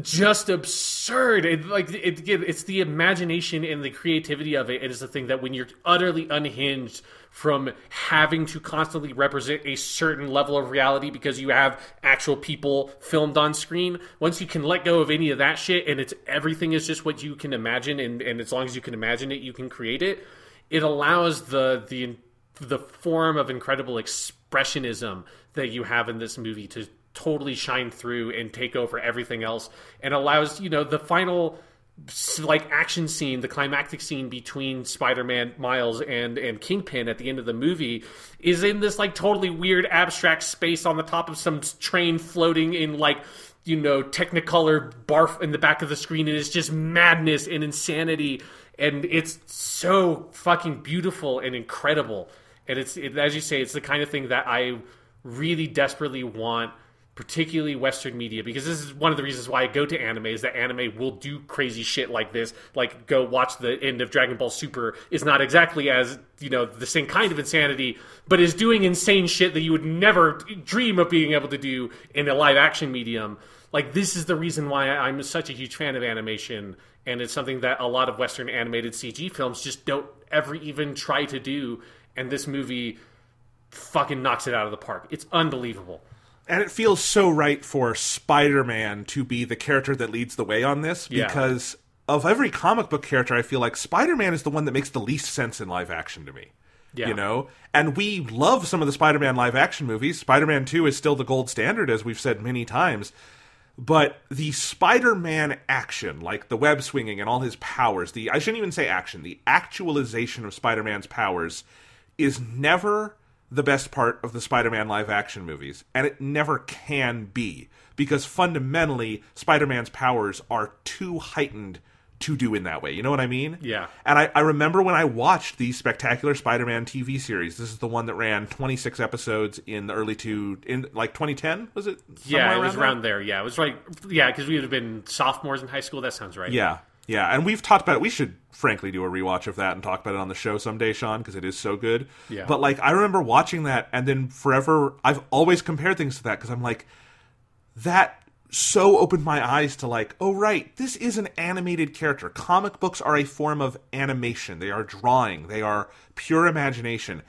just absurd. It's the imagination and the creativity of it. It is the thing that when you're utterly unhinged from having to constantly represent a certain level of reality because you have actual people filmed on screen, once you can let go of any of that shit and it's everything is just what you can imagine, and as long as you can imagine it, you can create it. It allows the form of incredible expressionism that you have in this movie to totally shine through and take over everything else, and allows, you know, the final like action scene, the climactic scene between Spider-Man, Miles, and Kingpin at the end of the movie is in this like totally weird abstract space on the top of some train floating in like, you know, Technicolor barf in the back of the screen, and it's just madness and insanity, and it's so fucking beautiful and incredible. And it's as you say, it's the kind of thing that I really desperately want, particularly Western media, because this is one of the reasons why I go to anime, is that anime will do crazy shit like this. Like, go watch the end of Dragon Ball Super is not exactly as, you know, the same kind of insanity, but is doing insane shit that you would never dream of being able to do in a live action medium. Like, this is the reason why I'm such a huge fan of animation, and it's something that a lot of Western animated CG films just don't ever even try to do, and this movie fucking knocks it out of the park. It's unbelievable. And it feels so right for Spider-Man to be the character that leads the way on this, because of every comic book character, I feel like Spider-Man is the one that makes the least sense in live action to me. Yeah. You know? And we love some of the Spider-Man live action movies. Spider-Man 2 is still the gold standard, as we've said many times. But the Spider-Man action, like the web swinging and all his powers, I shouldn't even say action, the actualization of Spider-Man's powers is never the best part of the Spider-Man live-action movies, and it never can be, because fundamentally, Spider-Man's powers are too heightened to do in that way. You know what I mean? Yeah. And I remember when I watched the Spectacular Spider-Man TV series, this is the one that ran 26 episodes in the in like 2010, was it? Yeah, it was around there. Yeah, it was right. Yeah, because we would have been sophomores in high school. That sounds right. Yeah. Yeah, and we've talked about it. We should, frankly, do a rewatch of that and talk about it on the show someday, Sean, because it is so good. Yeah. But, like, I remember watching that, and then forever, I've always compared things to that, because I'm like, that so opened my eyes to, like, oh, right, this is an animated character. Comic books are a form of animation. They are drawing. They are pure imagination.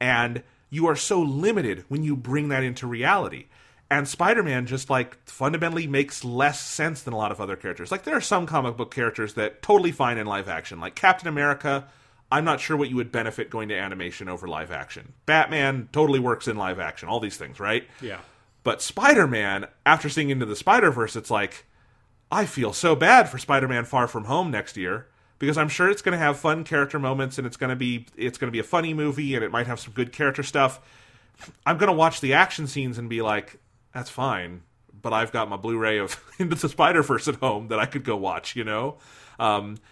And you are so limited when you bring that into reality. And Spider-Man just, like, fundamentally makes less sense than a lot of other characters. Like, there are some comic book characters that totally fine in live action. Like Captain America, I'm not sure what you would benefit going to animation over live action. Batman totally works in live action. All these things, right? Yeah. But Spider-Man, after seeing Into the Spider-Verse, it's like, I feel so bad for Spider-Man Far From Home next year, because I'm sure it's going to have fun character moments, and it's going to be a funny movie, and it might have some good character stuff. I'm going to watch the action scenes and be like, that's fine, but I've got my Blu-ray of Into the Spider-Verse at home that I could go watch, you know?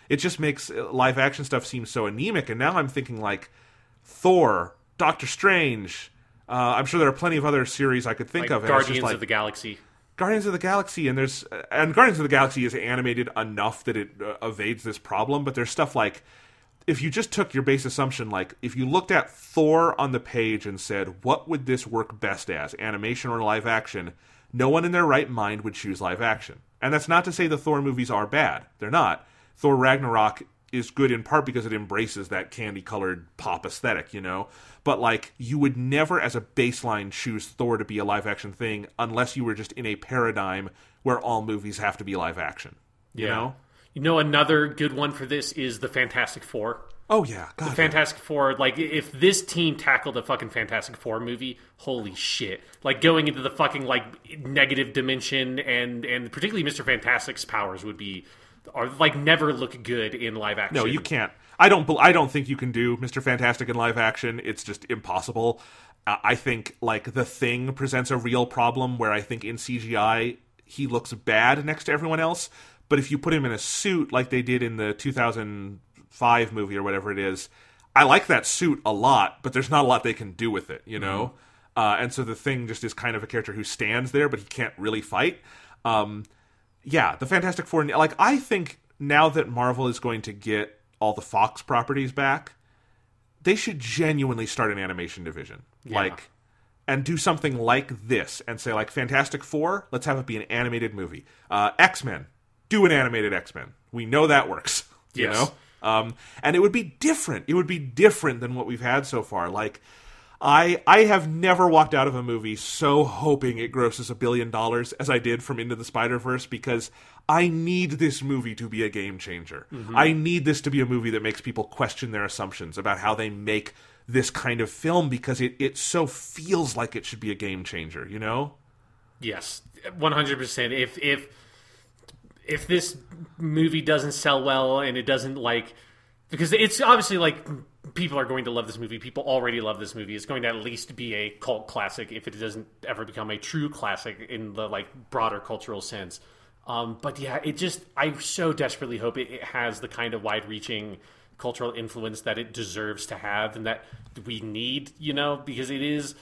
It just makes live action stuff seem so anemic, and now I'm thinking like Thor, Doctor Strange. I'm sure there are plenty of other series I could think of. Guardians of the Galaxy. Guardians of the Galaxy, and Guardians of the Galaxy is animated enough that it evades this problem, but there's stuff like, if you just took your base assumption, like, if you looked at Thor on the page and said, what would this work best as, animation or live action, no one in their right mind would choose live action. And that's not to say the Thor movies are bad. They're not. Thor Ragnarok is good in part because it embraces that candy-colored pop aesthetic, you know? But, like, you would never, as a baseline, choose Thor to be a live-action thing unless you were just in a paradigm where all movies have to be live-action, you know? You know, another good one for this is the Fantastic Four. Oh, yeah. God, the Fantastic Four, like, if this team tackled a fucking Fantastic Four movie, holy shit. Like, going into the fucking, like, negative dimension, and particularly Mr. Fantastic's powers are never look good in live action. No, you can't. I don't think you can do Mr. Fantastic in live action. It's just impossible. I think, like, The Thing presents a real problem where I think in CGI he looks bad next to everyone else. But if you put him in a suit like they did in the 2005 movie or whatever it is, I like that suit a lot, but there's not a lot they can do with it, you know? And so The Thing just is kind of a character who stands there, but he can't really fight. Yeah, the Fantastic Four, like, I think now that Marvel is going to get all the Fox properties back, they should genuinely start an animation division. Yeah. Like, and do something like this and say, like, Fantastic Four, let's have it be an animated movie. X-Men, do an animated X-Men. We know that works, you know? And it would be different. It would be different than what we've had so far. Like, I have never walked out of a movie so hoping it grosses $1 billion as I did from Into the Spider-Verse, because I need this movie to be a game changer. I need this to be a movie that makes people question their assumptions about how they make this kind of film, because it so feels like it should be a game changer, you know? Yes, 100%. If this movie doesn't sell well and it doesn't, like, because it's obviously, like, people are going to love this movie. People already love this movie. It's going to at least be a cult classic if it doesn't ever become a true classic in the, like, broader cultural sense. But yeah, I so desperately hope it has the kind of wide-reaching cultural influence that it deserves to have and that we need, you know, because it is,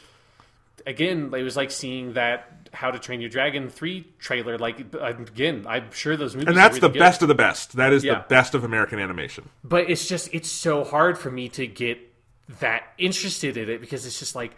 again, it was like seeing that How to Train Your Dragon 3 trailer. Like, again, I'm sure those movies and that's are really the best of the best. That is Yeah. the best of American animation. But it's so hard for me to get that interested in it, because it's just like,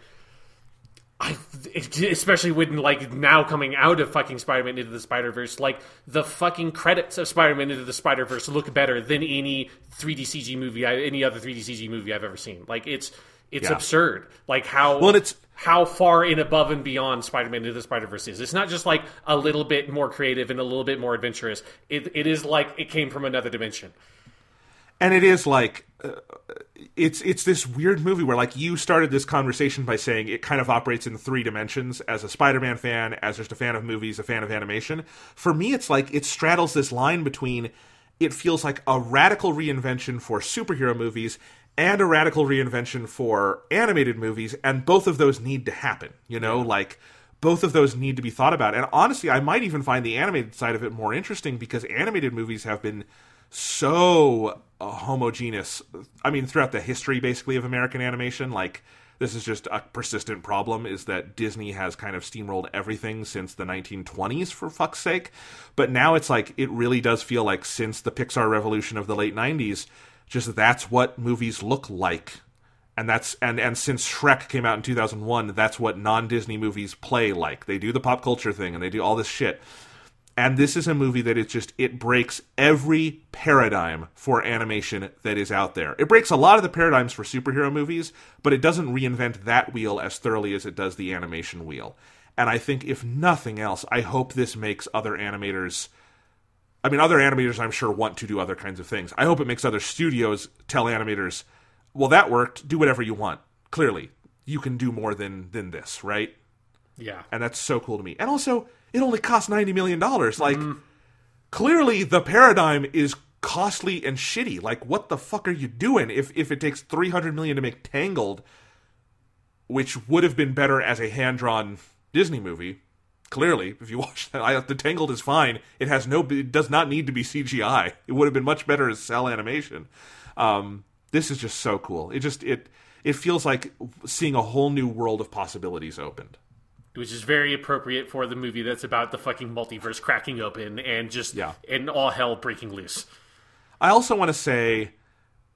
especially when, like, now coming out of fucking Spider-Man Into the Spider-Verse, like, the fucking credits of Spider-Man Into the Spider-Verse look better than any 3D CG movie, any other 3D CG movie I've ever seen. Like, it's absurd. Like, how far in above and beyond Spider-Man Into the Spider-Verse is. It's not just, like, a little bit more creative and a little bit more adventurous. It is like it came from another dimension. And it is like, it's this weird movie where, like, you started this conversation by saying it kind of operates in 3 dimensions as a Spider-Man fan, as just a fan of movies, a fan of animation. For me, it's like it straddles this line between, it feels like a radical reinvention for superhero movies and a radical reinvention for animated movies, and both of those need to happen, you know? Like, both of those need to be thought about. And honestly, I might even find the animated side of it more interesting, because animated movies have been so homogeneous. I mean, throughout the history, basically, of American animation, like, this is just a persistent problem, is that Disney has kind of steamrolled everything since the 1920s, for fuck's sake. But now it's like, it really does feel like since the Pixar revolution of the late 90s, just that's what movies look like. And that's and since Shrek came out in 2001, that's what non-Disney movies play like. They do the pop culture thing, and they do all this shit. And this is a movie that it breaks every paradigm for animation that is out there. It breaks a lot of the paradigms for superhero movies, but it doesn't reinvent that wheel as thoroughly as it does the animation wheel. And I think, if nothing else, I hope this makes other animators... I mean, other animators, I'm sure, want to do other kinds of things. I hope it makes other studios tell animators, well, that worked, do whatever you want. Clearly, you can do more than this, right? Yeah. And that's so cool to me. And also, it only cost $90 million. Like, clearly the paradigm is costly and shitty. Like, what the fuck are you doing? If it takes $300 million to make Tangled, which would have been better as a hand-drawn Disney movie, clearly, if you watch that, the Tangled is fine. It does not need to be CGI. It would have been much better as cell animation. This is just so cool. It feels like seeing a whole new world of possibilities opened. Which is very appropriate for the movie that's about the fucking multiverse cracking open and just and all hell breaking loose. I also want to say,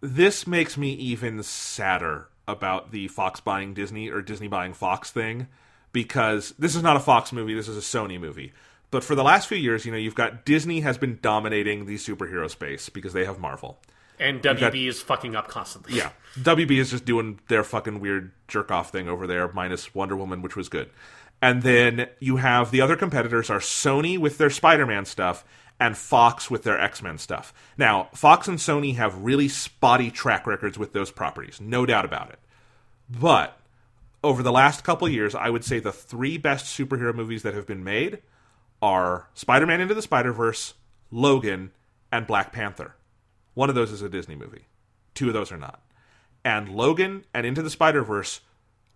this makes me even sadder about the Fox buying Disney or Disney buying Fox thing, because this is not a Fox movie, this is a Sony movie. But for the last few years, you've got Disney has been dominating the superhero space because they have Marvel. And WB is fucking up constantly. Yeah. WB is just doing their fucking weird jerk-off thing over there, minus Wonder Woman, which was good. And then you have the other competitors are Sony with their Spider-Man stuff and Fox with their X-Men stuff. Now, Fox and Sony have really spotty track records with those properties, no doubt about it. But over the last couple years, I would say the 3 best superhero movies that have been made are Spider-Man Into the Spider-Verse, Logan, and Black Panther. One of those is a Disney movie. 2 of those are not. And Logan and Into the Spider-Verse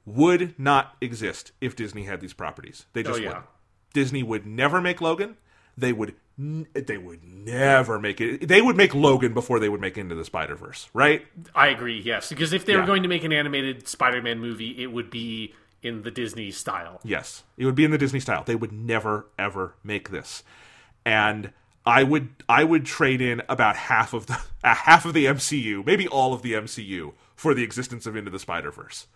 would not exist if Disney had these properties. They just wouldn't. Disney would never make Logan. They would never make it. They would make Logan before they would make Into the Spider-Verse, right? I agree, yes. Because if they were going to make an animated Spider-Man movie, it would be in the Disney style. Yes, it would be in the Disney style. They would never, ever make this. And I would trade in about half of the MCU, maybe all of the MCU, for the existence of Into the Spider-Verse.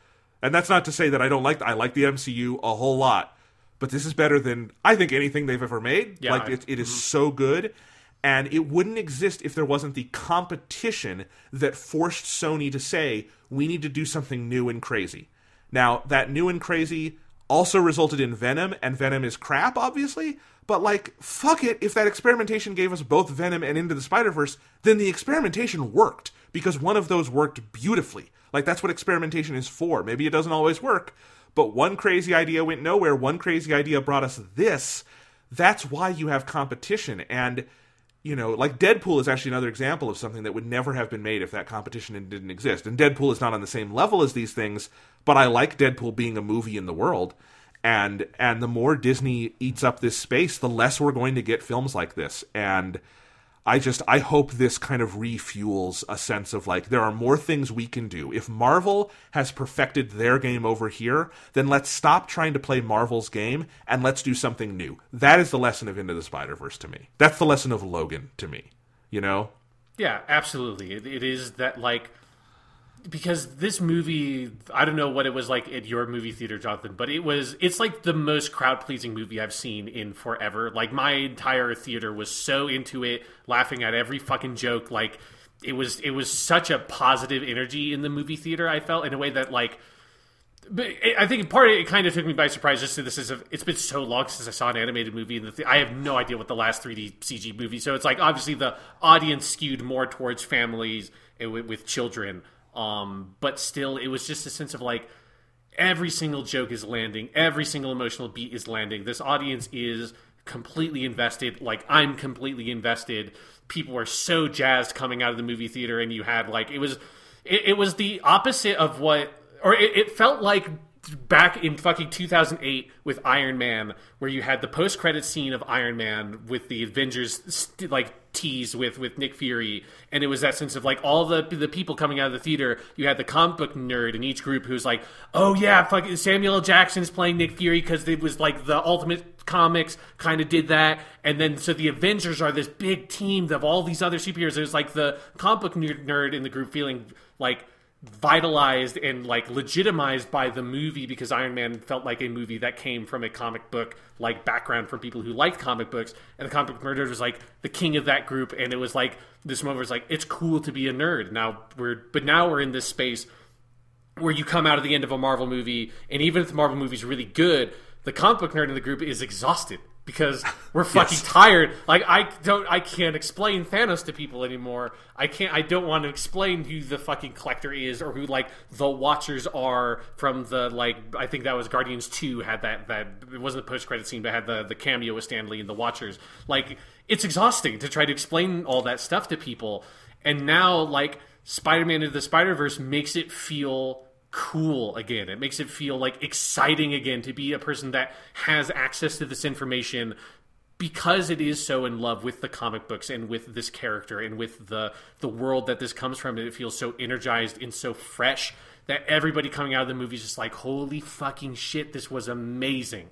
And that's not to say that I like the MCU a whole lot, but this is better than, I think, anything they've ever made. Yeah, it is so good, and it wouldn't exist if there wasn't the competition that forced Sony to say, we need to do something new and crazy. Now, that new and crazy also resulted in Venom, and Venom is crap, obviously, but, fuck it, if that experimentation gave us both Venom and Into the Spider-Verse, then the experimentation worked, because one of those worked beautifully. That's what experimentation is for. Maybe it doesn't always work, but one crazy idea went nowhere, one crazy idea brought us this. That's why you have competition. And, Deadpool is actually another example of something that would never have been made if that competition didn't exist. And Deadpool is not on the same level as these things, but I like Deadpool being a movie in the world. And the more Disney eats up this space, the less we're going to get films like this. And I hope this kind of refuels a sense of there are more things we can do. If Marvel has perfected their game over here, then let's stop trying to play Marvel's game and let's do something new. That is the lesson of Into the Spider-Verse to me. That's the lesson of Logan to me, Yeah, absolutely. It is that, because this movie, I don't know what it was like at your movie theater, Jonathan, but it's the most crowd-pleasing movie I've seen in forever. My entire theater was so into it, laughing at every fucking joke. It was such a positive energy in the movie theater, I felt, in a way that, but I think part of it kind of took me by surprise. Just it's been so long since I saw an animated movie, and I have no idea what the last 3D CG movie. So it's obviously the audience skewed more towards families with children. But still, it was just a sense of every single joke is landing, every single emotional beat is landing. This audience is completely invested. I'm completely invested. People are so jazzed coming out of the movie theater, and you had it was the opposite of what, or it felt like back in fucking 2008 with Iron Man, where you had the post-credit scene of Iron Man with the Avengers tease with Nick Fury, and it was that sense of all the people coming out of the theater. You had the comic book nerd in each group who's oh yeah, fucking Samuel L. Jackson's playing Nick Fury because it was the Ultimate Comics kind of did that, and then so the Avengers are this big team of all these other superheroes. There's the comic book nerd in the group feeling vitalized and legitimized by the movie, because Iron Man felt like a movie that came from a comic book background for people who liked comic books, and the comic book nerd was the king of that group, and it was this moment was it's cool to be a nerd. Now we're in this space where you come out of the end of a Marvel movie, and even if the Marvel movie is really good, the comic book nerd in the group is exhausted because we're fucking tired. Like, I can't explain Thanos to people anymore. I don't want to explain who the fucking Collector is, or who, like, the Watchers are from the, like, I think that was Guardians 2 had that it wasn't the post-credit scene, but had the cameo with Stan Lee and the Watchers. Like, it's exhausting to try to explain all that stuff to people. And now, like, Spider-Man Into the Spider-Verse makes it feel cool again. It makes it feel like exciting again to be a person that has access to this information, because it is so in love with the comic books and with this character and with the world that this comes from. And it feels so energized and so fresh that everybody coming out of the movie is just like, holy fucking shit, this was amazing.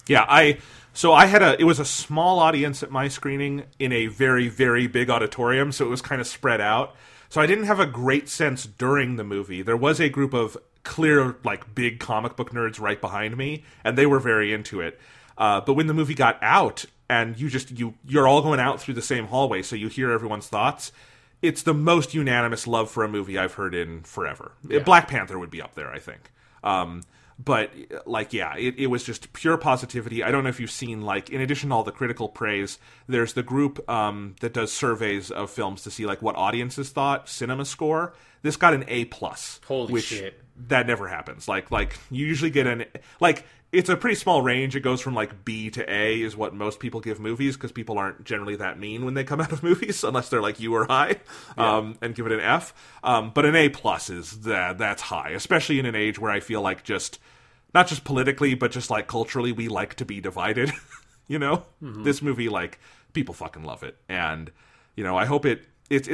Yeah, it was a small audience at my screening in a very, very big auditorium, so it was kind of spread out. So I didn't have a great sense during the movie. There was a group of clear, like, big comic book nerds right behind me, and they were very into it. But when the movie got out, and you're all going out through the same hallway, so you hear everyone's thoughts, it's the most unanimous love for a movie I've heard in forever. Yeah. Black Panther would be up there, I think. But, like, yeah, it was just pure positivity. I don't know if you've seen, like, in addition to all the critical praise, there's the group that does surveys of films to see, like, what audiences thought, Cinema Score. This got an A+. Holy shit. That never happens. Like, you usually get it's a pretty small range. It goes from, like, B to A is what most people give movies, because people aren't generally that mean when they come out of movies, unless they're like you or I, and give it an F. But an A+ that's high, especially in an age where I feel like not just politically, but just, like, culturally, we like to be divided, you know? Mm-hmm. This movie, like, people fucking love it. And, you know, I hope it looks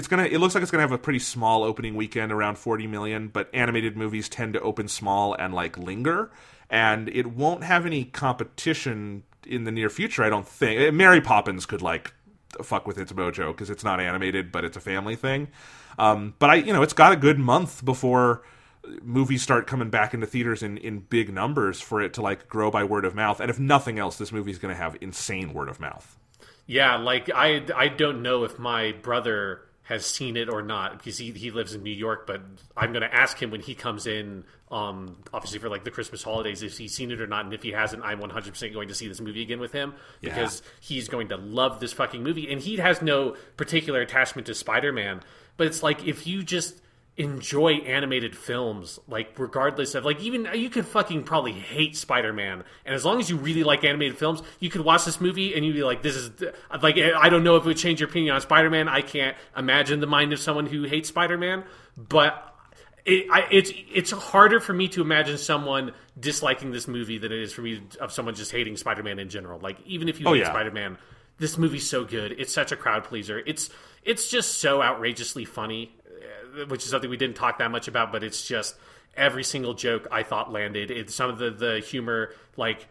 like it's gonna have a pretty small opening weekend, around 40 million, but animated movies tend to open small and, like, linger. And it won't have any competition in the near future, I don't think. Mary Poppins could, like, fuck with its mojo, because it's not animated, but it's a family thing. But it's got a good month before movies start coming back into theaters in big numbers for it to, like, grow by word of mouth. And if nothing else, this movie's going to have insane word of mouth. Yeah, like, I don't know if my brother has seen it or not, because he lives in New York, but I'm going to ask him when he comes in, obviously for, like, the Christmas holidays, if he's seen it or not. And if he hasn't, I'm 100% going to see this movie again with him, because he's going to love this fucking movie. And he has no particular attachment to Spider-Man, but it's like, if you just enjoy animated films, like, regardless of, like, even you could fucking probably hate Spider-Man, and as long as you really like animated films, you could watch this movie and you'd be like, this is, like, I don't know if it would change your opinion on Spider-Man. I can't imagine the mind of someone who hates Spider-Man, but it's harder for me to imagine someone disliking this movie than it is for me of someone just hating Spider-Man in general. Like, even if you hate Spider-Man, this movie's so good. It's such a crowd pleaser. It's just so outrageously funny, which is something we didn't talk that much about, but it's just every single joke I thought landed. Some of the humor, like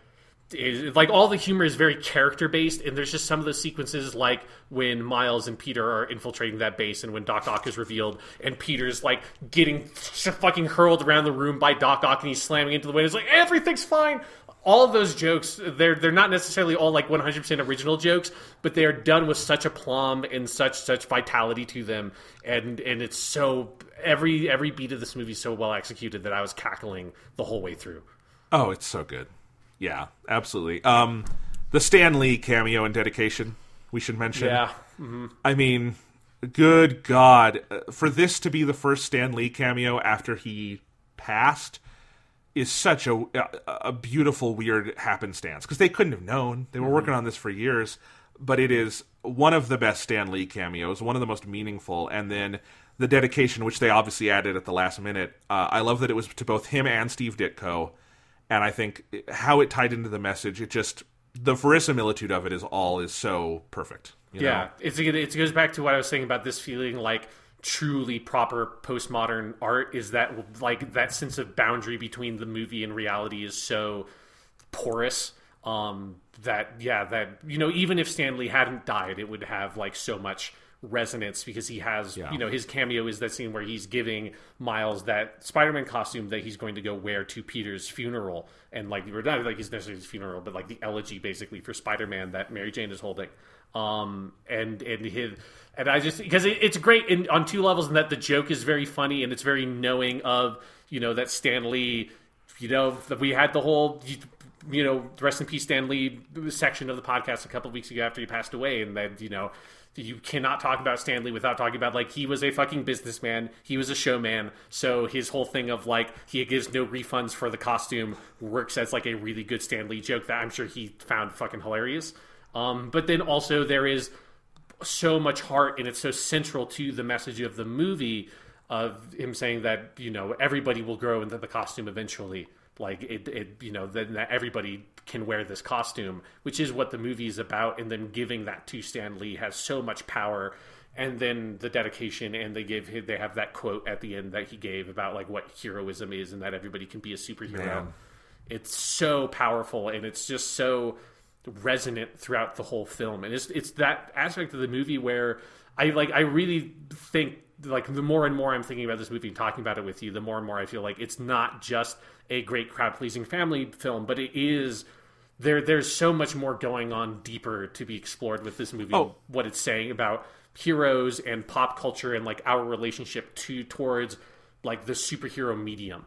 all the humor is very character based, and there's just some of those sequences, like when Miles and Peter are infiltrating that base, and when Doc Ock is revealed, and Peter's, like, getting fucking hurled around the room by Doc Ock, and he's slamming into the window. It's like, everything's fine. All of those jokes, they're not necessarily all, like, 100% original jokes, but they are done with such aplomb and such vitality to them, and it's so, every beat of this movie is so well executed that I was cackling the whole way through. Oh, it's so good. Yeah, absolutely. The Stan Lee cameo and dedication, we should mention. Yeah. Mm-hmm. I mean, good God, for this to be the first Stan Lee cameo after he passed is such a beautiful, weird happenstance, because they couldn't have known. They were working on this for years, but it is one of the best Stan Lee cameos, one of the most meaningful, and then the dedication, which they obviously added at the last minute. I love that it was to both him and Steve Ditko, and I think how it tied into the message, the verisimilitude of it is so perfect. You know? It goes back to what I was saying about this feeling like truly proper postmodern art, is that, like, that sense of boundary between the movie and reality is so porous, that even if Stan Lee hadn't died, it would have, like, so much resonance, because he has his cameo is that scene where he's giving Miles that Spider-Man costume that he's going to go wear to Peter's funeral, and, like, we're not like he's necessarily his funeral, but, like, the elegy basically for Spider-Man that Mary Jane is holding. And I just, because it's great on two levels, in that the joke is very funny and it's very knowing of, that Stan Lee, that we had the whole rest in peace Stan Lee section of the podcast a couple of weeks ago after he passed away, and that, you cannot talk about Stan Lee without talking about, like, he was a fucking businessman, he was a showman, so his whole thing of, like, he gives no refunds for the costume works as, like, a really good Stan Lee joke that I'm sure he found fucking hilarious. But then also there is so much heart, and it's so central to the message of the movie of him saying that, everybody will grow into the costume eventually. Like, then that everybody can wear this costume, which is what the movie is about. And then giving that to Stan Lee has so much power. And then the dedication, and they have that quote at the end that he gave about, like, what heroism is and that everybody can be a superhero. Man. It's so powerful, and it's just so resonant throughout the whole film. And it's that aspect of the movie where I really think, like, the more and more I'm thinking about this movie and talking about it with you, the more and more I feel like it's not just a great crowd-pleasing family film, but it is... There's so much more going on deeper to be explored with this movie. Oh. What it's saying about heroes and pop culture and, like, our relationship towards, like, the superhero medium.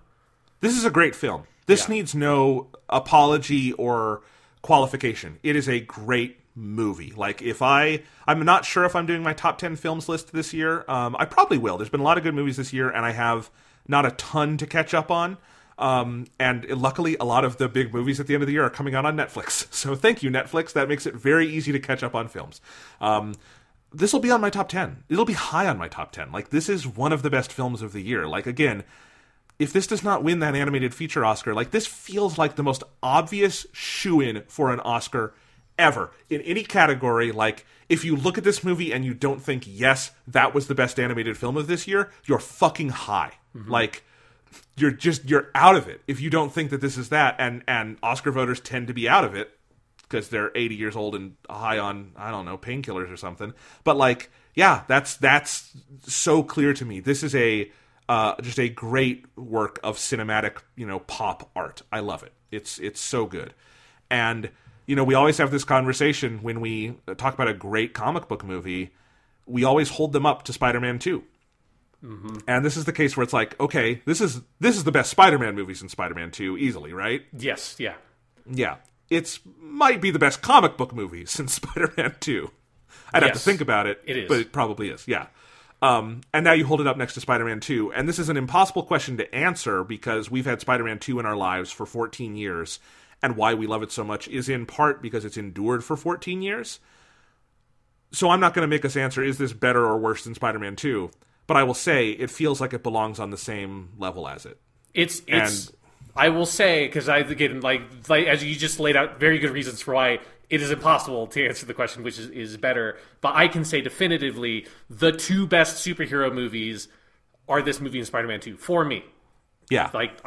This is a great film. This needs no apology or qualification. It is a great movie. Like, I'm not sure if I'm doing my top 10 films list this year. I probably will. There's been a lot of good movies this year, and I have not a ton to catch up on. And luckily, a lot of the big movies at the end of the year are coming out on Netflix. So thank you, Netflix. That makes it very easy to catch up on films. This will be on my top 10. It'll be high on my top 10. Like, this is one of the best films of the year. Like, again, if this does not win that animated feature Oscar, like, this feels like the most obvious shoo-in for an Oscar ever in any category. Like, if you look at this movie and you don't think, yes, that was the best animated film of this year, you're fucking high. Mm-hmm. Like, you're out of it if you don't think that this is that. And Oscar voters tend to be out of it because they're 80 years old and high on, I don't know, painkillers or something. But, like, yeah, that's so clear to me. This is just a great work of cinematic, pop art. I love it. It's so good. And, we always have this conversation when we talk about a great comic book movie. We always hold them up to Spider-Man 2. Mm-hmm. And this is the case where it's like, okay, this is the best Spider-Man movie since Spider-Man 2, easily, right? Yes, yeah. Yeah. It might be the best comic book movie since Spider-Man 2. I'd have to think about it. It is. But it probably is, yeah. And now you hold it up next to Spider-Man 2. And this is an impossible question to answer because we've had Spider-Man 2 in our lives for 14 years. And why we love it so much is in part because it's endured for 14 years. So I'm not going to make us answer, is this better or worse than Spider-Man 2? But I will say, it feels like it belongs on the same level as it. I will say, because again, like as you just laid out very good reasons for why it is impossible to answer the question which is better. But I can say definitively, the two best superhero movies are this movie and Spider-Man 2, for me. Yeah. Like,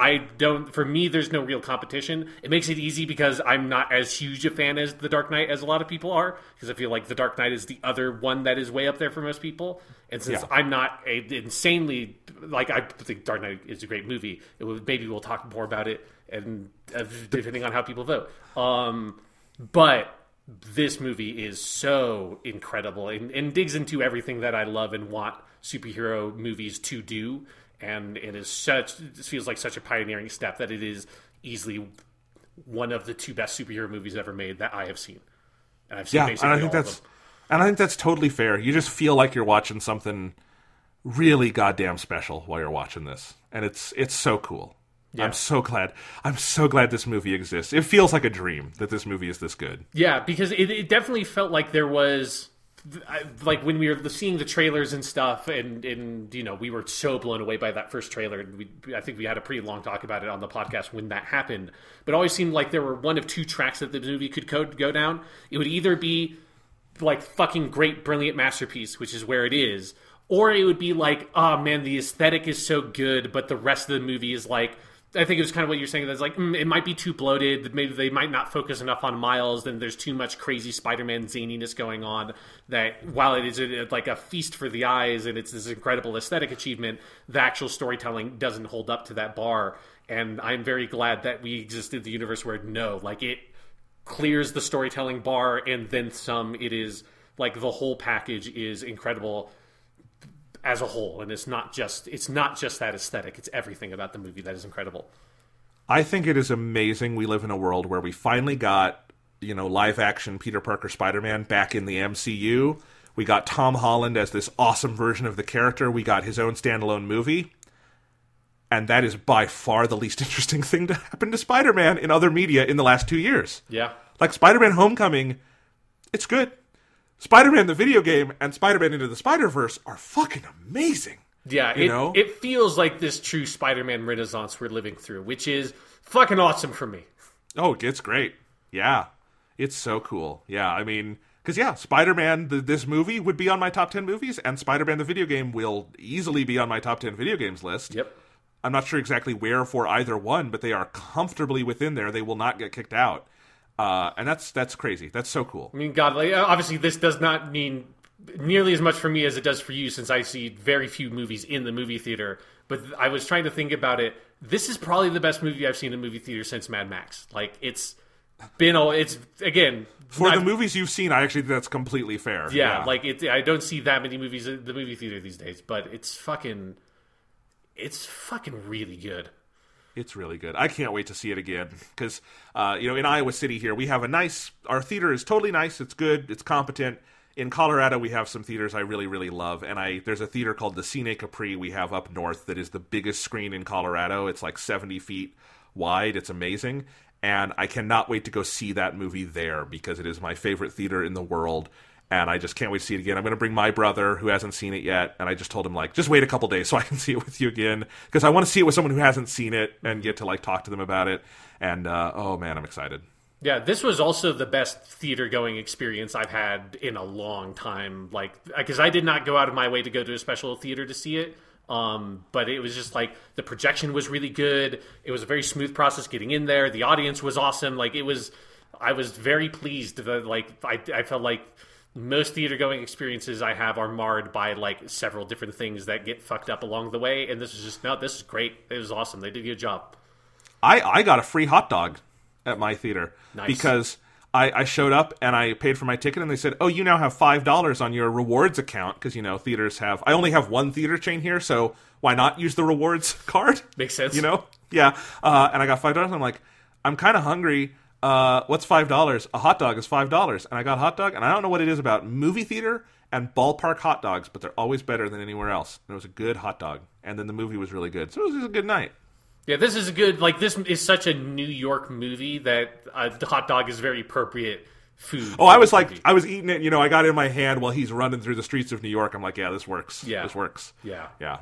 for me, there's no real competition. It makes it easy because I'm not as huge a fan as The Dark Knight as a lot of people are, because I feel like The Dark Knight is the other one that is way up there for most people. And since I'm not insanely, like, I think Dark Knight is a great movie, maybe we'll talk more about it, and depending on how people vote. But this movie is so incredible and digs into everything that I love and want superhero movies to do. And it feels like such a pioneering step that it is easily one of the two best superhero movies ever made that I have seen. And I've seen basically all of them. And I think that's totally fair. You just feel like you're watching something really goddamn special while you're watching this. And it's so cool. Yeah. I'm so glad this movie exists. It feels like a dream that this movie is this good. Yeah, because it definitely felt like there was... Like, when we were seeing the trailers and stuff, and we were so blown away by that first trailer. I think we had a pretty long talk about it on the podcast when that happened. But it always seemed like there were one of two tracks that the movie could go down. It would either be like fucking great, brilliant masterpiece, which is where it is, or it would be like, oh man, the aesthetic is so good, but the rest of the movie is like, I think it was kind of what you're saying. That's like, it might be too bloated. Maybe they might not focus enough on Miles. Then there's too much crazy Spider-Man zaniness going on. That while it is like a feast for the eyes and it's this incredible aesthetic achievement, the actual storytelling doesn't hold up to that bar. And I'm very glad that we exist in the universe where it clears the storytelling bar and then some. It is like the whole package is incredible as a whole, and it's not just that aesthetic, it's everything about the movie that is incredible. I think it is amazing we live in a world where we finally got, live action Peter Parker Spider-Man back in the MCU. We got Tom Holland as this awesome version of the character. We got his own standalone movie. And that is by far the least interesting thing to happen to Spider-Man in other media in the last 2 years. Yeah. Like Spider-Man Homecoming, it's good. Spider-Man the video game and Spider-Man Into the Spider-Verse are fucking amazing. Yeah, it feels like this true Spider-Man renaissance we're living through, which is fucking awesome for me. Oh, it's great. Yeah. It's so cool. Yeah, I mean... Because, Spider-Man, this movie would be on my top 10 movies, and Spider-Man the video game will easily be on my top 10 video games list. Yep. I'm not sure exactly where for either one, but they are comfortably within there. They will not get kicked out. And that's crazy. That's so cool. I mean, God, obviously this does not mean nearly as much for me as it does for you, since I see very few movies in the movie theater. But I was trying to think about it. This is probably the best movie I've seen in movie theater since Mad Max. Like, it's again... For the movies you've seen, I actually think that's completely fair. Yeah, like I don't see that many movies in the movie theater these days, but it's fucking really good. It's really good. I can't wait to see it again because, in Iowa City here, we have our theater is totally nice. It's good. It's competent. In Colorado, we have some theaters I really, really love, and there's a theater called the Cine Capri we have up north that is the biggest screen in Colorado. It's like 70 feet wide. It's amazing. And I cannot wait to go see that movie there because it is my favorite theater in the world. And I just can't wait to see it again. I'm going to bring my brother who hasn't seen it yet. And I just told him, just wait a couple days so I can see it with you again. Because I want to see it with someone who hasn't seen it and get to, talk to them about it. And, oh, man, I'm excited. Yeah, this was also the best theater-going experience I've had in a long time. Because I did not go out of my way to go to a special theater to see it. But it was just the projection was really good. It was a very smooth process getting in there. The audience was awesome. I was very pleased that I felt like most theater going experiences I have are marred by several different things that get fucked up along the way. And this is great. It was awesome. They did a good job. I got a free hot dog at my theater. Nice. Because I showed up and I paid for my ticket and they said, oh, you now have $5 on your rewards account because, theaters have... I only have one theater chain here, so why not use the rewards card? Makes sense. Yeah. And I got $5. I'm like, I'm kind of hungry. What's $5? A hot dog is $5. And I got a hot dog, and I don't know what it is about movie theater and ballpark hot dogs, but they're always better than anywhere else. And it was a good hot dog. And then the movie was really good. So it was just a good night. Yeah, this is a good... this is such a New York movie that the hot dog is very appropriate food. Oh, I was I was eating it, I got it in my hand while he's running through the streets of New York. I'm like, yeah, this works. Yeah. This works. Yeah. Yeah.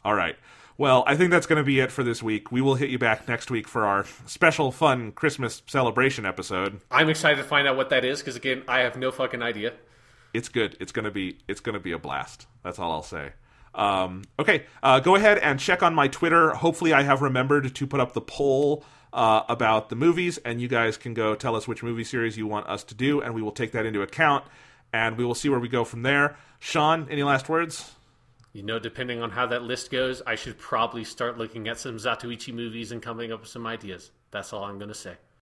All right. Well, I think that's going to be it for this week. We will hit you back next week for our special, fun Christmas celebration episode. I'm excited to find out what that is, because, again, I have no fucking idea. It's good. It's going to be a blast. That's all I'll say. Okay, go ahead and check on my Twitter. Hopefully I have remembered to put up the poll about the movies, and you guys can go tell us which movie series you want us to do, and we will take that into account, and we will see where we go from there. Sean, any last words? Depending on how that list goes, I should probably start looking at some Zatoichi movies and coming up with some ideas. That's all I'm going to say.